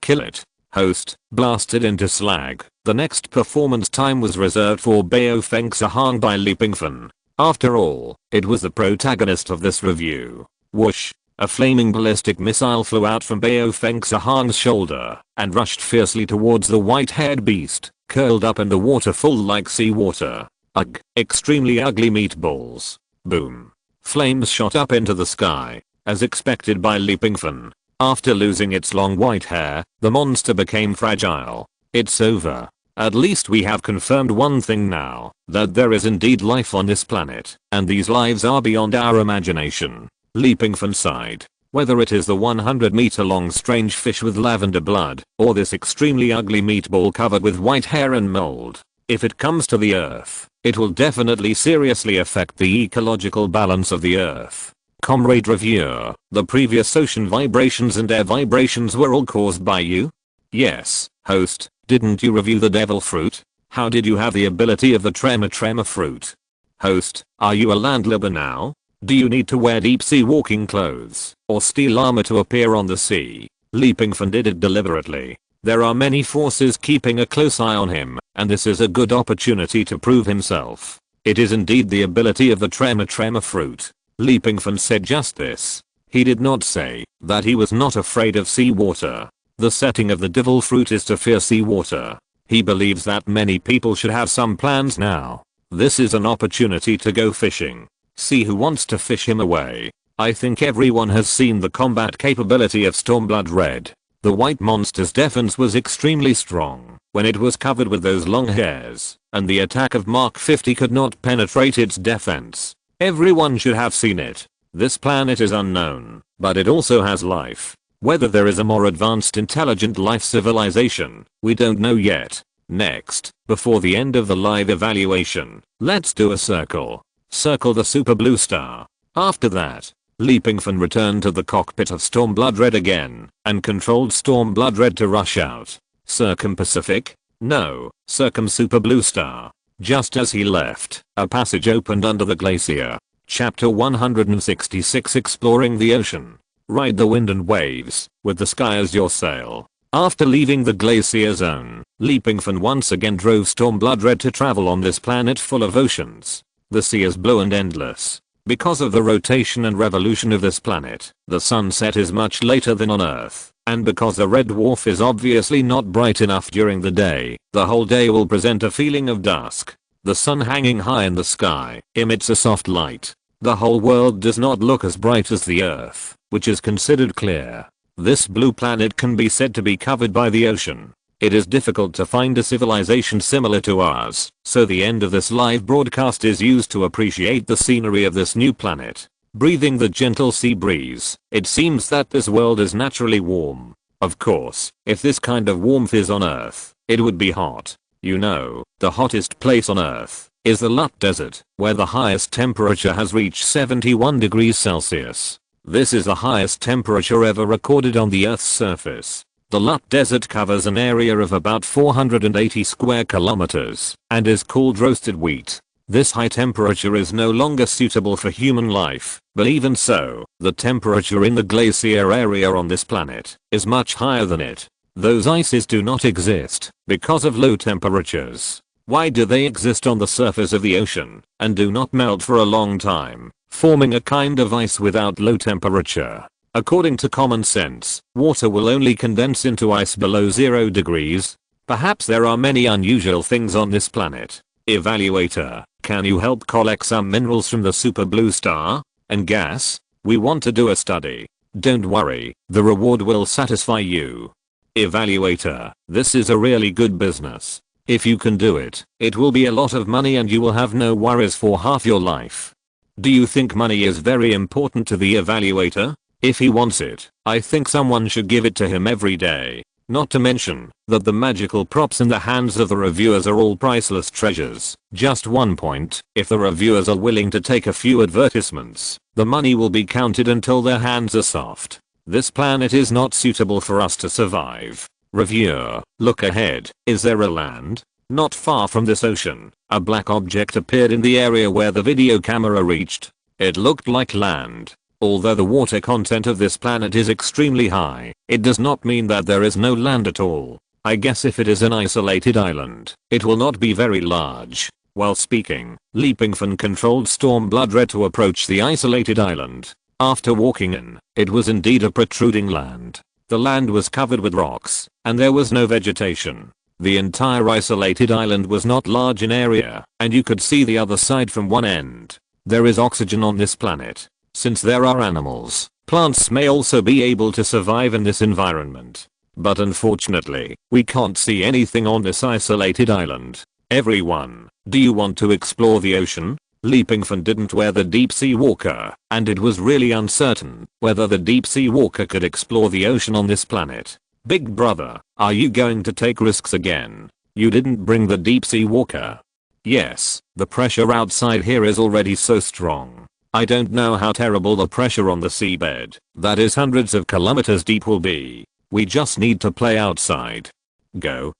kill it. Host, blasted into slag. The next performance time was reserved for Bao Feng Sahang by Pingfan. After all, it was the protagonist of this review. Whoosh. A flaming ballistic missile flew out from Bao Feng Sahang's shoulder and rushed fiercely towards the white-haired beast, curled up in the water full like seawater. Ugh, extremely ugly meatballs. Boom. Flames shot up into the sky, as expected by Pingfan. After losing its long white hair, the monster became fragile. It's over. At least we have confirmed one thing now, that there is indeed life on this planet, and these lives are beyond our imagination. Pingfan sighed. Whether it is the 100-meter long strange fish with lavender blood, or this extremely ugly meatball covered with white hair and mold, if it comes to the Earth, it will definitely seriously affect the ecological balance of the Earth. Comrade Reviewer, the previous ocean vibrations and air vibrations were all caused by you? Yes, host, didn't you review the devil fruit? How did you have the ability of the tremor fruit? Host, are you a landlubber now? Do you need to wear deep sea walking clothes or steel armor to appear on the sea? Pingfan did it deliberately. There are many forces keeping a close eye on him, and this is a good opportunity to prove himself. It is indeed the ability of the tremor fruit. Pingfan said just this. He did not say that he was not afraid of seawater. The setting of the devil fruit is to fear seawater. He believes that many people should have some plans now. This is an opportunity to go fishing. See who wants to fish him away. I think everyone has seen the combat capability of Stormblood Red. The white monster's defense was extremely strong when it was covered with those long hairs, and the attack of Mark 50 could not penetrate its defense. Everyone should have seen it. This planet is unknown, but it also has life. Whether there is a more advanced intelligent life civilization, we don't know yet. Next, before the end of the live evaluation, let's do a circle. Circle the super blue star. After that, Pingfan returned to the cockpit of Stormblood Red again, and controlled Stormblood Red to rush out. Circum-Pacific? No, Circum-Super Blue Star. Just as he left, a passage opened under the glacier. Chapter 166 Exploring the Ocean. Ride the wind and waves, with the sky as your sail. After leaving the glacier zone, Pingfan once again drove Stormblood Red to travel on this planet full of oceans. The sea is blue and endless. Because of the rotation and revolution of this planet, the sunset is much later than on Earth, and because the red dwarf is obviously not bright enough during the day, the whole day will present a feeling of dusk. The sun hanging high in the sky emits a soft light. The whole world does not look as bright as the Earth, which is considered clear. This blue planet can be said to be covered by the ocean. It is difficult to find a civilization similar to ours, so the end of this live broadcast is used to appreciate the scenery of this new planet. Breathing the gentle sea breeze, it seems that this world is naturally warm. Of course, if this kind of warmth is on Earth, it would be hot. You know, the hottest place on Earth is the Lut Desert, where the highest temperature has reached 71 degrees Celsius. This is the highest temperature ever recorded on the Earth's surface. The Lut Desert covers an area of about 480 square kilometers and is called roasted wheat. This high temperature is no longer suitable for human life, but even so, the temperature in the glacier area on this planet is much higher than it. Those ices do not exist because of low temperatures. Why do they exist on the surface of the ocean and do not melt for a long time, forming a kind of ice without low temperature? According to common sense, water will only condense into ice below 0 degrees. Perhaps there are many unusual things on this planet. Evaluator, can you help collect some minerals from the super blue star? And gas? We want to do a study. Don't worry, the reward will satisfy you. Evaluator, this is a really good business. If you can do it, it will be a lot of money and you will have no worries for half your life. Do you think money is very important to the evaluator? If he wants it, I think someone should give it to him every day. Not to mention that the magical props in the hands of the reviewers are all priceless treasures. Just one point, if the reviewers are willing to take a few advertisements, the money will be counted until their hands are soft. This planet is not suitable for us to survive. Reviewer, look ahead. Is there a land? Not far from this ocean, a black object appeared in the area where the video camera reached. It looked like land. Although the water content of this planet is extremely high, it does not mean that there is no land at all. I guess if it is an isolated island, it will not be very large. While speaking, Pingfan controlled Stormblood Red to approach the isolated island. After walking in, it was indeed a protruding land. The land was covered with rocks, and there was no vegetation. The entire isolated island was not large in area, and you could see the other side from one end. There is oxygen on this planet. Since there are animals, plants may also be able to survive in this environment. But unfortunately, we can't see anything on this isolated island. Everyone, do you want to explore the ocean? Pingfan didn't wear the deep sea walker, and it was really uncertain whether the deep sea walker could explore the ocean on this planet. Big brother, are you going to take risks again? You didn't bring the deep sea walker. Yes, the pressure outside here is already so strong. I don't know how terrible the pressure on the seabed, that is hundreds of kilometers deep, will be. We just need to play outside. Go,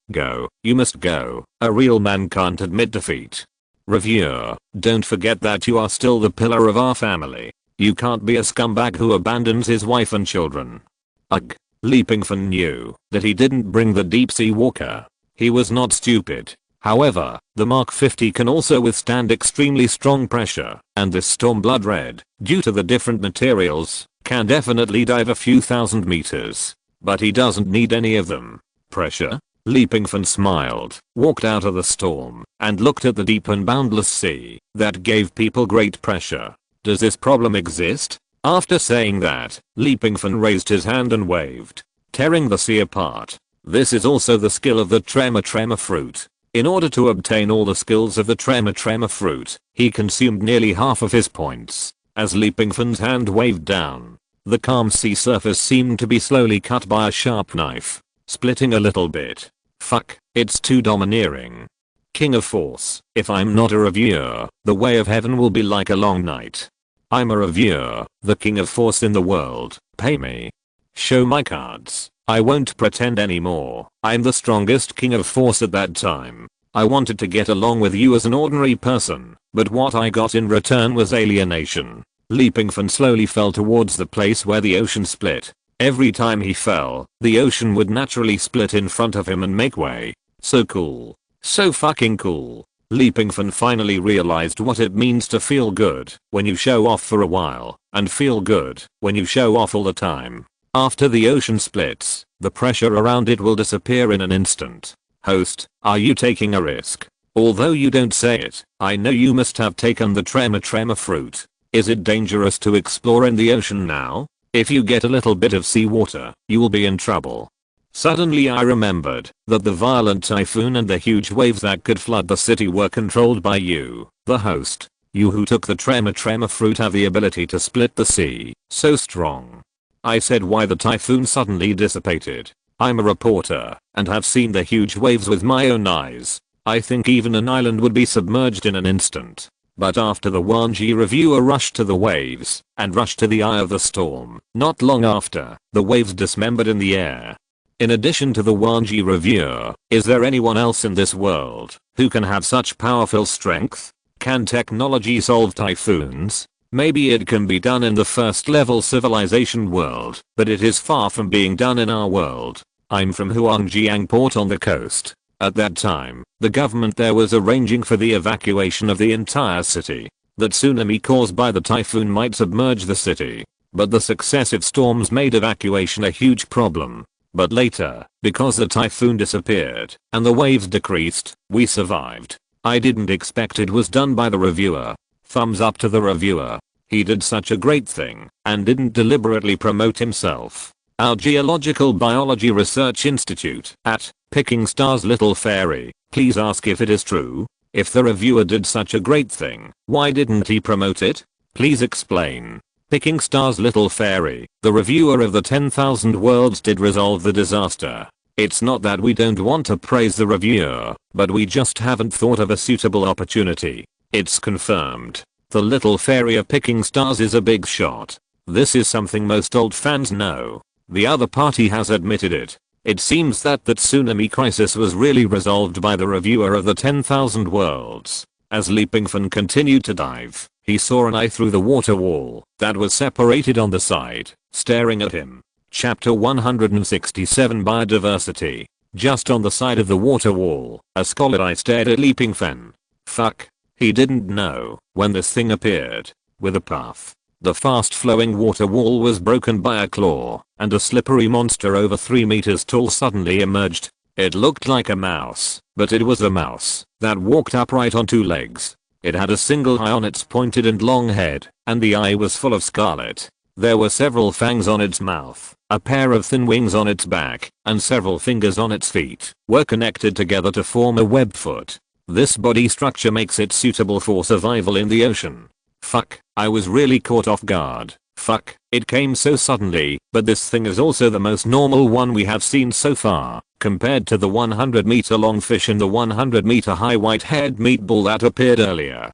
you must go. A real man can't admit defeat. Reviewer, don't forget that you are still the pillar of our family. You can't be a scumbag who abandons his wife and children. Ugh. Pingfan knew that he didn't bring the deep sea walker. He was not stupid. However, the Mark 50 can also withstand extremely strong pressure, and this Stormblood Red, due to the different materials, can definitely dive a few thousand meters. But he doesn't need any of them. Pressure? Pingfan smiled, walked out of the storm, and looked at the deep and boundless sea that gave people great pressure. Does this problem exist? After saying that, Pingfan raised his hand and waved. tearing the sea apart. This is also the skill of the tremor fruit. In order to obtain all the skills of the tremor fruit, he consumed nearly half of his points. As Leapingfan's hand waved down, the calm sea surface seemed to be slowly cut by a sharp knife, splitting a little bit. Fuck, it's too domineering. King of Force, if I'm not a reviewer, the way of heaven will be like a long night. I'm a reviewer, the king of force in the world, pay me. Show my cards. I won't pretend anymore. I'm the strongest king of force at that time. I wanted to get along with you as an ordinary person, but what I got in return was alienation. Leapingfan slowly fell towards the place where the ocean split. Every time he fell, the ocean would naturally split in front of him and make way. So cool. So fucking cool. Leapingfan finally realized what it means to feel good when you show off for a while, and feel good when you show off all the time. After the ocean splits, the pressure around it will disappear in an instant. Host, are you taking a risk? Although you don't say it, I know you must have taken the tremor fruit. Is it dangerous to explore in the ocean now? If you get a little bit of seawater, you will be in trouble. Suddenly I remembered that the violent typhoon and the huge waves that could flood the city were controlled by you, the host. You who took the tremor fruit have the ability to split the sea. So strong. I said why the typhoon suddenly dissipated. I'm a reporter and have seen the huge waves with my own eyes. I think even an island would be submerged in an instant. But after the Wanji reviewer rushed to the waves and rushed to the eye of the storm, not long after, the waves dismembered in the air. In addition to the Wanji reviewer, is there anyone else in this world who can have such powerful strength? Can technology solve typhoons? Maybe it can be done in the first level civilization world, but it is far from being done in our world. I'm from Huangjiang port on the coast. At that time, the government there was arranging for the evacuation of the entire city. That tsunami caused by the typhoon might submerge the city, but the successive storms made evacuation a huge problem. But later, because the typhoon disappeared and the waves decreased, we survived. I didn't expect it was done by the reviewer. Thumbs up to the reviewer. He did such a great thing and didn't deliberately promote himself. Our Geological Biology Research Institute at Picking Stars Little Fairy, please ask if it is true. If the reviewer did such a great thing, why didn't he promote it? Please explain. Picking Stars Little Fairy, the reviewer of the 10,000 Worlds did resolve the disaster. It's not that we don't want to praise the reviewer, but we just haven't thought of a suitable opportunity. It's confirmed. The Little Fairy of Picking Stars is a big shot. This is something most old fans know. The other party has admitted it. It seems that the tsunami crisis was really resolved by the reviewer of the 10,000 Worlds. As Leapingfan continued to dive, he saw an eye through the water wall that was separated on the side, staring at him. Chapter 167 Biodiversity. Just on the side of the water wall, a scholar eye stared at Leapingfan. Fuck. He didn't know when this thing appeared. With a puff, the fast-flowing water wall was broken by a claw, and a slippery monster over 3 meters tall suddenly emerged. It looked like a mouse, but it was a mouse that walked upright on 2 legs. It had a single eye on its pointed and long head, and the eye was full of scarlet. There were several fangs on its mouth, a pair of thin wings on its back, and several fingers on its feet were connected together to form a webbed foot. This body structure makes it suitable for survival in the ocean. Fuck, I was really caught off guard. Fuck, it came so suddenly, but this thing is also the most normal one we have seen so far, compared to the 100-meter long fish and the 100-meter high white-haired meatball that appeared earlier.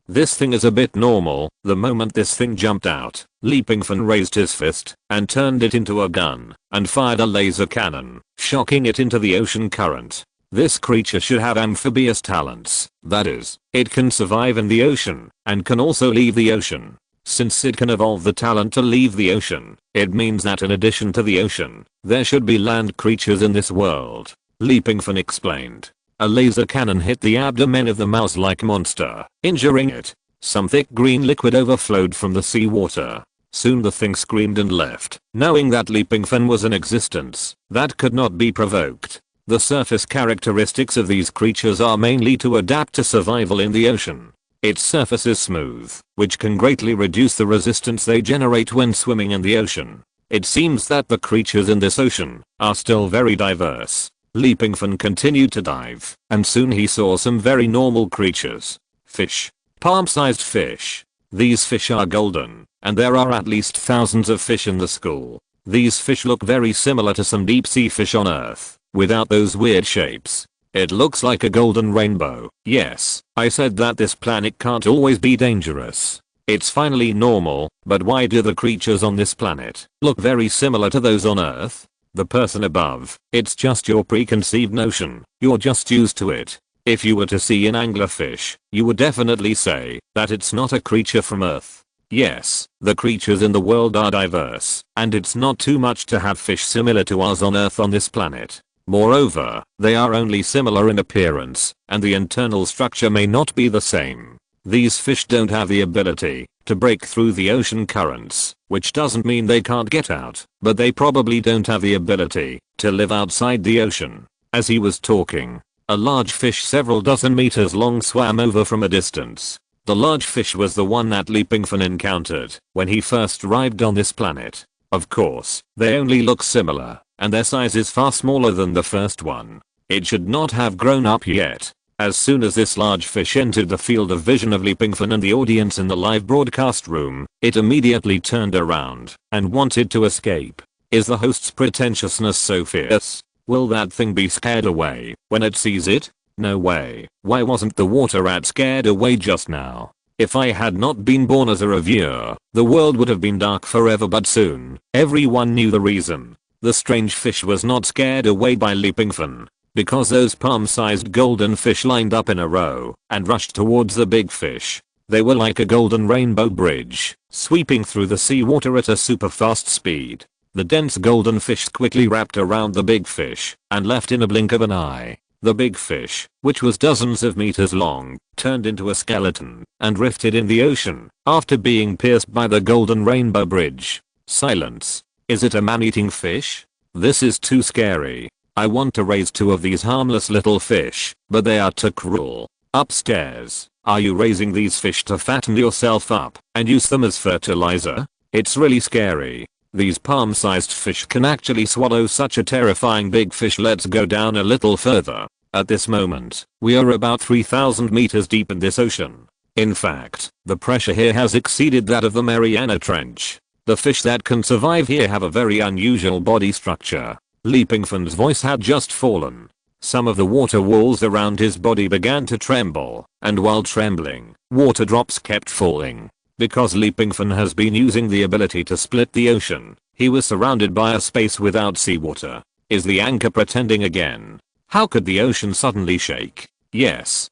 This thing is a bit normal. The moment this thing jumped out, Leapingfan raised his fist and turned it into a gun and fired a laser cannon, shocking it into the ocean current. This creature should have amphibious talents. That is, it can survive in the ocean and can also leave the ocean. Since it can evolve the talent to leave the ocean, it means that in addition to the ocean, there should be land creatures in this world. Leapingfan explained. A laser cannon hit the abdomen of the mouse-like monster, injuring it. Some thick green liquid overflowed from the seawater. Soon the thing screamed and left, knowing that Leapingfan was in existence that could not be provoked. The surface characteristics of these creatures are mainly to adapt to survival in the ocean. Its surface is smooth, which can greatly reduce the resistance they generate when swimming in the ocean. It seems that the creatures in this ocean are still very diverse. Pingfan continued to dive, and soon he saw some very normal creatures. Fish. Palm-sized fish. These fish are golden, and there are at least thousands of fish in the school. These fish look very similar to some deep sea fish on Earth, without those weird shapes. It looks like a golden rainbow. Yes, I said that this planet can't always be dangerous. It's finally normal, but why do the creatures on this planet look very similar to those on Earth? The person above, it's just your preconceived notion, you're just used to it. If you were to see an anglerfish, you would definitely say that it's not a creature from Earth. Yes, the creatures in the world are diverse, and it's not too much to have fish similar to us on Earth on this planet. Moreover, they are only similar in appearance, and the internal structure may not be the same. These fish don't have the ability to break through the ocean currents, which doesn't mean they can't get out, but they probably don't have the ability to live outside the ocean. As he was talking, a large fish several dozen meters long swam over from a distance. The large fish was the one that Pingfan encountered when he first arrived on this planet. Of course, they only look similar, and their size is far smaller than the first one. It should not have grown up yet. As soon as this large fish entered the field of vision of Pingfan and the audience in the live broadcast room, it immediately turned around and wanted to escape. Is the host's pretentiousness so fierce? Will that thing be scared away when it sees it? No way. Why wasn't the water rat scared away just now? If I had not been born as a reviewer, the world would have been dark forever, but soon, everyone knew the reason. The strange fish was not scared away by Pingfan, because those palm-sized golden fish lined up in a row and rushed towards the big fish. They were like a golden rainbow bridge, sweeping through the seawater at a super fast speed. The dense golden fish quickly wrapped around the big fish and left in a blink of an eye. The big fish, which was dozens of meters long, turned into a skeleton and drifted in the ocean after being pierced by the golden rainbow bridge. Silence. Is it a man-eating fish? This is too scary. I want to raise 2 of these harmless little fish, but they are too cruel. Upstairs, are you raising these fish to fatten yourself up and use them as fertilizer? It's really scary. These palm-sized fish can actually swallow such a terrifying big fish. Let's go down a little further. At this moment, we are about 3,000 meters deep in this ocean. In fact, the pressure here has exceeded that of the Mariana Trench. The fish that can survive here have a very unusual body structure. Pingfan's voice had just fallen. Some of the water walls around his body began to tremble, and while trembling, water drops kept falling. Because Pingfan has been using the ability to split the ocean, he was surrounded by a space without seawater. Is the anchor pretending again? How could the ocean suddenly shake? Yes.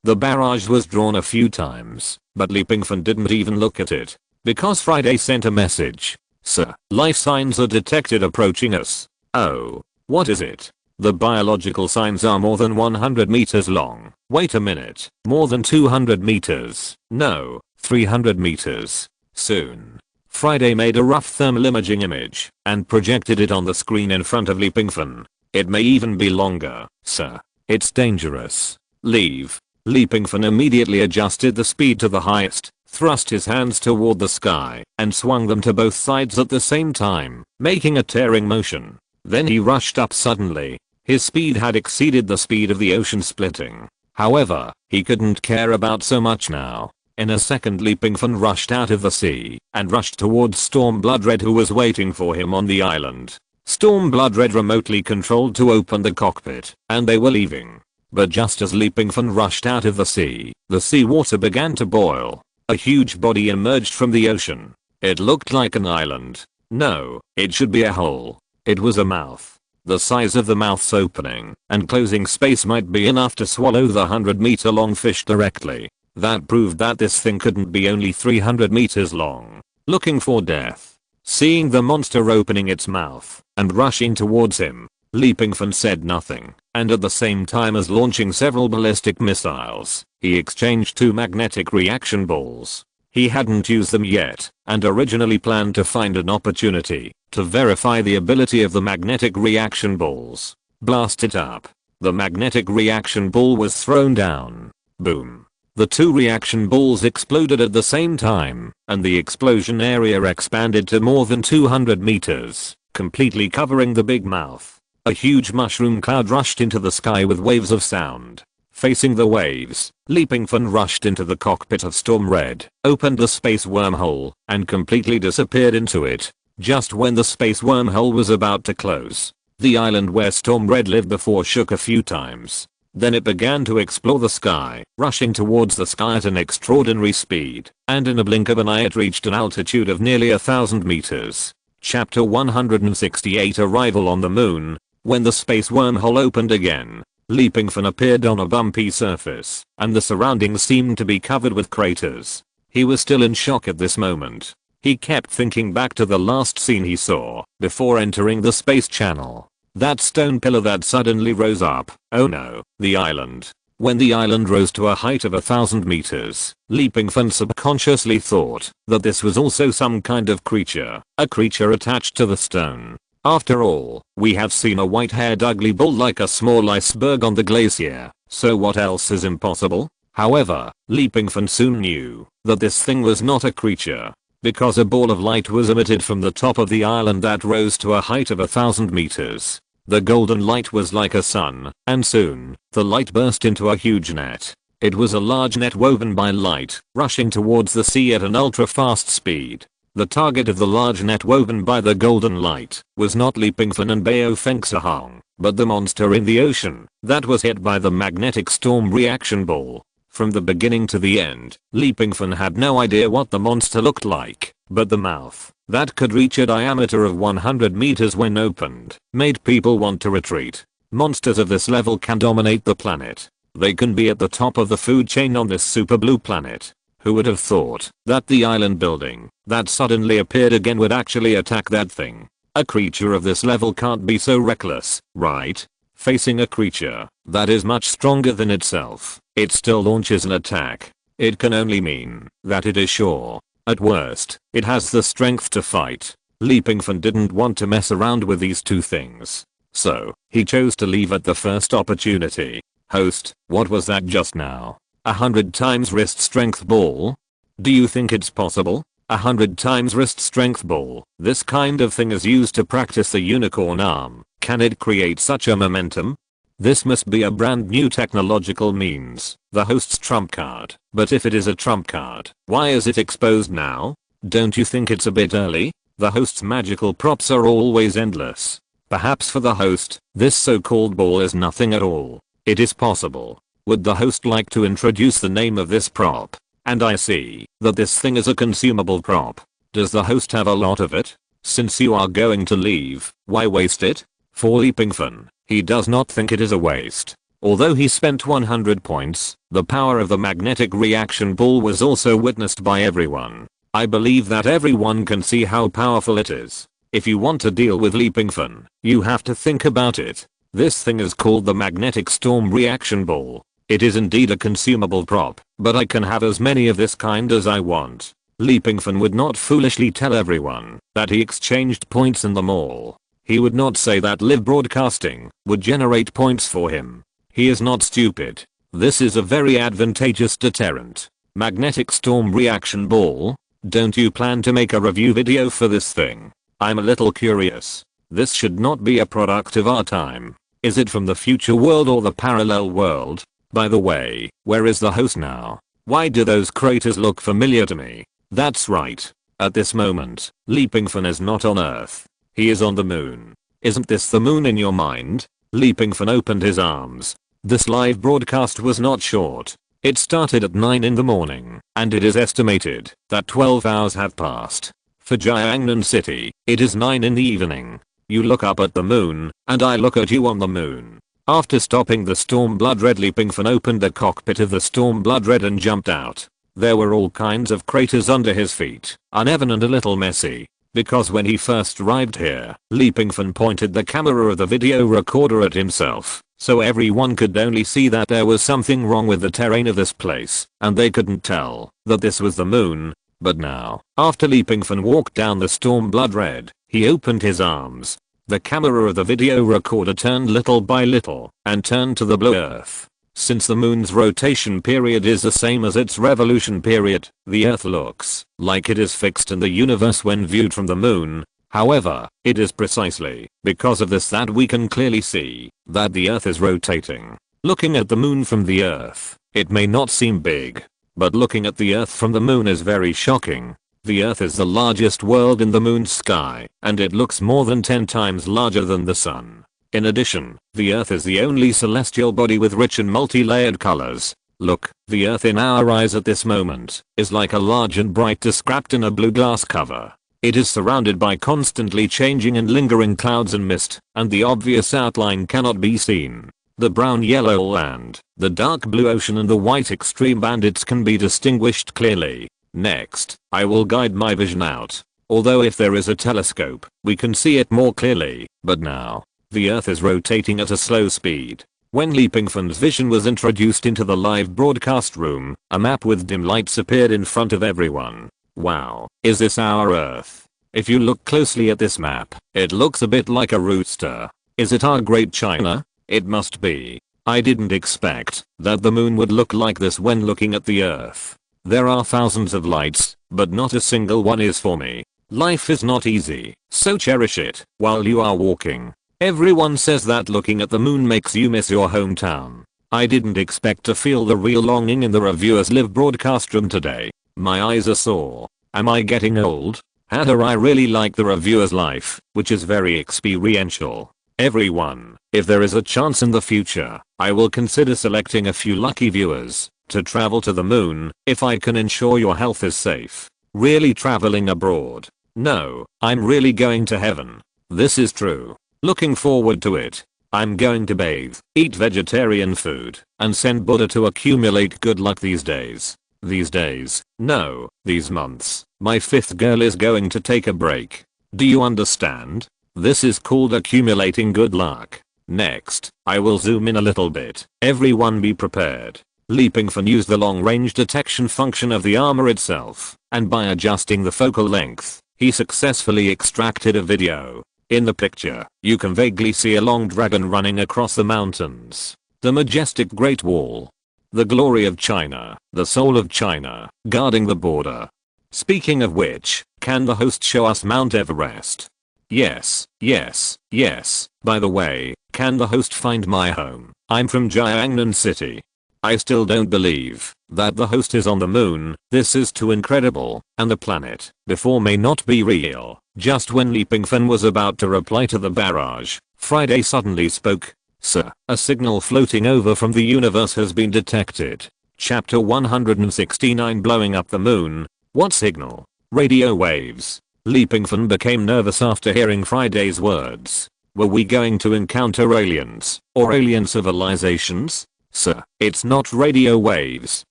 The barrage was drawn a few times, but Pingfan didn't even look at it. Because Friday sent a message. Sir, life signs are detected approaching us. Oh, what is it? The biological signs are more than 100 meters long. Wait a minute. More than 200 meters. No, 300 meters. Soon. Friday made a rough thermal imaging image and projected it on the screen in front of Pingfan. It may even be longer. Sir, it's dangerous. Leave. Pingfan immediately adjusted the speed to the highest, thrust his hands toward the sky, and swung them to both sides at the same time, making a tearing motion. Then he rushed up suddenly. His speed had exceeded the speed of the ocean splitting. However, he couldn't care about so much now. In a second, Pingfan rushed out of the sea and rushed towards Storm Bloodred, who was waiting for him on the island. Storm Bloodred remotely controlled to open the cockpit, and they were leaving. But just as Pingfan rushed out of the seawater began to boil. A huge body emerged from the ocean. It looked like an island. No, it should be a hole. It was a mouth. The size of the mouth's opening and closing space might be enough to swallow the 100-meter long fish directly. That proved that this thing couldn't be only 300 meters long. Looking for death. Seeing the monster opening its mouth and rushing towards him, Pingfan said nothing, and at the same time as launching several ballistic missiles, he exchanged 2 magnetic reaction balls. He hadn't used them yet, and originally planned to find an opportunity to verify the ability of the magnetic reaction balls. Blast it up. The magnetic reaction ball was thrown down. Boom. The two reaction balls exploded at the same time, and the explosion area expanded to more than 200 meters, completely covering the big mouth. A huge mushroom cloud rushed into the sky with waves of sound. Facing the waves, Pingfan rushed into the cockpit of Storm Red, opened the space wormhole, and completely disappeared into it. Just when the space wormhole was about to close, the island where Storm Red lived before shook a few times. Then it began to explore the sky, rushing towards the sky at an extraordinary speed, and in a blink of an eye it reached an altitude of nearly 1,000 meters. Chapter 168 Arrival on the Moon. When the space wormhole opened again, Pingfan appeared on a bumpy surface, and the surroundings seemed to be covered with craters. He was still in shock at this moment. He kept thinking back to the last scene he saw before entering the space channel. That stone pillar that suddenly rose up. Oh no, the island. When the island rose to a height of 1,000 meters, Pingfan subconsciously thought that this was also some kind of creature, a creature attached to the stone. After all, we have seen a white-haired ugly bull like a small iceberg on the glacier, so what else is impossible? However, Pingfan soon knew that this thing was not a creature, because a ball of light was emitted from the top of the island that rose to a height of 1,000 meters. The golden light was like a sun, and soon, the light burst into a huge net. It was a large net woven by light, rushing towards the sea at an ultra-fast speed. The target of the large net woven by the golden light was not Pingfan and Bao Fengsahong, but the monster in the ocean that was hit by the magnetic storm reaction ball. From the beginning to the end, Pingfan had no idea what the monster looked like, but the mouth, that could reach a diameter of 100 meters when opened, made people want to retreat. Monsters of this level can dominate the planet. They can be at the top of the food chain on this super blue planet. Who would have thought that the island building that suddenly appeared again would actually attack that thing? A creature of this level can't be so reckless, right? Facing a creature that is much stronger than itself, it still launches an attack. It can only mean that it is sure. At worst, it has the strength to fight. Pingfan didn't want to mess around with these two things, so he chose to leave at the first opportunity. Host, what was that just now? 100 times wrist strength ball? Do you think it's possible? 100 times wrist strength ball. This kind of thing is used to practice the unicorn arm. Can it create such a momentum? This must be a brand new technological means, the host's trump card. But if it is a trump card, why is it exposed now? Don't you think it's a bit early? The host's magical props are always endless. Perhaps for the host, this so-called ball is nothing at all. It is possible. Would the host like to introduce the name of this prop? And I see that this thing is a consumable prop. Does the host have a lot of it? Since you are going to leave, why waste it? For Pingfan, he does not think it is a waste. Although he spent 100 points, the power of the magnetic reaction ball was also witnessed by everyone. I believe that everyone can see how powerful it is. If you want to deal with Pingfan, you have to think about it. This thing is called the magnetic storm reaction ball. It is indeed a consumable prop, but I can have as many of this kind as I want. Pingfan would not foolishly tell everyone that he exchanged points in the mall. He would not say that live broadcasting would generate points for him. He is not stupid. This is a very advantageous deterrent. Magnetic storm reaction ball? Don't you plan to make a review video for this thing? I'm a little curious. This should not be a product of our time. Is it from the future world or the parallel world? By the way, where is the host now? Why do those craters look familiar to me? That's right. At this moment, Pingfan is not on Earth. He is on the moon. Isn't this the moon in your mind? Pingfan opened his arms. This live broadcast was not short. It started at 9 in the morning, and it is estimated that 12 hours have passed. For Jiangnan City, it is 9 in the evening. You look up at the moon, and I look at you on the moon. After stopping the Storm Blood Red, Pingfan opened the cockpit of the Storm Blood Red and jumped out. There were all kinds of craters under his feet, uneven and a little messy. Because when he first arrived here, Pingfan pointed the camera of the video recorder at himself, so everyone could only see that there was something wrong with the terrain of this place, and they couldn't tell that this was the moon. But now, after Pingfan walked down the Storm Blood Red, he opened his arms. The camera of the video recorder turned little by little and turned to the blue earth. Since the moon's rotation period is the same as its revolution period, the Earth looks like it is fixed in the universe when viewed from the moon. However, it is precisely because of this that we can clearly see that the Earth is rotating. Looking at the moon from the Earth, it may not seem big, but looking at the Earth from the moon is very shocking. The Earth is the largest world in the moon's sky, and it looks more than 10 times larger than the sun. In addition, the Earth is the only celestial body with rich and multi-layered colors. Look, the Earth in our eyes at this moment is like a large and bright disk wrapped in a blue glass cover. It is surrounded by constantly changing and lingering clouds and mist, and the obvious outline cannot be seen. The brown-yellow land, the dark blue ocean and the white extreme bandits can be distinguished clearly. Next, I will guide my vision out. Although if there is a telescope, we can see it more clearly, but now, the Earth is rotating at a slow speed. When Pingfan's vision was introduced into the live broadcast room, a map with dim lights appeared in front of everyone. Wow, is this our Earth? If you look closely at this map, it looks a bit like a rooster. Is it our Great China? It must be. I didn't expect that the moon would look like this when looking at the Earth. There are thousands of lights, but not a single one is for me. Life is not easy, so cherish it while you are walking. Everyone says that looking at the moon makes you miss your hometown. I didn't expect to feel the real longing in the reviewer's live broadcast room today. My eyes are sore. Am I getting old? I really like the reviewer's life, which is very experiential. Everyone, if there is a chance in the future, I will consider selecting a few lucky viewers to travel to the moon if I can ensure your health is safe. Really traveling abroad? No, I'm really going to heaven. This is true. Looking forward to it. I'm going to bathe, eat vegetarian food, and send Buddha to accumulate good luck these days. These days? No, these months. My 5th girl is going to take a break. Do you understand? This is called accumulating good luck. Next, I will zoom in a little bit. Everyone be prepared. Pingfan used the long-range detection function of the armor itself, and by adjusting the focal length, he successfully extracted a video. In the picture, you can vaguely see a long dragon running across the mountains. The majestic Great Wall. The glory of China, the soul of China, guarding the border. Speaking of which, can the host show us Mount Everest? Yes, yes, yes. By the way, can the host find my home? I'm from Jiangnan City. I still don't believe that the host is on the moon. This is too incredible, and the planet before may not be real. Just when Pingfan was about to reply to the barrage, Friday suddenly spoke. Sir, a signal floating over from the universe has been detected. Chapter 169 Blowing up the moon. What signal? Radio waves. Pingfan became nervous after hearing Friday's words. Were we going to encounter aliens, or alien civilizations? Sir, it's not radio waves.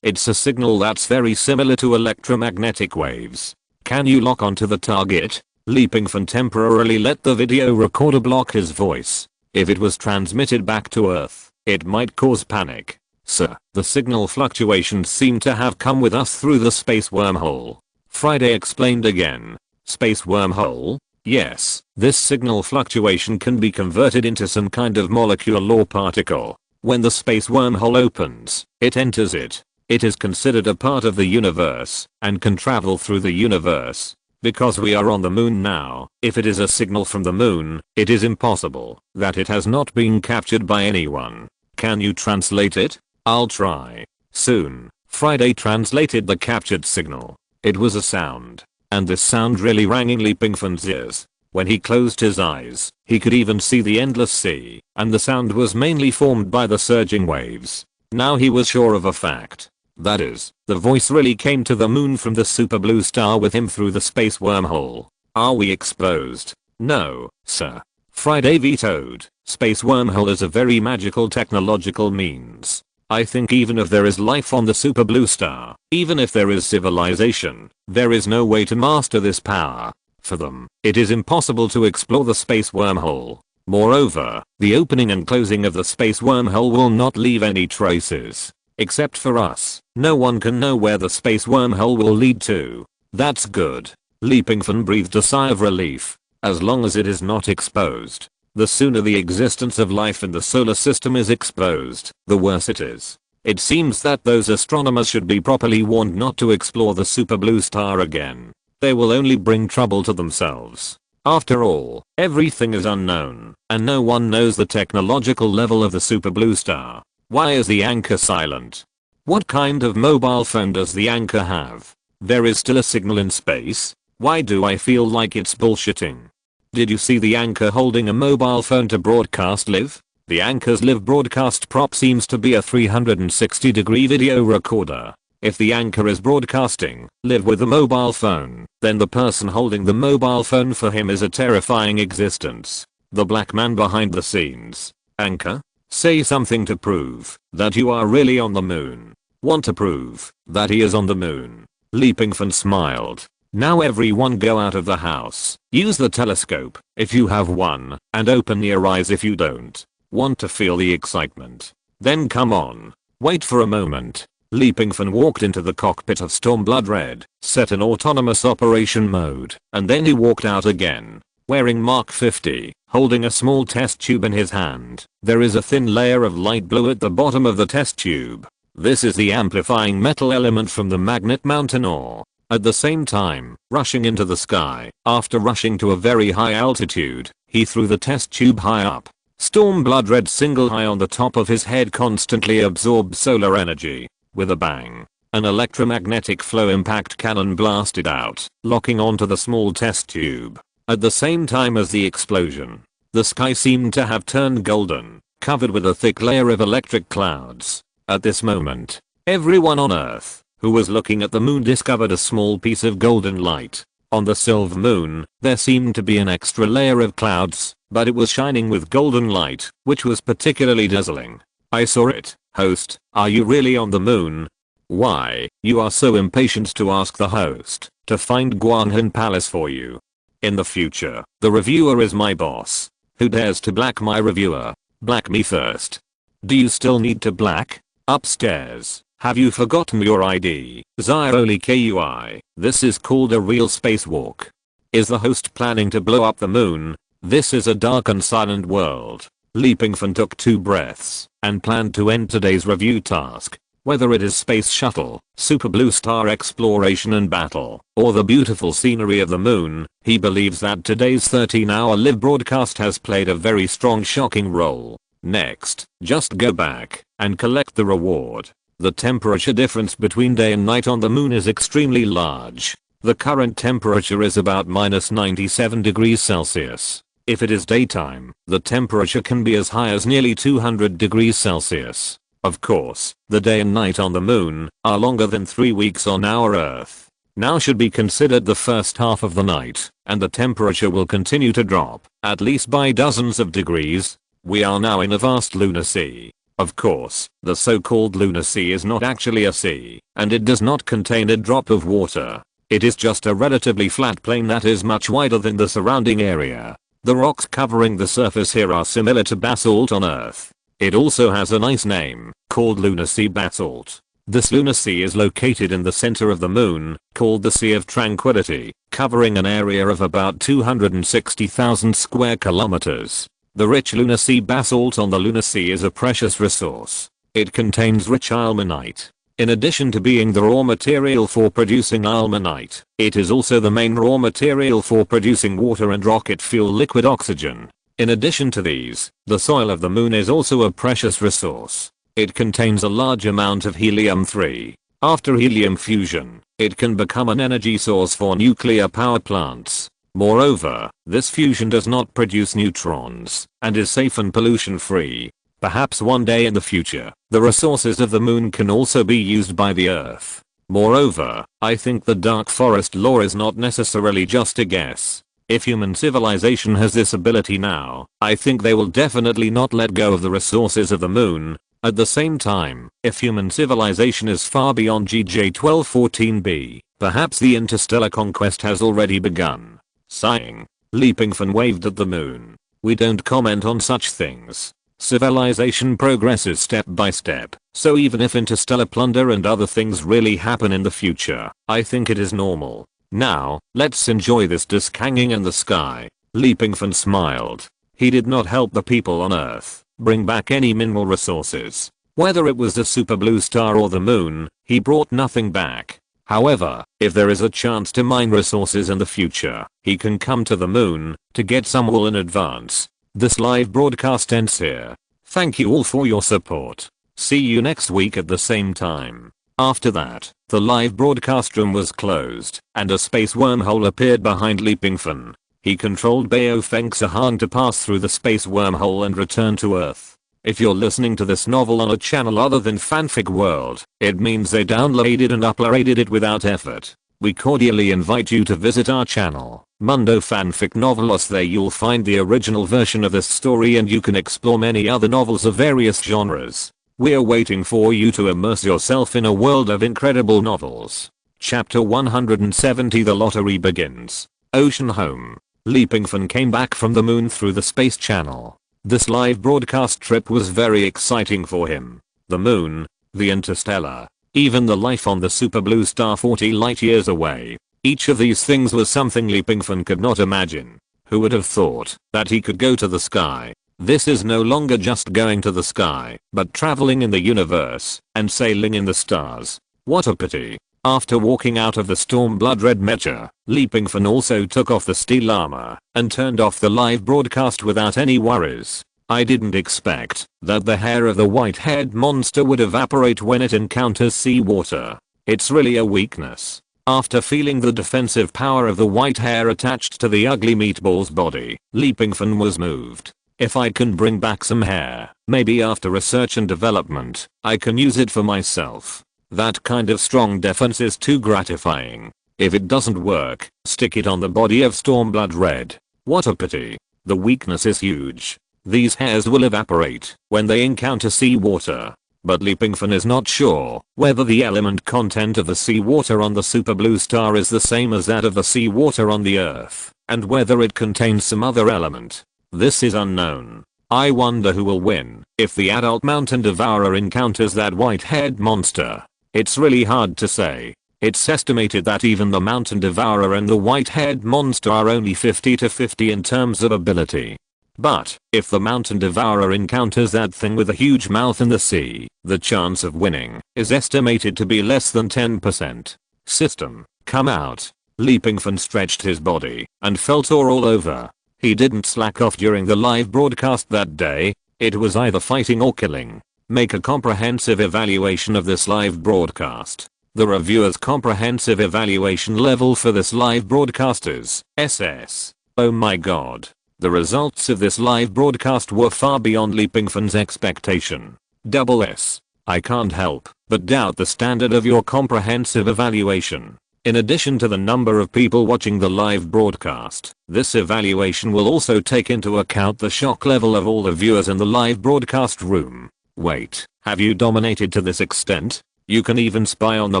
It's a signal that's very similar to electromagnetic waves. Can you lock onto the target? Pingfan temporarily let the video recorder block his voice. If it was transmitted back to Earth, it might cause panic. Sir, the signal fluctuations seem to have come with us through the space wormhole. Friday explained again. Space wormhole? Yes, this signal fluctuation can be converted into some kind of molecule or particle. When the space wormhole opens, it enters it. It is considered a part of the universe and can travel through the universe. Because we are on the moon now, if it is a signal from the moon, it is impossible that it has not been captured by anyone. Can you translate it? I'll try. Soon, Friday translated the captured signal. It was a sound, and this sound really rang in Pingfan's ears. When he closed his eyes, he could even see the endless sea, and the sound was mainly formed by the surging waves. Now he was sure of a fact. That is, the voice really came to the moon from the super blue star with him through the space wormhole. Are we exposed? No, sir. Friday vetoed. Space wormhole is a very magical technological means. I think even if there is life on the super blue star, even if there is civilization, there is no way to master this power. For them, it is impossible to explore the space wormhole. Moreover, the opening and closing of the space wormhole will not leave any traces. Except for us, no one can know where the space wormhole will lead to. That's good. Pingfan breathed a sigh of relief. As long as it is not exposed. The sooner the existence of life in the solar system is exposed, the worse it is. It seems that those astronomers should be properly warned not to explore the super blue star again. They will only bring trouble to themselves. After all, everything is unknown, and no one knows the technological level of the super blue star. Why is the anchor silent? What kind of mobile phone does the anchor have? There is still a signal in space? Why do I feel like it's bullshitting? Did you see the anchor holding a mobile phone to broadcast live? The anchor's live broadcast prop seems to be a 360-degree video recorder. If the anchor is broadcasting live with a mobile phone, then the person holding the mobile phone for him is a terrifying existence. The black man behind the scenes. Anchor? Say something to prove that you are really on the moon. Want to prove that he is on the moon. Pingfan smiled. Now everyone go out of the house. Use the telescope if you have one, and open your eyes if you don't. Want to feel the excitement? Then come on. Wait for a moment. Pingfan walked into the cockpit of Stormblood Red, set in autonomous operation mode, and then he walked out again. Wearing Mark 50, holding a small test tube in his hand. There is a thin layer of light blue at the bottom of the test tube. This is the amplifying metal element from the magnet mountain ore. At the same time, rushing into the sky, after rushing to a very high altitude, he threw the test tube high up. Stormblood Red single high on the top of his head constantly absorbed solar energy. With a bang, an electromagnetic flow impact cannon blasted out, locking onto the small test tube. At the same time as the explosion, the sky seemed to have turned golden, covered with a thick layer of electric clouds. At this moment, everyone on Earth who was looking at the moon discovered a small piece of golden light. On the silver moon, there seemed to be an extra layer of clouds, but it was shining with golden light, which was particularly dazzling. I saw it. Host, are you really on the moon? Why, you are so impatient to ask the host to find Guanhan Palace for you. In the future, the reviewer is my boss. Who dares to black my reviewer? Black me first. Do you still need to black? Upstairs. Have you forgotten your ID? Zyoli KUI. This is called a real spacewalk. Is the host planning to blow up the moon? This is a dark and silent world. Pingfan took 2 breaths and planned to end today's review task. Whether it is space shuttle, super blue star exploration and battle, or the beautiful scenery of the moon, he believes that today's 13-hour live broadcast has played a very strong shocking role. Next, just go back and collect the reward. The temperature difference between day and night on the moon is extremely large. The current temperature is about -97 degrees Celsius. If it is daytime, the temperature can be as high as nearly 200 degrees Celsius. Of course, the day and night on the moon are longer than 3 weeks on our Earth. Now should be considered the first half of the night, and the temperature will continue to drop, at least by dozens of degrees. We are now in a vast lunar sea. Of course, the so-called lunar sea is not actually a sea, and it does not contain a drop of water. It is just a relatively flat plain that is much wider than the surrounding area. The rocks covering the surface here are similar to basalt on Earth. It also has a nice name, called lunar sea basalt. This lunar sea is located in the center of the moon, called the Sea of Tranquility, covering an area of about 260,000 square kilometers. The rich lunar sea basalt on the lunar sea is a precious resource. It contains rich ilmenite. In addition to being the raw material for producing ilmenite, it is also the main raw material for producing water and rocket fuel liquid oxygen. In addition to these, the soil of the moon is also a precious resource. It contains a large amount of helium-3. After helium fusion, it can become an energy source for nuclear power plants. Moreover, this fusion does not produce neutrons and is safe and pollution-free. Perhaps one day in the future, the resources of the moon can also be used by the Earth. Moreover, I think the dark forest law is not necessarily just a guess. If human civilization has this ability now, I think they will definitely not let go of the resources of the moon. At the same time, if human civilization is far beyond GJ1214b, perhaps the interstellar conquest has already begun. Sighing, Pingfan waved at the moon. We don't comment on such things. Civilization progresses step by step, so even if interstellar plunder and other things really happen in the future, I think it is normal. Now, let's enjoy this disk hanging in the sky. Pingfan smiled. He did not help the people on Earth bring back any mineral resources. Whether it was the super blue star or the moon, he brought nothing back. However, if there is a chance to mine resources in the future, he can come to the moon to get some wool in advance. This live broadcast ends here. Thank you all for your support. See you next week at the same time. After that, the live broadcast room was closed, and a space wormhole appeared behind Pingfan. He controlled Bao Feng Sahan to pass through the space wormhole and return to Earth. If you're listening to this novel on a channel other than Fanfic World, it means they downloaded and uploaded it without effort. We cordially invite you to visit our channel, Mundo Fanfic Novelos. There you'll find the original version of this story and you can explore many other novels of various genres. We're waiting for you to immerse yourself in a world of incredible novels. Chapter 170. The lottery begins. Ocean home. Pingfan came back from the moon through the space channel. This live broadcast trip was very exciting for him. The moon, the interstellar, even the life on the super blue star 40 light years away. Each of these things was something Pingfan could not imagine. Who would have thought that he could go to the sky? This is no longer just going to the sky, but traveling in the universe and sailing in the stars. What a pity. After walking out of the Stormblood Red Mecha, Pingfan also took off the steel armor and turned off the live broadcast without any worries. I didn't expect that the hair of the white-haired monster would evaporate when it encounters seawater. It's really a weakness. After feeling the defensive power of the white hair attached to the ugly meatball's body, Pingfan was moved. If I can bring back some hair, maybe after research and development, I can use it for myself. That kind of strong defense is too gratifying. If it doesn't work, stick it on the body of Stormblood Red. What a pity. The weakness is huge. These hairs will evaporate when they encounter seawater. But Pingfan is not sure whether the element content of the seawater on the super blue star is the same as that of the seawater on the Earth, and whether it contains some other element. This is unknown. I wonder who will win if the adult mountain devourer encounters that white-haired monster. It's really hard to say. It's estimated that even the mountain devourer and the white-haired monster are only 50-50 in terms of ability. But if the mountain devourer encounters that thing with a huge mouth in the sea, the chance of winning is estimated to be less than 10%. System, come out. Pingfan stretched his body and felt sore all over. He didn't slack off during the live broadcast that day. It was either fighting or killing. Make a comprehensive evaluation of this live broadcast. The reviewer's comprehensive evaluation level for this live broadcast is SS. Oh my god. The results of this live broadcast were far beyond Pingfan's expectation. SS. I can't help but doubt the standard of your comprehensive evaluation. In addition to the number of people watching the live broadcast, this evaluation will also take into account the shock level of all the viewers in the live broadcast room. Wait, have you dominated to this extent? You can even spy on the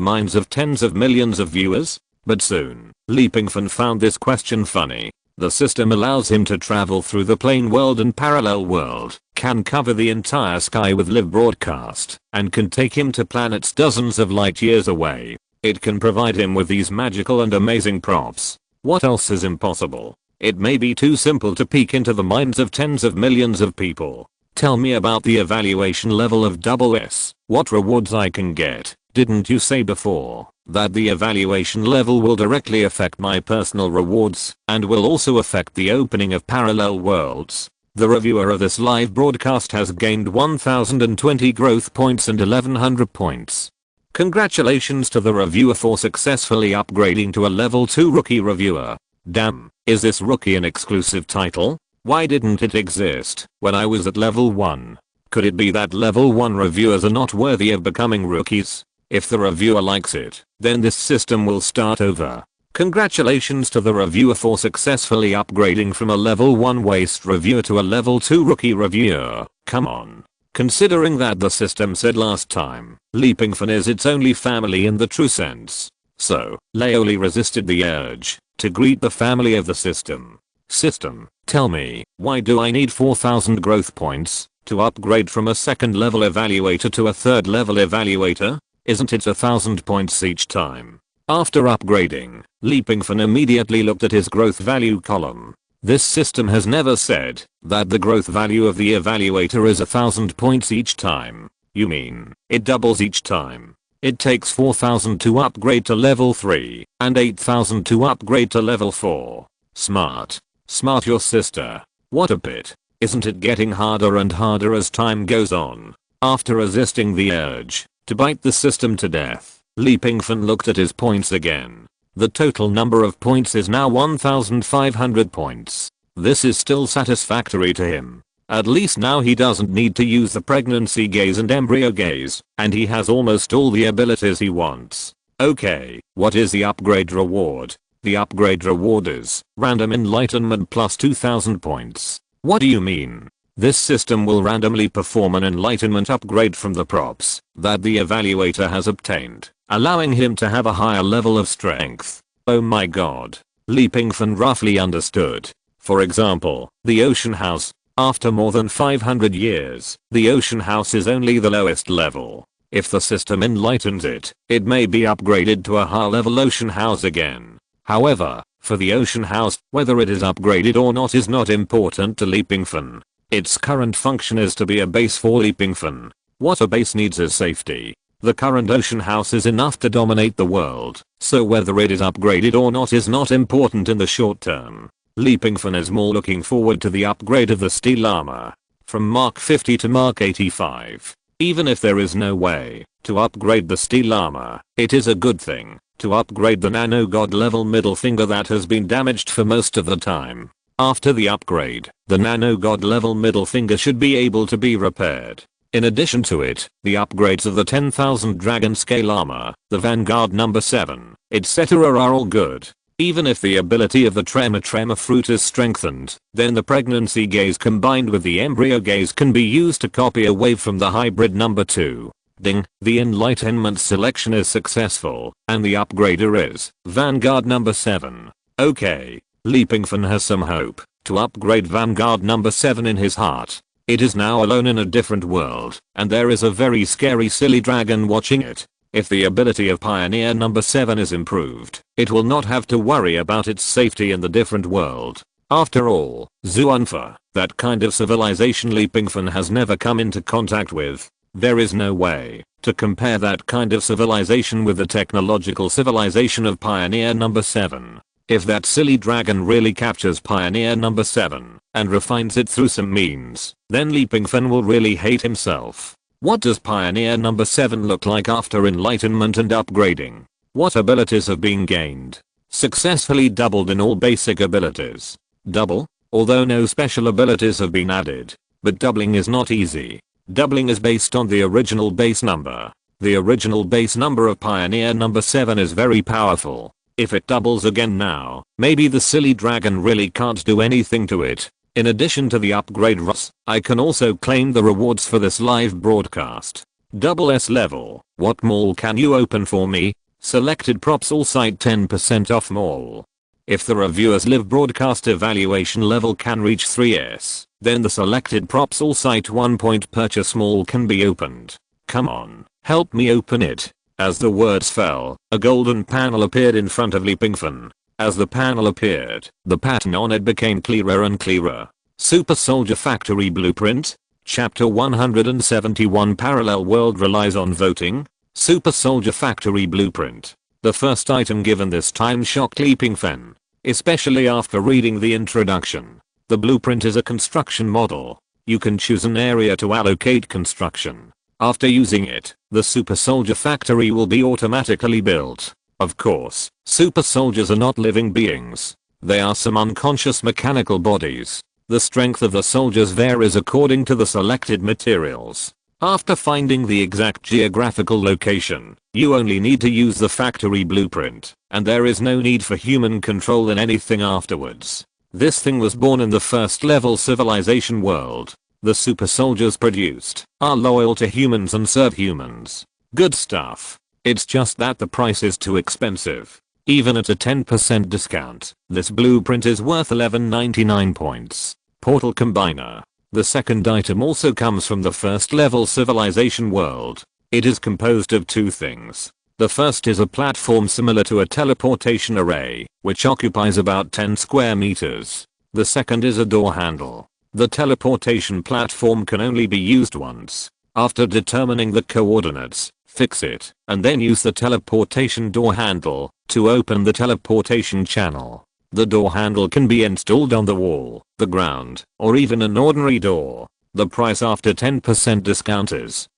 minds of tens of millions of viewers? But soon, Pingfan found this question funny. The system allows him to travel through the plane world and parallel world, can cover the entire sky with live broadcast, and can take him to planets dozens of light years away. It can provide him with these magical and amazing props. What else is impossible? It may be too simple to peek into the minds of tens of millions of people. Tell me about the evaluation level of SS. What rewards I can get? Didn't you say before that the evaluation level will directly affect my personal rewards and will also affect the opening of parallel worlds? The reviewer of this live broadcast has gained 1020 growth points and 1100 points. Congratulations to the reviewer for successfully upgrading to a level 2 rookie reviewer. Damn, is this rookie an exclusive title? Why didn't it exist when I was at level 1? Could it be that level 1 reviewers are not worthy of becoming rookies? If the reviewer likes it, then this system will start over. Congratulations to the reviewer for successfully upgrading from a level 1 waste reviewer to a level 2 rookie reviewer. Come on. Considering that the system said last time, Pingfan is its only family in the true sense. So, Laoli resisted the urge to greet the family of the system. System, tell me, why do I need 4000 growth points to upgrade from a second level evaluator to a third level evaluator? Isn't it 1000 points each time? After upgrading, Pingfan immediately looked at his growth value column. This system has never said that the growth value of the evaluator is 1000 points each time. You mean, it doubles each time? It takes 4000 to upgrade to level 3, and 8000 to upgrade to level 4. Smart. Smart your sister. What a bit. Isn't it getting harder and harder as time goes on? After resisting the urge to bite the system to death, Pingfan looked at his points again. The total number of points is now 1500 points. This is still satisfactory to him. At least now he doesn't need to use the pregnancy gaze and embryo gaze, and he has almost all the abilities he wants. Okay, what is the upgrade reward? The upgrade reward is random enlightenment plus 2000 points. What do you mean? This system will randomly perform an enlightenment upgrade from the props that the evaluator has obtained, allowing him to have a higher level of strength. Oh my god. Pingfan roughly understood. For example, the ocean house. After more than 500 years, the ocean house is only the lowest level. If the system enlightens it, it may be upgraded to a higher level ocean house again. However, for the ocean house, whether it is upgraded or not is not important to Pingfan. Its current function is to be a base for Pingfan. What a base needs is safety. The current ocean house is enough to dominate the world, so whether it is upgraded or not is not important in the short term. Pingfan is more looking forward to the upgrade of the steel armor from Mark 50 to Mark 85. Even if there is no way to upgrade the steel armor, it is a good thing to upgrade the nano god level middle finger that has been damaged for most of the time. After the upgrade, the nano god level middle finger should be able to be repaired. In addition to it, the upgrades of the 10,000 dragon scale armor, the vanguard number 7, etc. are all good. Even if the ability of the tremor fruit is strengthened, then the pregnancy gaze combined with the embryo gaze can be used to copy a wave from the hybrid number 2. Ding, the enlightenment selection is successful, and the upgrader is vanguard number 7. Okay, Pingfan has some hope to upgrade vanguard number 7 in his heart. It is now alone in a different world, and there is a very scary silly dragon watching it. If the ability of Pioneer number 7 is improved, it will not have to worry about its safety in the different world. After all, Zuunfa, that kind of civilization Pingfan has never come into contact with. There is no way to compare that kind of civilization with the technological civilization of Pioneer number 7. If that silly dragon really captures Pioneer number 7 and refines it through some means, then Pingfan will really hate himself. What does Pioneer number 7 look like after enlightenment and upgrading? What abilities have been gained? Successfully doubled in all basic abilities. Double? Although no special abilities have been added. But doubling is not easy. Doubling is based on the original base number. The original base number of Pioneer number 7 is very powerful. If it doubles again now, maybe the silly dragon really can't do anything to it. In addition to the upgrade ROS, I can also claim the rewards for this live broadcast. Double S level. What mall can you open for me? Selected props all site 10% off mall. If the reviewer's live broadcast evaluation level can reach 3S, then the selected props all site 1 point purchase mall can be opened. Come on, help me open it. As the words fell, a golden panel appeared in front of Pingfan. As the panel appeared, the pattern on it became clearer and clearer. Super Soldier Factory Blueprint. Chapter 171 Parallel World relies on voting. Super Soldier Factory Blueprint. The first item given this time shocked Pingfan, especially after reading the introduction. The blueprint is a construction model. You can choose an area to allocate construction. After using it, the Super Soldier Factory will be automatically built. Of course, super soldiers are not living beings. They are some unconscious mechanical bodies. The strength of the soldiers varies according to the selected materials. After finding the exact geographical location, you only need to use the factory blueprint, and there is no need for human control in anything afterwards. This thing was born in the first level civilization world. The super soldiers produced are loyal to humans and serve humans. Good stuff. It's just that the price is too expensive. Even at a 10% discount, this blueprint is worth 11.99 points. Portal Combiner. The second item also comes from the first level civilization world. It is composed of two things. The first is a platform similar to a teleportation array, which occupies about 10 square meters. The second is a door handle. The teleportation platform can only be used once. After determining the coordinates, fix it, and then use the teleportation door handle to open the teleportation channel. The door handle can be installed on the wall, the ground, or even an ordinary door. The price after 10% discount is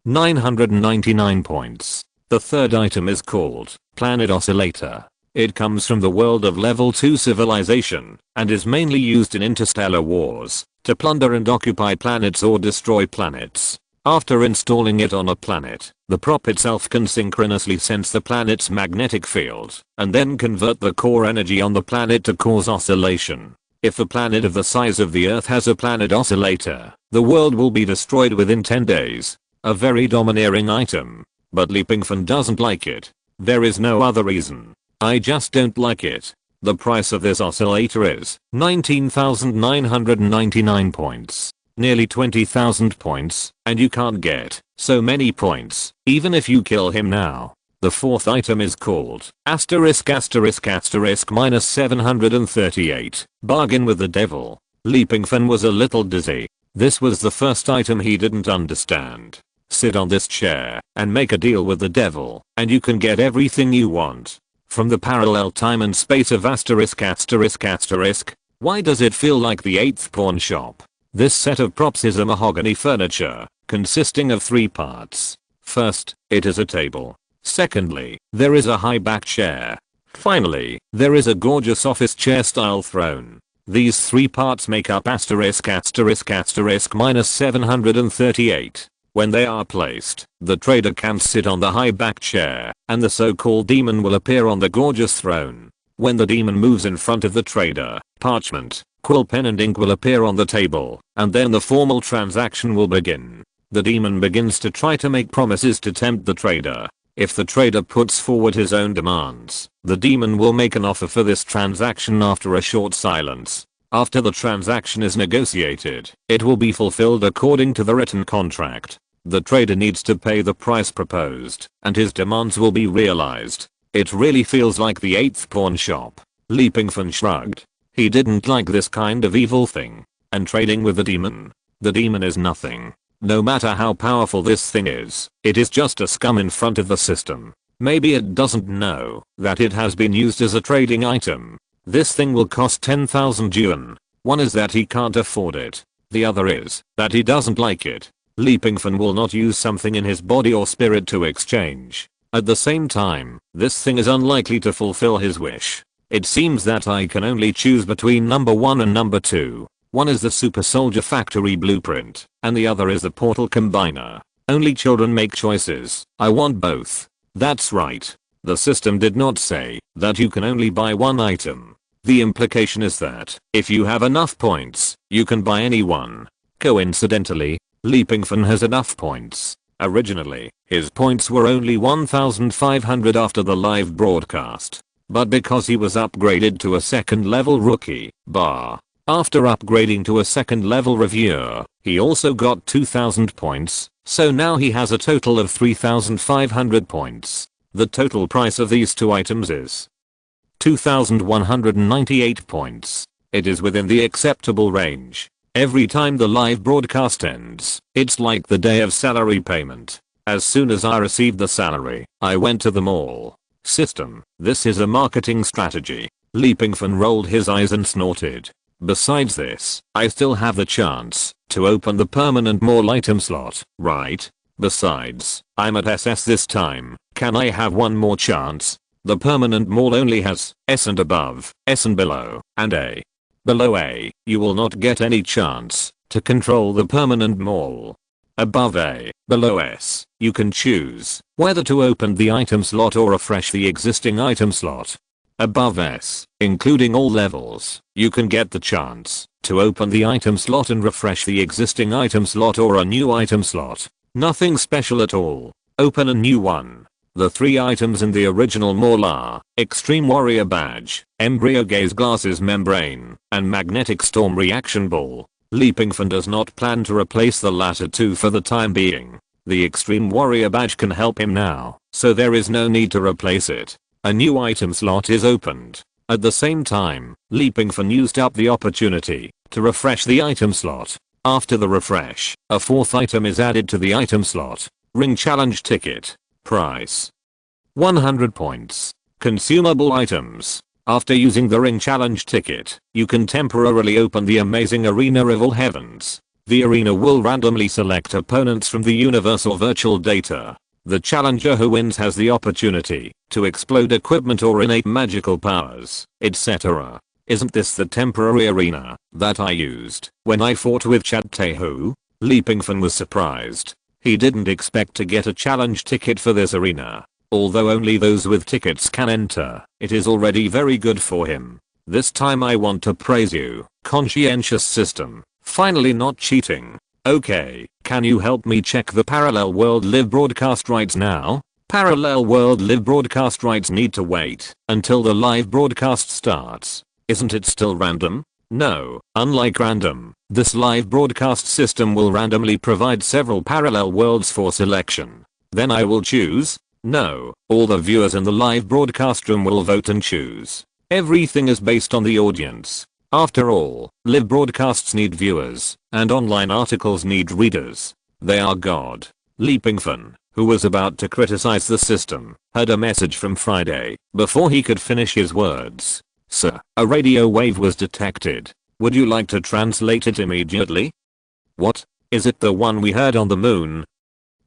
999 points. The third item is called Planet Oscillator. It comes from the world of level 2 civilization and is mainly used in interstellar wars to plunder and occupy planets or destroy planets. After installing it on a planet, the prop itself can synchronously sense the planet's magnetic field and then convert the core energy on the planet to cause oscillation. If a planet of the size of the Earth has a planet oscillator, the world will be destroyed within 10 days. A very domineering item. But Pingfan doesn't like it. There is no other reason. I just don't like it. The price of this oscillator is 19,999 points. Nearly 20,000 points, and you can't get so many points, even if you kill him now. The fourth item is called asterisk asterisk asterisk minus 738. Bargain with the devil. Pingfan was a little dizzy. This was the first item he didn't understand. Sit on this chair and make a deal with the devil, and you can get everything you want. From the parallel time and space of asterisk asterisk asterisk. Why does it feel like the 8th pawn shop? This set of props is a mahogany furniture, consisting of 3 parts. First, it is a table. Secondly, there is a high back chair. Finally, there is a gorgeous office chair style throne. These 3 parts make up asterisk asterisk asterisk minus 738. When they are placed, the trader can sit on the high back chair, and the so-called demon will appear on the gorgeous throne. When the demon moves in front of the trader, parchment, quill pen and ink will appear on the table, and then the formal transaction will begin. The demon begins to try to make promises to tempt the trader. If the trader puts forward his own demands, the demon will make an offer for this transaction after a short silence. After the transaction is negotiated, it will be fulfilled according to the written contract. The trader needs to pay the price proposed, and his demands will be realized. It really feels like the 8th pawn shop. Pingfan shrugged. He didn't like this kind of evil thing. And trading with the demon? The demon is nothing. No matter how powerful this thing is, it is just a scum in front of the system. Maybe it doesn't know that it has been used as a trading item. This thing will cost 10,000 yuan. One is that he can't afford it. The other is that he doesn't like it. Pingfan will not use something in his body or spirit to exchange. At the same time, this thing is unlikely to fulfill his wish. It seems that I can only choose between number 1 and number 2. One is the Super Soldier Factory blueprint, and the other is the Portal Combiner. Only children make choices. I want both. That's right. The system did not say that you can only buy one item. The implication is that if you have enough points, you can buy any one. Coincidentally, Pingfan has enough points. Originally, his points were only 1,500 after the live broadcast. But because he was upgraded to a 2nd level rookie, after upgrading to a 2nd level reviewer, he also got 2,000 points, so now he has a total of 3,500 points. The total price of these 2 items is 2,198 points. It is within the acceptable range. Every time the live broadcast ends, it's like the day of salary payment. As soon as I received the salary, I went to the mall. System, this is a marketing strategy. Pingfan rolled his eyes and snorted. Besides this, I still have the chance to open the permanent mall item slot, right? Besides, I'm at SS this time. Can I have one more chance? The permanent mall only has S and above, S and below, and A. Below A, you will not get any chance to control the permanent mall. Above A, below S, you can choose whether to open the item slot or refresh the existing item slot. Above S, including all levels, you can get the chance to open the item slot and refresh the existing item slot or a new item slot. Nothing special at all. Open a new one. The 3 items in the original mall are Extreme Warrior Badge, Embryo Gaze Glasses Membrane, and Magnetic Storm Reaction Ball. Pingfan does not plan to replace the latter 2 for the time being. The Extreme Warrior Badge can help him now, so there is no need to replace it. A new item slot is opened. At the same time, Pingfan used up the opportunity to refresh the item slot. After the refresh, a fourth item is added to the item slot. Ring challenge ticket. Price 100 points. Consumable items. After using the ring challenge ticket, you can temporarily open the amazing arena of all heavens. The arena will randomly select opponents from the universal virtual data. The challenger who wins has the opportunity to explode equipment or innate magical powers, etc. Isn't this the temporary arena that I used when I fought with Chad Taeho? Leapingfan was surprised. He didn't expect to get a challenge ticket for this arena. Although only those with tickets can enter, it is already very good for him. This time I want to praise you, conscientious system. Finally not cheating. Okay, can you help me check the parallel world live broadcast rights now? Parallel world live broadcast rights need to wait until the live broadcast starts. Isn't it still random? No, unlike random, this live broadcast system will randomly provide several parallel worlds for selection. Then I will choose? No, all the viewers in the live broadcast room will vote and choose. Everything is based on the audience. After all, live broadcasts need viewers, and online articles need readers. They are God. Leapingfan, who was about to criticize the system, had a message from Friday before he could finish his words. Sir, a radio wave was detected. Would you like to translate it immediately? What? Is it the one we heard on the moon?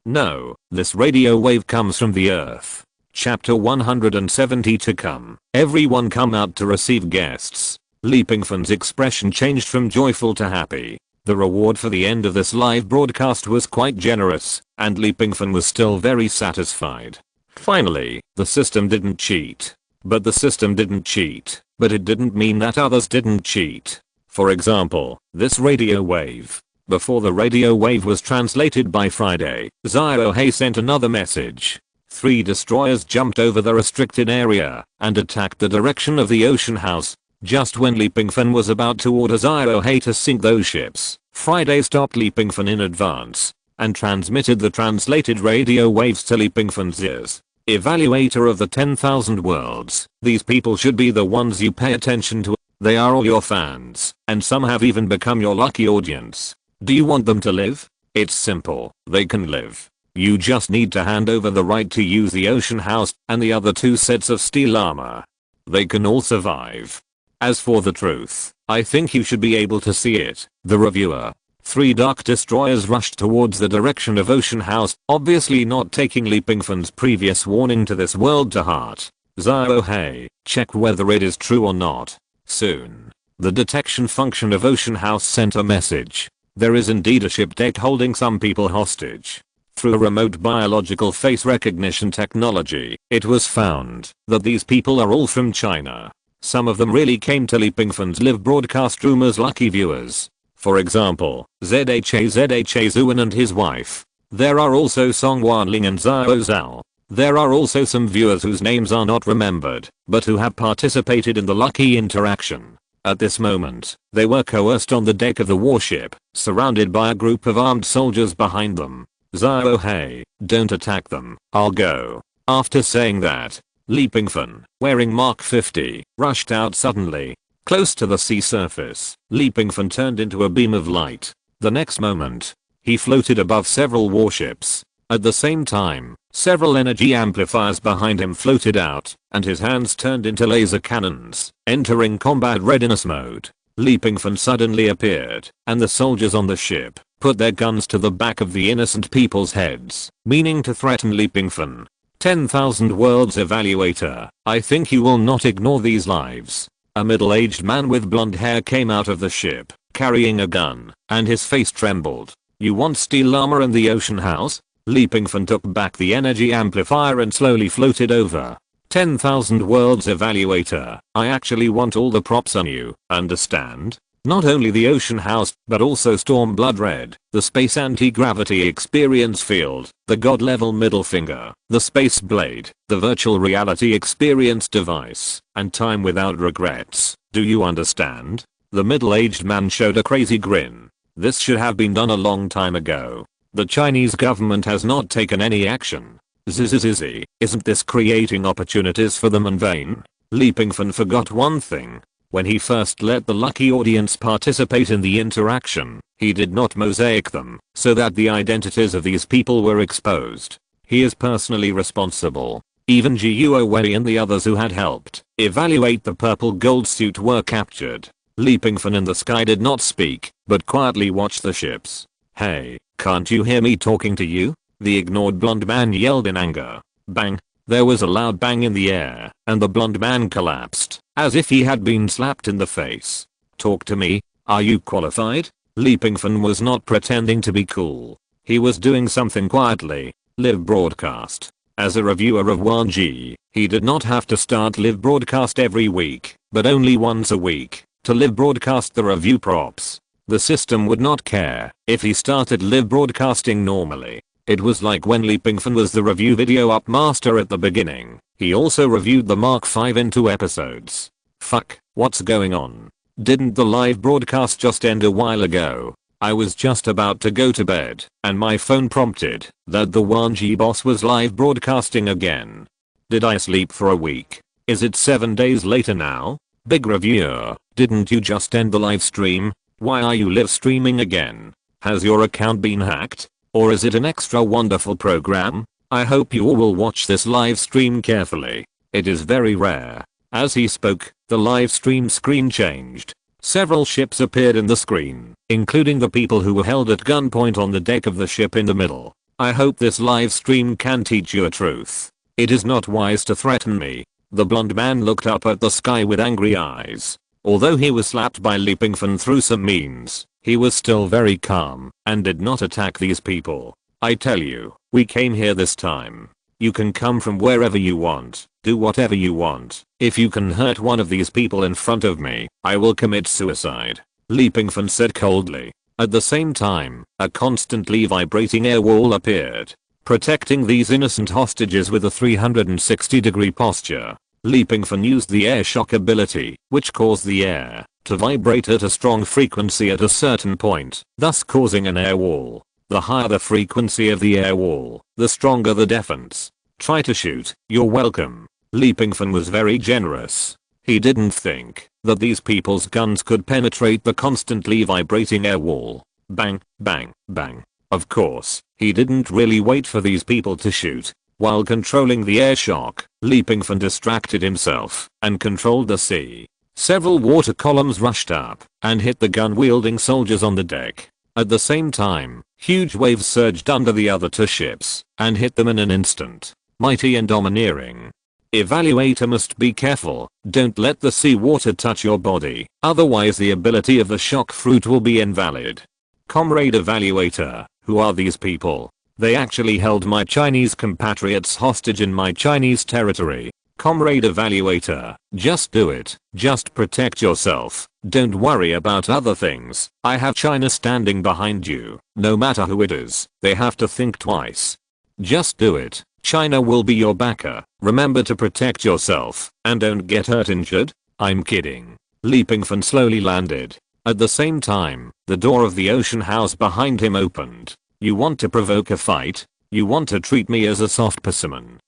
No, this radio wave comes from the earth. Chapter 170 to come. Everyone come out to receive guests. Leapingfan's expression changed from joyful to happy. The reward for the end of this live broadcast was quite generous, and Leapingfan was still very satisfied. Finally, the system didn't cheat. But the system didn't cheat, but it didn't mean that others didn't cheat. For example, this radio wave. Before the radio wave was translated by Friday, Ziohei sent another message. 3 destroyers jumped over the restricted area and attacked the direction of the ocean house. Just when Leapingfan was about to order Ziohei to sink those ships, Friday stopped Leapingfan in advance and transmitted the translated radio waves to Leapingfan's ears. Evaluator of the 10,000 worlds. These people should be the ones you pay attention to. They are all your fans, and some have even become your lucky audience. Do you want them to live? It's simple. They can live. You just need to hand over the right to use the ocean house and the other 2 sets of steel armor. They can all survive. As for the truth, I think you should be able to see it. The reviewer. 3 dark destroyers rushed towards the direction of ocean house, obviously not taking Leapingfan's previous warning to this world to heart. Ziohei, check whether it is true or not. Soon. The detection function of ocean house sent a message. There is indeed a ship deck holding some people hostage. Through remote biological face recognition technology, it was found that these people are all from China. Some of them really came to Leapingfan's live broadcast room as lucky viewers. For example, Zha Zuan and his wife. There are also Song Wanling and Zhao Zhao. There are also some viewers whose names are not remembered, but who have participated in the lucky interaction. At this moment, they were coerced on the deck of the warship, surrounded by a group of armed soldiers behind them. Ziohei, don't attack them, I'll go. After saying that, Leapingfan, wearing Mark 50, rushed out suddenly. Close to the sea surface, Leapingfan turned into a beam of light. The next moment, he floated above several warships. At the same time, several energy amplifiers behind him floated out, and his hands turned into laser cannons, entering combat readiness mode. Leapingfan suddenly appeared, and the soldiers on the ship put their guns to the back of the innocent people's heads, meaning to threaten Leapingfan. 10,000 worlds evaluator, I think you will not ignore these lives. A middle-aged man with blonde hair came out of the ship, carrying a gun, and his face trembled. You want steel armor in the ocean house? Leapingfan took back the energy amplifier and slowly floated over. 10,000 worlds evaluator, I actually want all the props on you, understand? Not only the ocean house, but also Storm Blood Red, the space anti-gravity experience field, the god level middle finger, the space blade, the virtual reality experience device, and time without regrets. Do you understand? The middle-aged man showed a crazy grin. This should have been done a long time ago. The Chinese government has not taken any action. Zizzy, isn't this creating opportunities for them in vain? Leapingfan forgot one thing. When he first let the lucky audience participate in the interaction, He did not mosaic them so that the identities of these people were exposed. He is personally responsible. Even Guowei and the others who had helped evaluate the purple gold suit were captured. Pingfan in the sky did not speak, but quietly watched the ships. "Hey, can't you hear me talking to you?" The ignored blonde man yelled in anger. Bang! There was a loud bang in the air, and the blonde man collapsed, as if he had been slapped in the face. "Talk to me, are you qualified?" Pingfan was not pretending to be cool. He was doing something quietly. Live broadcast. As a reviewer of 1G, he did not have to start live broadcast every week, but only once a week, to live broadcast the review props. The system would not care if he started live broadcasting normally. It was like when Pingfan was the review video up master at the beginning. He also reviewed the Mark V in 2 episodes. Fuck, what's going on? Didn't the live broadcast just end a while ago? I was just about to go to bed, and my phone prompted that the 1G boss was live broadcasting again. Did I sleep for a week? Is it 7 days later now? Big reviewer, didn't you just end the live stream? Why are you live streaming again? Has your account been hacked? Or is it an extra wonderful program? I hope you all will watch this live stream carefully. It is very rare. As he spoke, the live stream screen changed. Several ships appeared in the screen, including the people who were held at gunpoint on the deck of the ship in the middle. I hope this live stream can teach you a truth. It is not wise to threaten me. The blonde man looked up at the sky with angry eyes. Although he was slapped by Pingfan through some means, he was still very calm and did not attack these people. I tell you, we came here this time. You can come from wherever you want, do whatever you want. If you can hurt one of these people in front of me, I will commit suicide. Pingfan said coldly. At the same time, a constantly vibrating air wall appeared, protecting these innocent hostages with a 360-degree posture. Pingfan used the air shock ability, which caused the air to vibrate at a strong frequency at a certain point, thus causing an air wall. The higher the frequency of the air wall, the stronger the defense. Try to shoot, you're welcome. Pingfan was very generous. He didn't think that these people's guns could penetrate the constantly vibrating air wall. Bang, bang, bang. Of course, he didn't really wait for these people to shoot. While controlling the air shock, Pingfan distracted himself and controlled the sea. Several water columns rushed up and hit the gun-wielding soldiers on the deck. At the same time, huge waves surged under the other 2 ships and hit them in an instant. Mighty and domineering. Evaluator must be careful, don't let the sea water touch your body, otherwise the ability of the shock fruit will be invalid. Comrade Evaluator, who are these people? They actually held my Chinese compatriots hostage in my Chinese territory. Comrade Evaluator, just do it, just protect yourself, don't worry about other things. I have China standing behind you. No matter who it is, they have to think twice. Just do it. China will be your backer. Remember to protect yourself and don't get hurt injured. I'm kidding. Pingfan slowly landed. At the same time, the door of the ocean house behind him opened. You want to provoke a fight? You want to treat me as a soft specimen?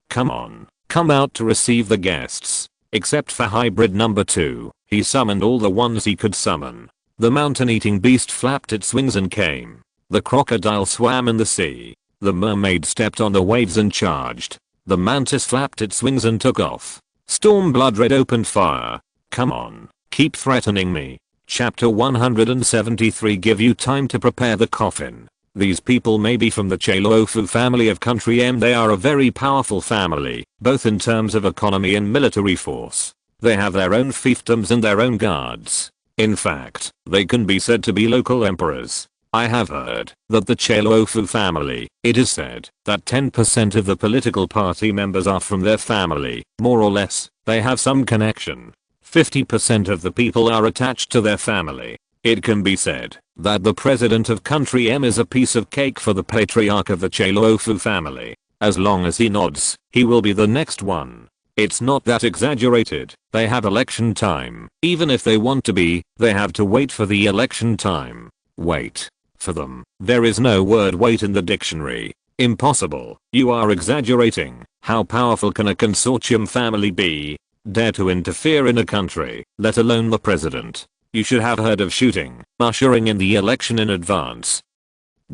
Come on. Come out to receive the guests. Except for hybrid number 2, he summoned all the ones he could summon. The mountain-eating beast flapped its wings and came. The crocodile swam in the sea. The mermaid stepped on the waves and charged. The mantis flapped its wings and took off. Stormblood Red opened fire. Come on, keep threatening me. Chapter 173 Give you time to prepare the coffin. These people may be from the Chalofu family of Country M. They are a very powerful family, both in terms of economy and military force. They have their own fiefdoms and their own guards. In fact, they can be said to be local emperors. I have heard that the Chalofu family, it is said that 10% of the political party members are from their family, more or less. They have some connection. 50% of the people are attached to their family. It can be said that the president of Country M is a piece of cake for the patriarch of the Chalofu family. As long as he nods, he will be the next one. It's not that exaggerated. They have election time. Even if they want to be, they have to wait for the election time. Wait. For them, there is no word wait in the dictionary. Impossible. You are exaggerating. How powerful can a consortium family be? Dare to interfere in a country, let alone the president. You should have heard of shooting, ushering in the election in advance.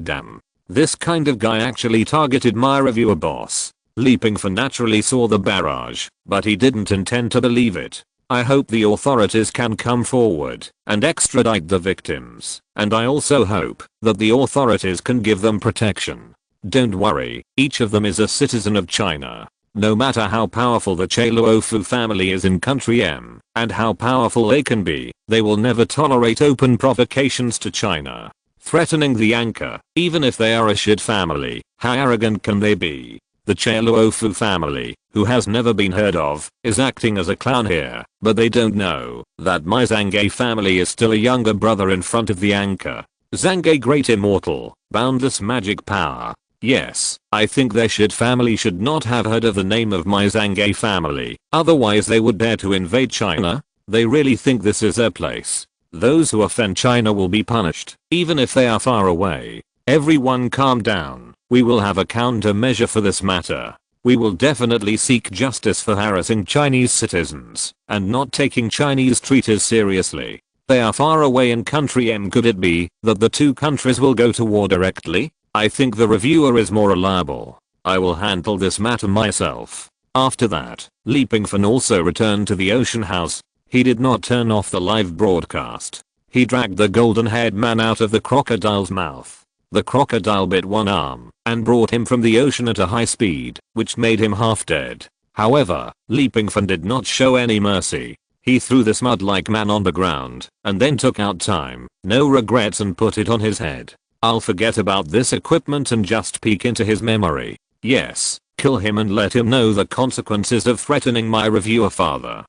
Damn. This kind of guy actually targeted my reviewer boss. Pingfan naturally saw the barrage, but he didn't intend to believe it. I hope the authorities can come forward and extradite the victims, and I also hope that the authorities can give them protection. Don't worry, each of them is a citizen of China. No matter how powerful the Luofu family is in country M, and how powerful they can be, they will never tolerate open provocations to China. Threatening the anchor, even if they are a shit family, how arrogant can they be? The Luofu family, who has never been heard of, is acting as a clown here, but they don't know that my Zange family is still a younger brother in front of the anchor. Zange great immortal, boundless magic power. Yes, I think their shit family should not have heard of the name of my Zange family, otherwise they would dare to invade China. They really think this is their place. Those who offend China will be punished, even if they are far away. Everyone calm down. We will have a countermeasure for this matter. We will definitely seek justice for harassing Chinese citizens and not taking Chinese treaties seriously. They are far away in country M. Could it be that the two countries will go to war directly? I think the reviewer is more reliable. I will handle this matter myself. After that, Pingfan also returned to the ocean house. He did not turn off the live broadcast. He dragged the golden-haired man out of the crocodile's mouth. The crocodile bit one arm and brought him from the ocean at a high speed, which made him half dead. However, Pingfan did not show any mercy. He threw this mud-like man on the ground and then took out time, no regrets, and put it on his head. I'll forget about this equipment and just peek into his memory. Yes, kill him and let him know the consequences of threatening my reviewer father.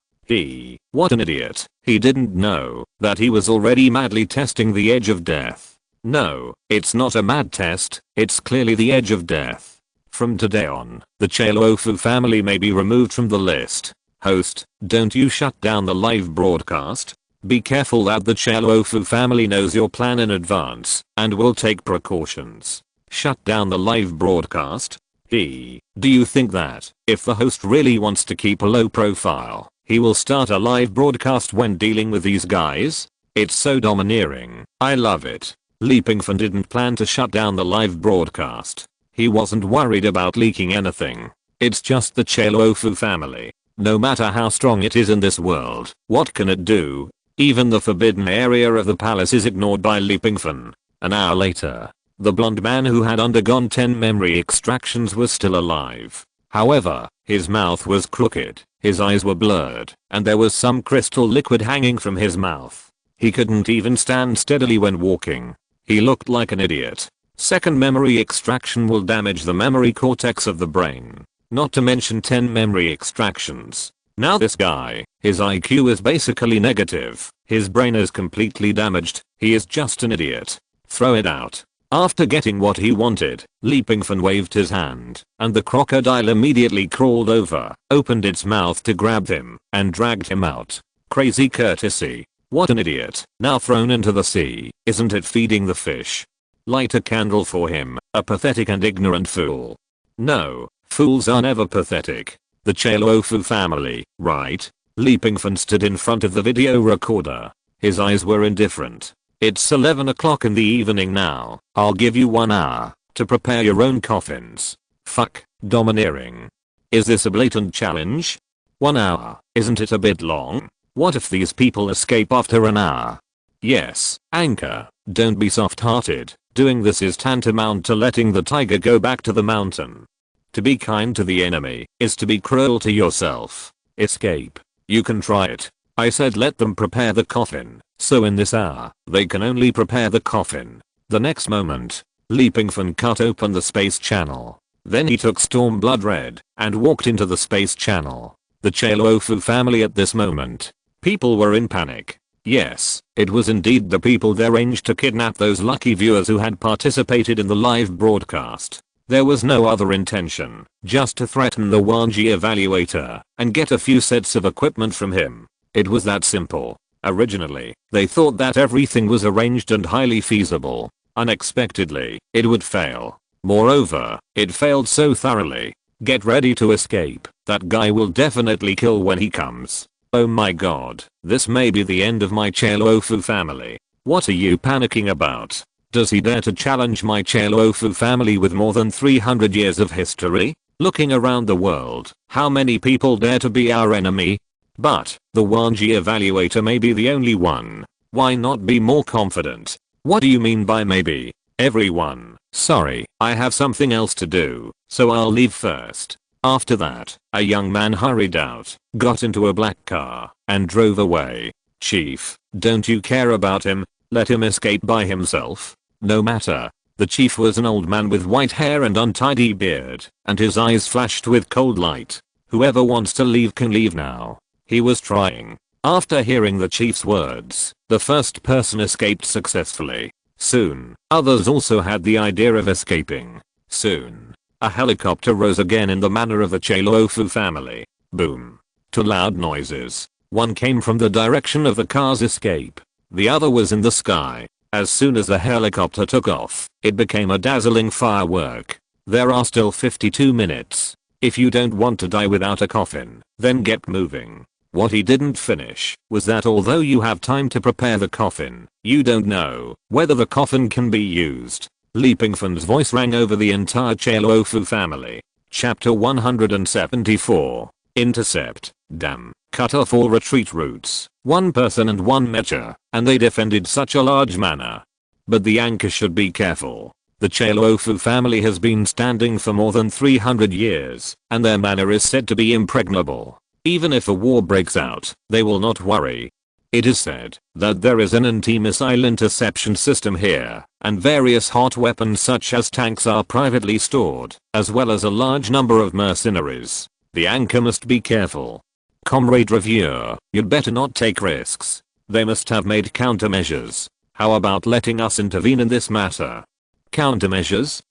What an idiot. He didn't know that he was already madly testing the edge of death. No, it's not a mad test, it's clearly the edge of death. From today on, the Luofu family may be removed from the list. Host, don't you shut down the live broadcast. Be careful that the Luofu family knows your plan in advance and will take precautions. Shut down the live broadcast? Do you think that, if the host really wants to keep a low profile, he will start a live broadcast when dealing with these guys? It's so domineering. I love it. Pingfan didn't plan to shut down the live broadcast. He wasn't worried about leaking anything. It's just the Luofu family. No matter how strong it is in this world, what can it do? Even the forbidden area of the palace is ignored by Pingfan. An hour later, the blonde man who had undergone 10 memory extractions was still alive. However, his mouth was crooked, his eyes were blurred, and there was some crystal liquid hanging from his mouth. He couldn't even stand steadily when walking. He looked like an idiot. Second memory extraction will damage the memory cortex of the brain. Not to mention 10 memory extractions. Now this guy, his IQ is basically negative. His brain is completely damaged. He is just an idiot. Throw it out. After getting what he wanted, Pingfan waved his hand, and the crocodile immediately crawled over, opened its mouth to grab him, and dragged him out. Crazy courtesy. What an idiot. Now thrown into the sea, isn't it feeding the fish? Light a candle for him, a pathetic and ignorant fool. No, fools are never pathetic. The Luofu family, right? Pingfan stood in front of the video recorder. His eyes were indifferent. It's 11 o'clock in the evening now. I'll give you 1 hour to prepare your own coffins. Fuck, domineering. Is this a blatant challenge? 1 hour, isn't it a bit long? What if these people escape after an hour? Yes, anchor, don't be soft-hearted. Doing this is tantamount to letting the tiger go back to the mountain. To be kind to the enemy is to be cruel to yourself. Escape. You can try it. I said let them prepare the coffin, so in this hour, they can only prepare the coffin. The next moment, Pingfan cut open the space channel. Then he took Stormblood Red and walked into the space channel. The Luofu family at this moment. People were in panic. Yes, it was indeed the people they arranged to kidnap those lucky viewers who had participated in the live broadcast. There was no other intention, just to threaten the Wanji evaluator and get a few sets of equipment from him. It was that simple. Originally, they thought that everything was arranged and highly feasible. Unexpectedly, it would fail. Moreover, it failed so thoroughly. Get ready to escape. That guy will definitely kill when he comes. Oh my god, this may be the end of my Chailofu family. What are you panicking about? Does he dare to challenge my Chailofu family with more than 300 years of history? Looking around the world, how many people dare to be our enemy? But, the Wanji evaluator may be the only one. Why not be more confident? What do you mean by maybe? Everyone, sorry, I have something else to do, so I'll leave first. After that, a young man hurried out, got into a black car, and drove away. Chief, don't you care about him? Let him escape by himself? No matter. The chief was an old man with white hair and untidy beard, and his eyes flashed with cold light. Whoever wants to leave can leave now. He was trying. After hearing the chief's words, the first person escaped successfully. Soon, others also had the idea of escaping. Soon, a helicopter rose again in the manner of the Chailofu family. Boom. Two loud noises. One came from the direction of the car's escape. The other was in the sky. As soon as the helicopter took off, it became a dazzling firework. There are still 52 minutes. If you don't want to die without a coffin, then get moving. What he didn't finish was that although you have time to prepare the coffin, you don't know whether the coffin can be used. Li Pingfan's voice rang over the entire Chailofu family. Chapter 174. Intercept. Damn. Cut off all retreat routes. One person and one mecha, and they defended such a large manor. But the anchor should be careful. The Chailofu family has been standing for more than 300 years, and their manor is said to be impregnable. Even if a war breaks out, they will not worry. It is said that there is an anti-missile interception system here, and various hot weapons such as tanks are privately stored, as well as a large number of mercenaries. The anchor must be careful. Comrade Reviewer, you'd better not take risks. They must have made countermeasures. How about letting us intervene in this matter? Countermeasures?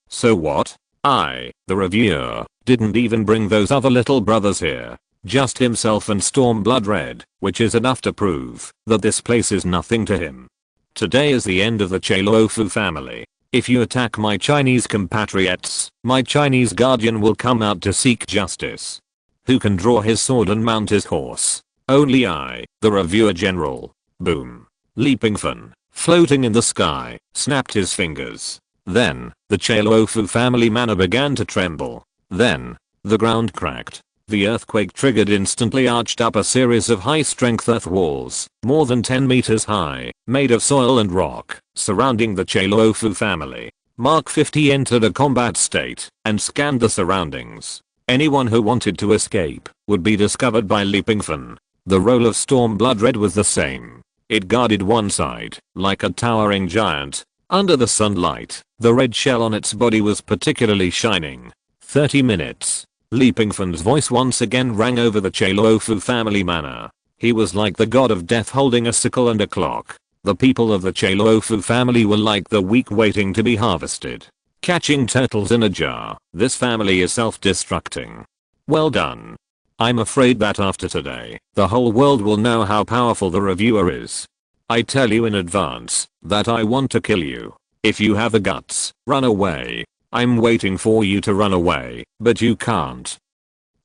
So what? The Reviewer, didn't even bring those other little brothers here. Just himself and Stormblood Red, which is enough to prove that this place is nothing to him. Today is the end of the Chailofu family. If you attack my Chinese compatriots, my Chinese guardian will come out to seek justice. Who can draw his sword and mount his horse? Only I, the Reviewer General. Boom. Li Pingfan, floating in the sky, snapped his fingers. Then, the Chailofu family manor began to tremble. Then, the ground cracked. The earthquake triggered instantly arched up a series of high-strength earth walls, more than 10 meters high, made of soil and rock, surrounding the Chailofu family. Mark 50 entered a combat state, and scanned the surroundings. Anyone who wanted to escape, would be discovered by Li Pingfan. The role of Stormblood Red was the same. It guarded one side, like a towering giant. Under the sunlight, the red shell on its body was particularly shining. 30 minutes. Li Pingfan's voice once again rang over the Chailofu family manor. He was like the god of death holding a sickle and a clock. The people of the Chailofu family were like the weak waiting to be harvested. Catching turtles in a jar, this family is self-destructing. Well done. I'm afraid that after today, the whole world will know how powerful the Reviewer is. I tell you in advance that I want to kill you. If you have the guts, run away. I'm waiting for you to run away, but you can't.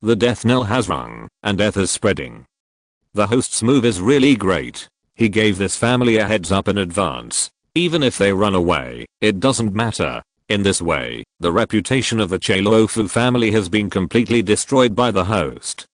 The death knell has rung, and death is spreading. The host's move is really great. He gave this family a heads up in advance. Even if they run away, it doesn't matter. In this way, the reputation of the Chailofu family has been completely destroyed by the host.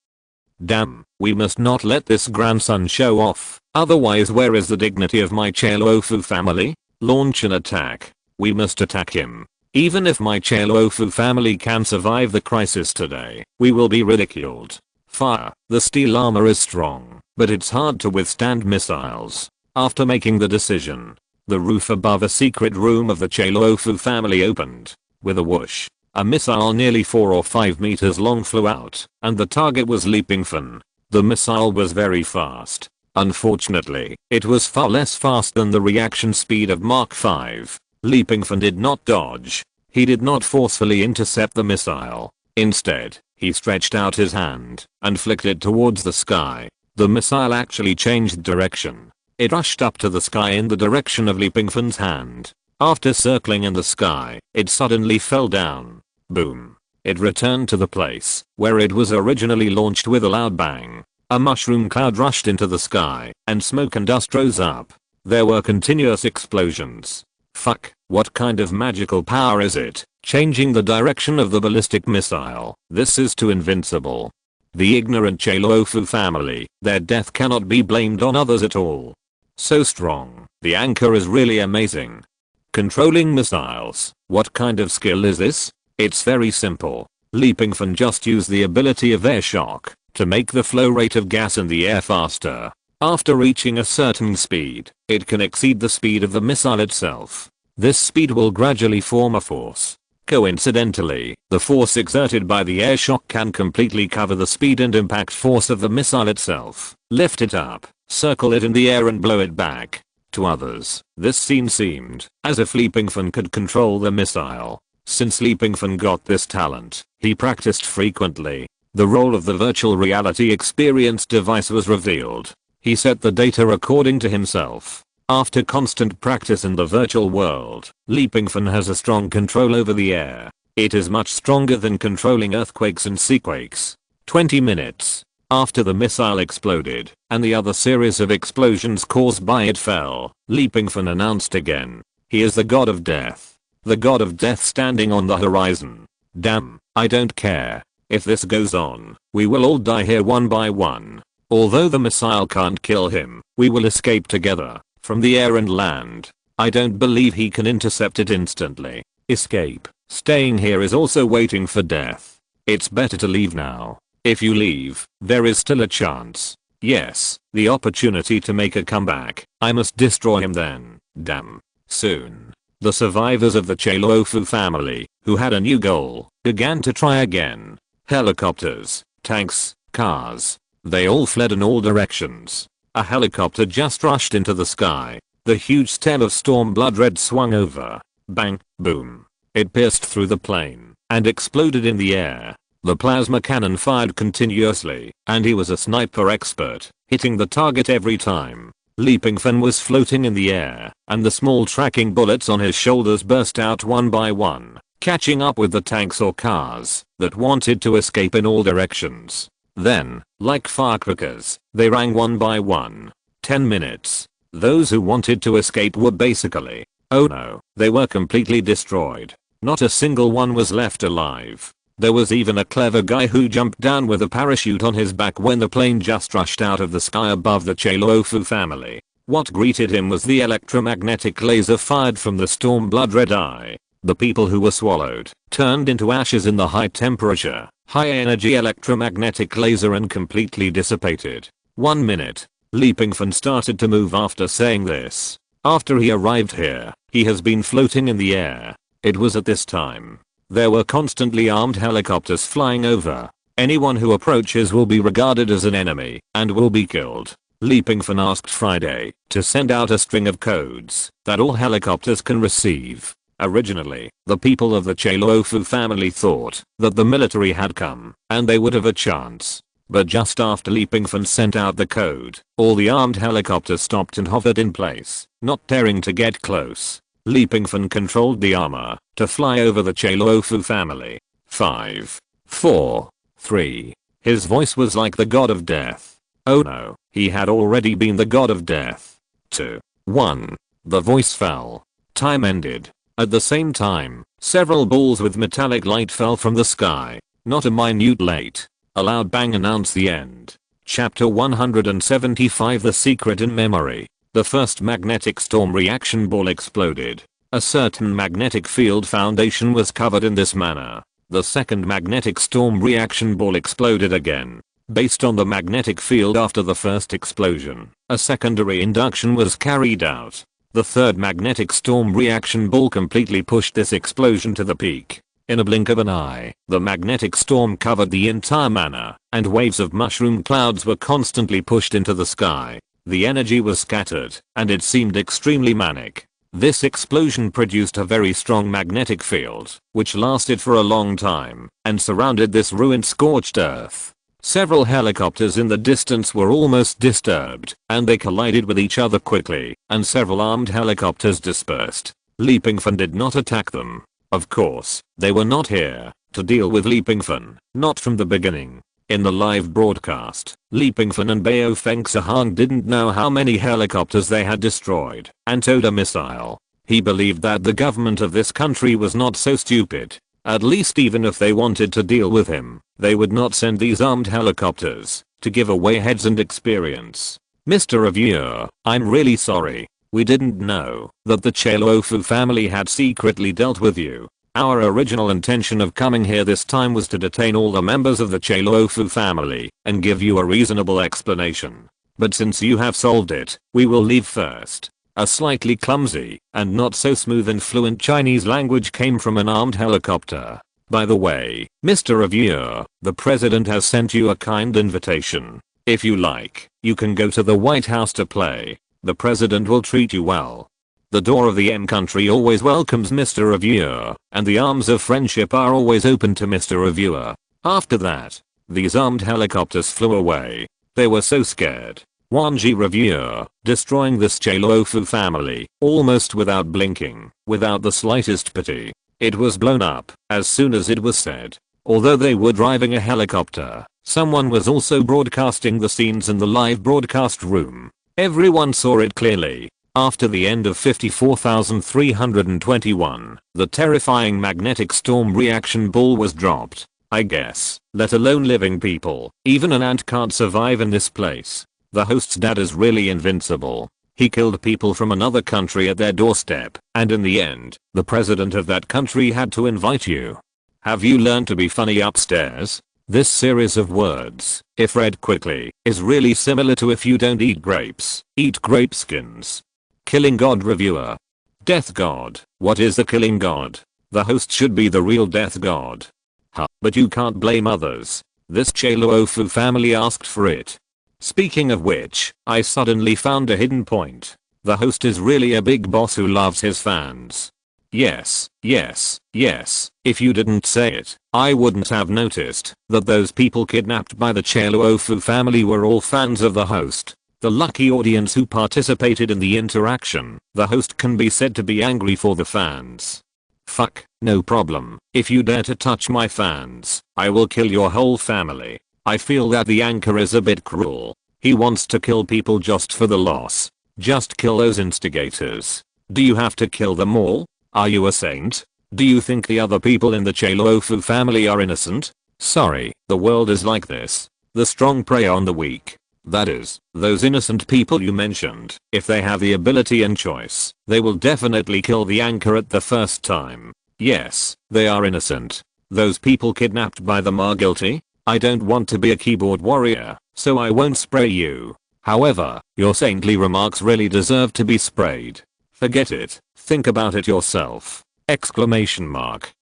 Damn, we must not let this grandson show off, otherwise where is the dignity of my Chailofu family? Launch an attack. We must attack him. Even if my Chailofu family can survive the crisis today, we will be ridiculed. Fire. The steel armor is strong, but it's hard to withstand missiles. After making the decision, the roof above a secret room of the Chailofu family opened. With a whoosh, a missile nearly 4 or 5 meters long flew out, and the target was Li Pingfan. The missile was very fast. Unfortunately, it was far less fast than the reaction speed of Mark 5. Li Pingfan did not dodge. He did not forcefully intercept the missile. Instead, he stretched out his hand and flicked it towards the sky. The missile actually changed direction. It rushed up to the sky in the direction of Li Pingfan's hand. After circling in the sky, it suddenly fell down. Boom. It returned to the place where it was originally launched with a loud bang. A mushroom cloud rushed into the sky, and smoke and dust rose up. There were continuous explosions. Fuck, what kind of magical power is it, changing the direction of the ballistic missile? This is too invincible. The ignorant Chailofu family, their death cannot be blamed on others at all. So strong, the anchor is really amazing. Controlling missiles, what kind of skill is this? It's very simple. Pingfan just used the ability of air shock to make the flow rate of gas in the air faster. After reaching a certain speed, it can exceed the speed of the missile itself. This speed will gradually form a force. Coincidentally, the force exerted by the air shock can completely cover the speed and impact force of the missile itself. Lift it up, circle it in the air and blow it back. To others, this scene seemed as if Pingfan could control the missile. Since Pingfan got this talent, he practiced frequently. The role of the virtual reality experience device was revealed. He set the data according to himself. After constant practice in the virtual world, Pingfan has a strong control over the air. It is much stronger than controlling earthquakes and seaquakes. 20 minutes after the missile exploded, and the other series of explosions caused by it fell, Pingfan announced again. He is the god of death. The god of death standing on the horizon. Damn, I don't care. If this goes on, we will all die here one by one. Although the missile can't kill him, we will escape together, from the air and land. I don't believe he can intercept it instantly. Escape. Staying here is also waiting for death. It's better to leave now. If you leave, there is still a chance. Yes, the opportunity to make a comeback. I must destroy him then. Damn. Soon. The survivors of the Chailofu family, who had a new goal, began to try again. Helicopters, tanks, cars. They all fled in all directions. A helicopter just rushed into the sky. The huge stem of storm blood red swung over. Bang, boom. It pierced through the plane and exploded in the air. The plasma cannon fired continuously, and he was a sniper expert, hitting the target every time. Pingfan was floating in the air, and the small tracking bullets on his shoulders burst out one by one, catching up with the tanks or cars that wanted to escape in all directions. Then, like firecrackers, they rang one by one. 10 minutes. Those who wanted to escape were basically, oh no, they were completely destroyed. Not a single one was left alive. There was even a clever guy who jumped down with a parachute on his back when the plane just rushed out of the sky above the Chailofu family. What greeted him was the electromagnetic laser fired from the storm blood red eye. The people who were swallowed turned into ashes in the high temperature, high energy electromagnetic laser and completely dissipated. 1 minute. Pingfan started to move after saying this. After he arrived here, he has been floating in the air. It was at this time. There were constantly armed helicopters flying over. Anyone who approaches will be regarded as an enemy and will be killed. Pingfan asked Friday to send out a string of codes that all helicopters can receive. Originally, the people of the Chailofu family thought that the military had come and they would have a chance. But just after Pingfan sent out the code, all the armed helicopters stopped and hovered in place, not daring to get close. Pingfan controlled the armor to fly over the Chailofu family. 5, 4, 3. His voice was like the god of death. Oh no, he had already been the god of death. 2, 1. The voice fell. Time ended. At the same time, several balls with metallic light fell from the sky. Not a minute late. A loud bang announced the end. Chapter 175 The Secret in Memory. The first magnetic storm reaction ball exploded. A certain magnetic field foundation was covered in this manner. The second magnetic storm reaction ball exploded again. Based on the magnetic field after the first explosion, a secondary induction was carried out. The third magnetic storm reaction ball completely pushed this explosion to the peak. In a blink of an eye, the magnetic storm covered the entire manor, and waves of mushroom clouds were constantly pushed into the sky. The energy was scattered, and it seemed extremely manic. This explosion produced a very strong magnetic field, which lasted for a long time, and surrounded this ruined scorched earth. Several helicopters in the distance were almost disturbed, and they collided with each other quickly, and several armed helicopters dispersed. Pingfan did not attack them. Of course, they were not here to deal with Pingfan, not from the beginning. In the live broadcast, Li Pingfan and Bao Fengxiang didn't know how many helicopters they had destroyed and towed a missile. He believed that the government of this country was not so stupid. At least even if they wanted to deal with him, they would not send these armed helicopters to give away heads and experience. Mr. Reviewer, I'm really sorry. We didn't know that the Cheluofu family had secretly dealt with you. Our original intention of coming here this time was to detain all the members of the Cheluofu family and give you a reasonable explanation. But since you have solved it, we will leave first. A slightly clumsy and not so smooth and fluent Chinese language came from an armed helicopter. By the way, Mr. Reviewer, the president has sent you a kind invitation. If you like, you can go to the White House to play. The president will treat you well. The door of the M country always welcomes Mr. Reviewer, and the arms of friendship are always open to Mr. Reviewer. After that, these armed helicopters flew away. They were so scared. Wanji Reviewer, destroying this Cheluofu family, almost without blinking, without the slightest pity. It was blown up as soon as it was said. Although they were driving a helicopter, someone was also broadcasting the scenes in the live broadcast room. Everyone saw it clearly. After the end of 54,321, the terrifying magnetic storm reaction ball was dropped. I guess, let alone living people, even an ant can't survive in this place. The host's dad is really invincible. He killed people from another country at their doorstep, and in the end, the president of that country had to invite you. Have you learned to be funny upstairs? This series of words, if read quickly, is really similar to if you don't eat grapes, eat grape skins. Killing God Reviewer. Death God. What is the killing God? The host should be the real death god. Huh, but you can't blame others. This Cheluofu family asked for it. Speaking of which, I suddenly found a hidden point. The host is really a big boss who loves his fans. Yes, yes, yes. If you didn't say it, I wouldn't have noticed that those people kidnapped by the Cheluofu family were all fans of the host. The lucky audience who participated in the interaction. The host can be said to be angry for the fans. Fuck, no problem. If you dare to touch my fans, I will kill your whole family. I feel that the anchor is a bit cruel. He wants to kill people just for the loss. Just kill those instigators. Do you have to kill them all? Are you a saint? Do you think the other people in the Cheluofu family are innocent? Sorry, the world is like this. The strong prey on the weak. That is, those innocent people you mentioned. If they have the ability and choice, they will definitely kill the anchor at the first time. Yes, they are innocent. Those people kidnapped by them are guilty. I don't want to be a keyboard warrior, so I won't spray you. However, your saintly remarks really deserve to be sprayed. Forget it. Think about it yourself. Exclamation mark.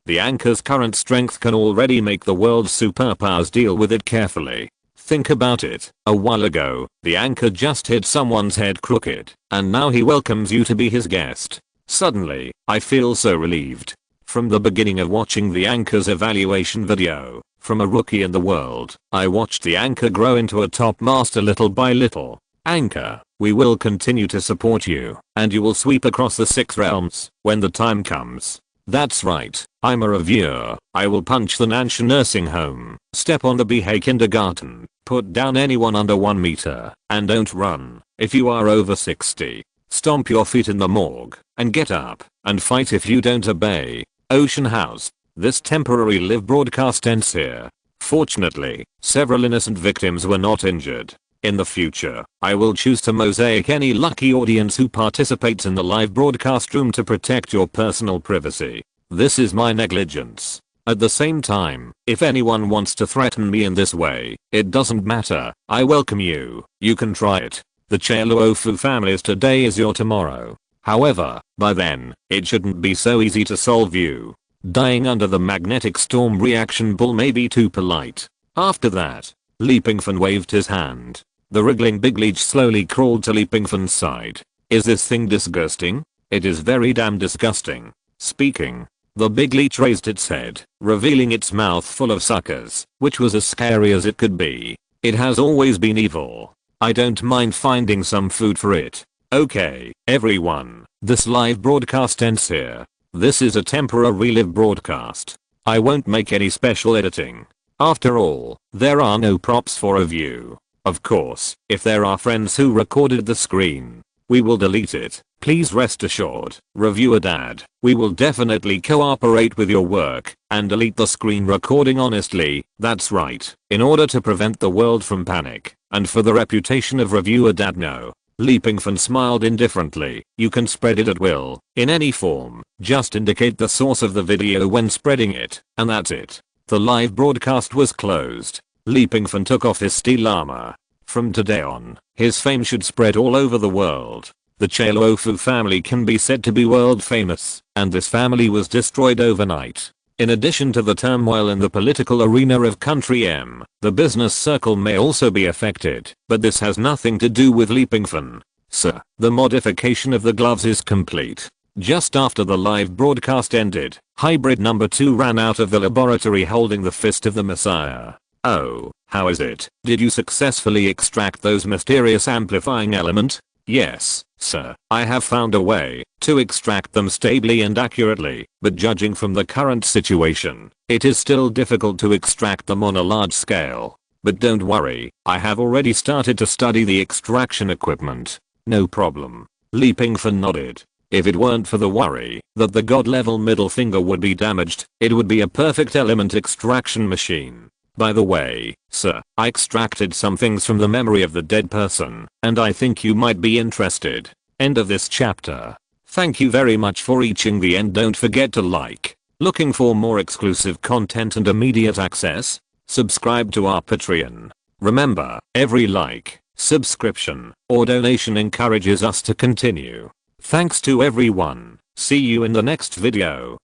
The anchor's current strength can already make the world's superpowers deal with it carefully. Think about it. A while ago, the anchor just hit someone's head crooked, and now he welcomes you to be his guest. Suddenly, I feel so relieved. From the beginning of watching the anchor's evaluation video, from a rookie in the world, I watched the anchor grow into a top master little by little. Anchor, we will continue to support you, and you will sweep across the 6 realms when the time comes. That's right, I'm a reviewer. I will punch the Nansha nursing home, step on the Bihei kindergarten, put down anyone under 1 meter, and don't run if you are over 60. Stomp your feet in the morgue, and get up, and fight if you don't obey. Ocean House. This temporary live broadcast ends here. Fortunately, several innocent victims were not injured. In the future, I will choose to mosaic any lucky audience who participates in the live broadcast room to protect your personal privacy. This is my negligence. At the same time, if anyone wants to threaten me in this way, it doesn't matter. I welcome you. You can try it. The Cheluofu family's today is your tomorrow. However, by then, it shouldn't be so easy to solve you. Dying under the magnetic storm reaction ball may be too polite. After that, Li Pingfan waved his hand. The wriggling big leech slowly crawled to Li Pingfan's side. Is this thing disgusting? It is very damn disgusting. Speaking, the big leech raised its head, revealing its mouth full of suckers, which was as scary as it could be. It has always been evil. I don't mind finding some food for it. Okay, everyone, this live broadcast ends here. This is a temporary live broadcast. I won't make any special editing. After all, there are no props for a view. Of course, if there are friends who recorded the screen, we will delete it. Please rest assured, reviewer dad, we will definitely cooperate with your work and delete the screen recording honestly, that's right, in order to prevent the world from panic, and for the reputation of reviewer dad no. Leapingfan smiled indifferently, you can spread it at will, in any form, just indicate the source of the video when spreading it, and that's it. The live broadcast was closed. Leapingfan took off his steel armor. From today on, his fame should spread all over the world. The Chalofu family can be said to be world famous, and this family was destroyed overnight. In addition to the turmoil in the political arena of Country M, the business circle may also be affected, but this has nothing to do with Leapingfan. Sir, the modification of the gloves is complete. Just after the live broadcast ended, hybrid number 2 ran out of the laboratory holding the fist of the Messiah. Oh, how is it? Did you successfully extract those mysterious amplifying element? Yes, sir, I have found a way to extract them stably and accurately, but judging from the current situation, it is still difficult to extract them on a large scale. But don't worry, I have already started to study the extraction equipment. No problem. Leapingfan nodded. If it weren't for the worry that the god level middle finger would be damaged, it would be a perfect element extraction machine. By the way, sir, I extracted some things from the memory of the dead person, and I think you might be interested. End of this chapter. Thank you very much for reaching the end. Don't forget to like. Looking for more exclusive content and immediate access? Subscribe to our Patreon. Remember, every like, subscription, or donation encourages us to continue. Thanks to everyone. See you in the next video.